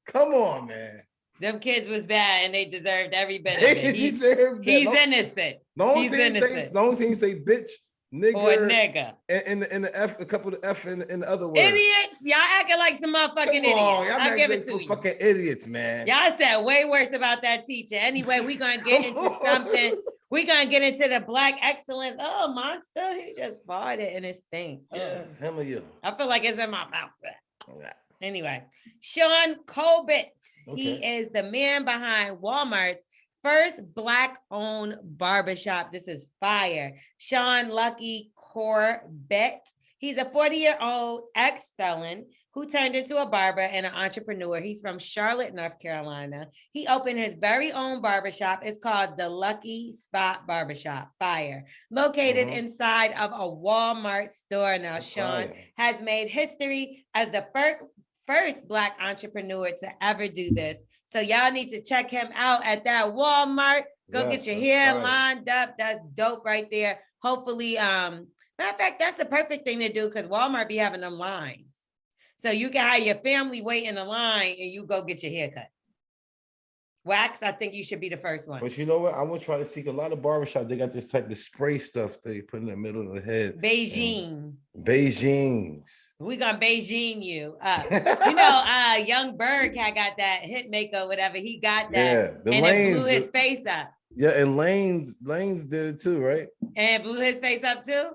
Come on, man. Them kids was bad and they deserved every bit of it. He's innocent. He's innocent. Long as he say bitch, nigga, or nigga. And the F, a couple of F in the other words. Idiots. Y'all acting like some motherfucking idiots. I'll give it to you. Fucking idiots, man. Y'all said way worse about that teacher. Anyway, we're gonna get into something. We're gonna get into the Black excellence. Oh, monster, he just farted and it stinks. Yeah, him or you. I feel like it's in my mouth. Okay. Anyway, Sean Colbert. Okay. He is the man behind Walmart's first Black-owned barbershop. This is fire. Sean Lucky Corbett. He's a 40-year-old ex-felon who turned into a barber and an entrepreneur. He's from Charlotte, North Carolina. He opened his very own barbershop. It's called the Lucky Spot Barbershop, fire, located inside of a Walmart store. Now, Sean has made history as the first Black entrepreneur to ever do this. So y'all need to check him out at that Walmart. Go get your hair lined up. That's dope right there. Hopefully, matter of fact, that's the perfect thing to do because Walmart be having them lines. So you can have your family wait in the line and you go get your hair cut. Wax, I think you should be the first one. But you know what? I want to try to seek a lot of barbershops. They got this type of spray stuff they put in the middle of the head. Beijings. We're going to Beijing you up. You know, Young Berg had got that hit maker, whatever. He got that. Yeah, and it blew his face up. Yeah, and Lanes did it too, right? And it blew his face up too?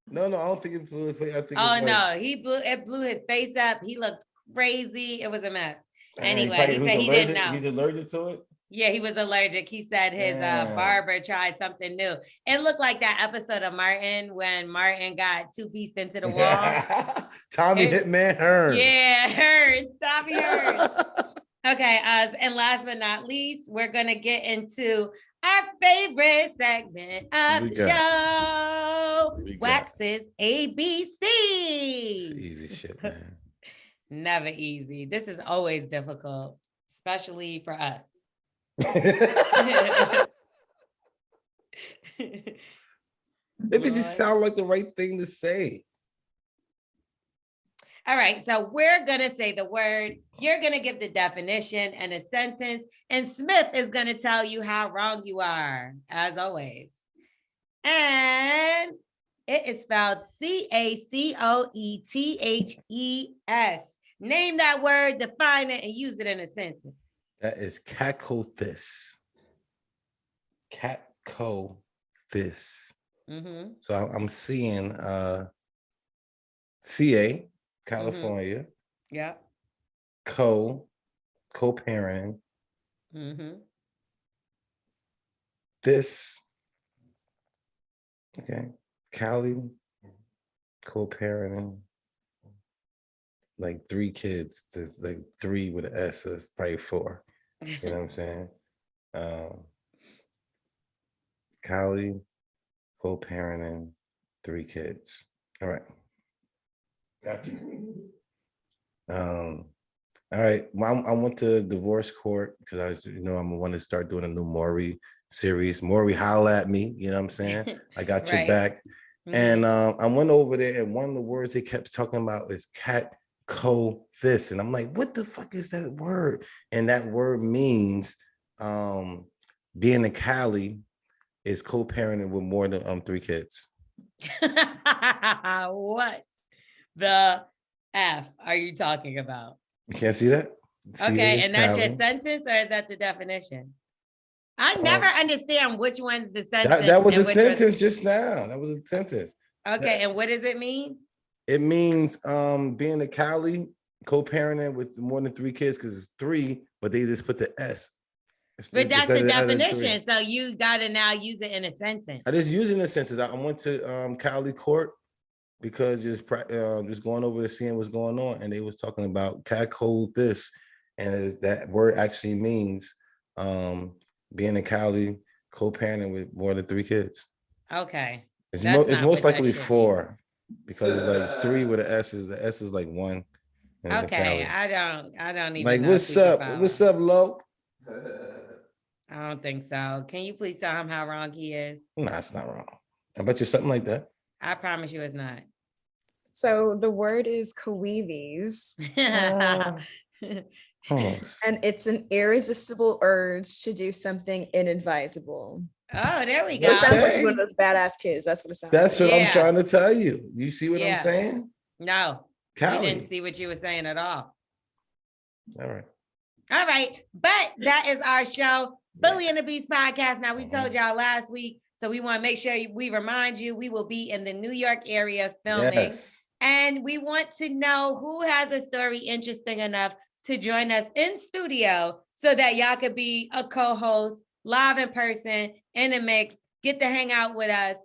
No, I don't think it blew his face. I think it blew his face up. He looked crazy. It was a mess. Anyway, he said he didn't know. He's allergic to it? Yeah, he was allergic. He said his barber tried something new. It looked like that episode of Martin when Martin got two-pieced into the wall. Tommy Hitman Hearns. Yeah, Hearns. Tommy Hearns. Okay, and last but not least, we're going to get into our favorite segment of the show, Wax's ABC. Easy shit, man. Never easy. This is always difficult, especially for us. Maybe it just sound like the right thing to say. All right, so we're going to say the word, you're going to give the definition and a sentence, and Smith is going to tell you how wrong you are, as always. And it is spelled Cacoethes. Name that word, define it, and use it in a sentence. That is catcothis. Catcothis. Mm-hmm. So I'm seeing CA, California. Yeah. Co-parenting. Mm-hmm. This. Okay. Cali, co-parenting. Like 3 kids. There's like 3 with an S, so it's probably 4. You know what I'm saying? Cali, co-parenting, 3 kids. All right. Got you. All right. Well, I went to divorce court because I'm want to start doing a new Maury series. Maury, holla at me. You know what I'm saying? I got your Right. back. Mm-hmm. And I went over there, and one of the words they kept talking about is catcothis. And I'm like, what the fuck is that word? And that word means being a Cali is co-parenting with more than 3 kids. What the F are you talking about? You can't see that? Okay, and that's Cali. your sentence, or is that the definition? I never understand which one's the sentence. That was a sentence just now. That was a sentence. Okay, and what does it mean? It means being a Cali, co-parenting with more than 3 kids, because it's 3, but they just put the S. But that's the definition. So you gotta now use it in a sentence. I just use it in a sentence. I went to Cali court because just going over to seeing what's going on, and they was talking about catcothis, and that word actually means being a Cali, co-parenting with more than 3 kids. Okay. It's most likely 4 because it's like 3 with the S. The S is like 1. Okay, I don't even like know. What's up, Lo? I don't think so. Can you please tell him how wrong he is? Nah, it's not wrong. I bet you something like that. I promise you it's not. So the word is coeves. And it's an irresistible urge to do something inadvisable. Oh, there we go. It sounds like one of those badass kids. That's what it sounds That's like. what I'm trying to tell you. You see what I'm saying? No, Cali. we didn't see what you were saying at all. All right. All right. But that is our show, Bully and the Beast podcast. Now, we told y'all last week, so we want to make sure we remind you we will be in the New York area filming. Yes. And we want to know who has a story interesting enough to join us in studio so that y'all could be a co-host live in person in a mix, get to hang out with us.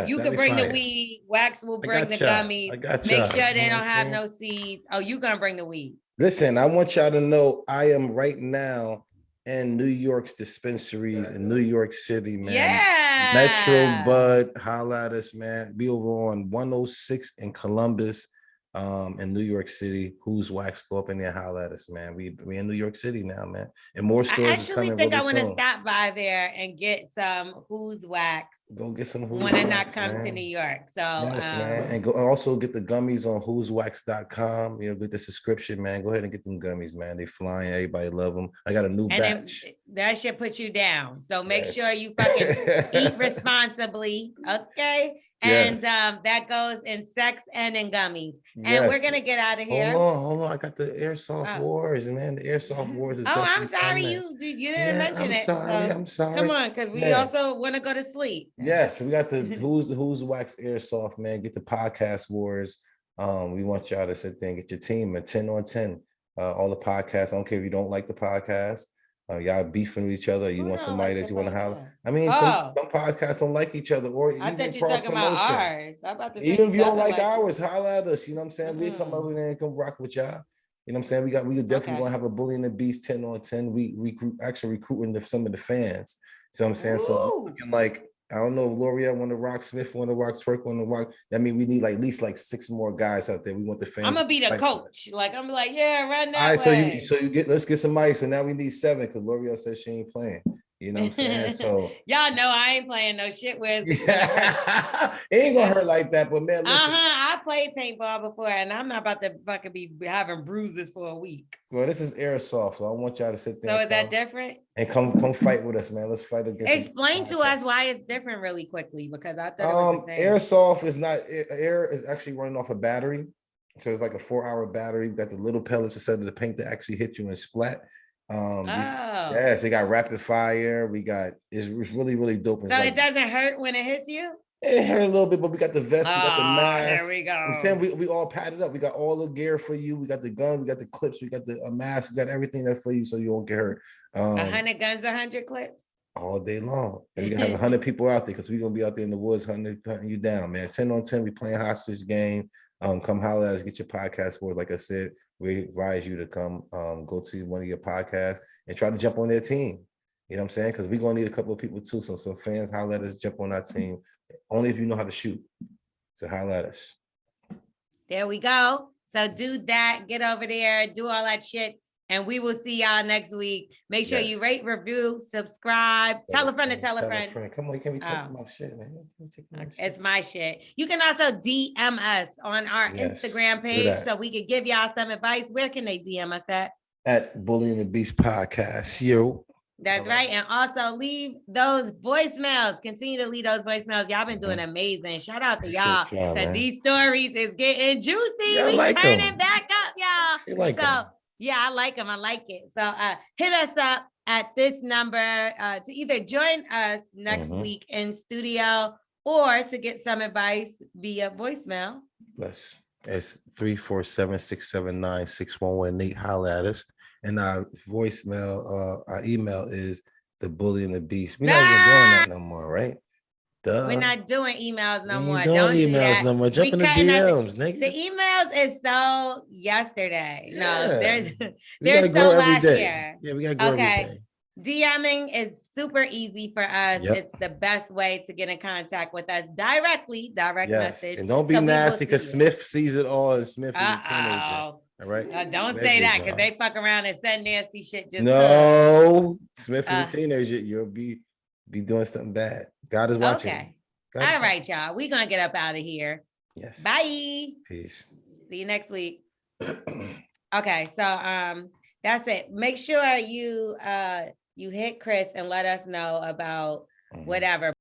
You can bring the weed. Wax will bring the gummies. Make sure they don't have no seeds. Oh, you gonna bring the weed. Listen, I want y'all to know I am right now in New York's dispensaries in New York City, man. Yeah. Metro Bud, holla at us, man. Be over on 106 in Columbus, in New York City. Who's Wax? Go up in there, holla at us, man. We in New York City now, man. And more stores. I actually think I want to stop by there and get some Who's Wax. Go get some Who's Wax. When I not come man. To New York. So yes, man. And go also get the gummies on who'swax.com. You know, get the subscription, man. Go ahead and get them gummies, man. They flying. Everybody love them. I got a new batch. That should put you down. So make sure you fucking eat responsibly. Okay. And that goes in sex and in gummies. And we're gonna get out of here. Hold on. I got the Airsoft Wars, man. The Airsoft Wars is I'm sorry you didn't mention it. I'm sorry. Come on, because we also want to go to sleep. Yes, we got the Who's Wax Airsoft, man. Get the podcast wars. We want y'all to sit there and get your team a 10 on 10. All the podcasts. I don't care if you don't like the podcast. Y'all beefing with each other. You want somebody that you want to holler. I mean, some podcasts don't like each other, or I thought you were talking about ours. I'm about to say even if you don't like ours, holler at us. You know what I'm saying? We come over there and come rock with y'all. You know what I'm saying? We definitely want to have a Bully and the Beast 10 on 10. We recruiting some of the fans. So I'm saying, so like, I don't know if L'Oreal want to rock, Smith want to rock, Twerk want to rock. That means we need like at least like 6 more guys out there. We want the fans. I'm gonna be the coach. Like I'm like, yeah, run that way. All right, so let's get some mics. So now we need 7 because L'Oreal says she ain't playing. You know what I'm saying? So y'all know I ain't playing no shit with. It ain't gonna hurt like that, but man, listen. I played paintball before, and I'm not about to fucking be having bruises for a week. Well, this is airsoft, so I want y'all to sit there. So is that different? And come fight with us, man. Let's fight against. Explain to us why it's different really quickly, because I thought it was the same. Airsoft is not air is actually running off a battery. So it's like a 4-hour battery. We got the little pellets instead of the paint that actually hit you and splat. Yes, they got rapid fire. We got it's really, really dope. So it doesn't hurt when it hits you? It hurt a little bit, but we got the vest, we got the mask. There we go. I'm saying we all padded up. We got all the gear for you. We got the gun, we got the clips, we got the mask, we got everything that's for you so you won't get hurt. 100 guns, 100 clips. All day long. And you're gonna have 100 people out there because we're gonna be out there in the woods hunting you down, man. 10 on 10, we playing hostage game. Come holler at us, get your podcast score. Like I said, we advise you to come go to one of your podcasts and try to jump on their team. You know what I'm saying? Because we're gonna need a couple of people too. So some fans holler at us, jump on our team. Only if you know how to shoot. So holler at us. There we go. So do that, get over there, do all that shit. And we will see y'all next week. Make sure you rate, review, subscribe, tell a friend to tell a friend. Come on, you can't be talking about shit, man. It's my shit. You can also DM us on our Instagram page so we can give y'all some advice. Where can they DM us at? At Bully and the Beast Podcast. Yo. That's right. And also leave those voicemails. Continue to leave those voicemails. Y'all been doing amazing. Shout out to y'all. Because these stories is getting juicy. We like turning back up, y'all. Yeah, I like them. I like it. So hit us up at this number to either join us next week in studio or to get some advice via voicemail. It's 347-679-6118. Holla at us. And our voicemail, our email is the Bully and the Beast. We're not even doing that no more, right? Duh. We're not doing emails no more. Don't do emails no more. Jump in the DMs, nigga. The emails is so yesterday. No, there's so last year. Yeah, we gotta grow every day. DMing is super easy for us. It's the best way to get in contact with us directly, direct message. And don't be nasty because Smith sees it all and Smith is a teenager. All right. Don't say that because they fuck around and send nasty shit. Smith is a teenager. You'll be doing something bad. God is watching. Okay. All right, y'all. We're gonna get up out of here. Yes. Bye. Peace. See you next week. Okay, so that's it. Make sure you hit Chris and let us know about whatever.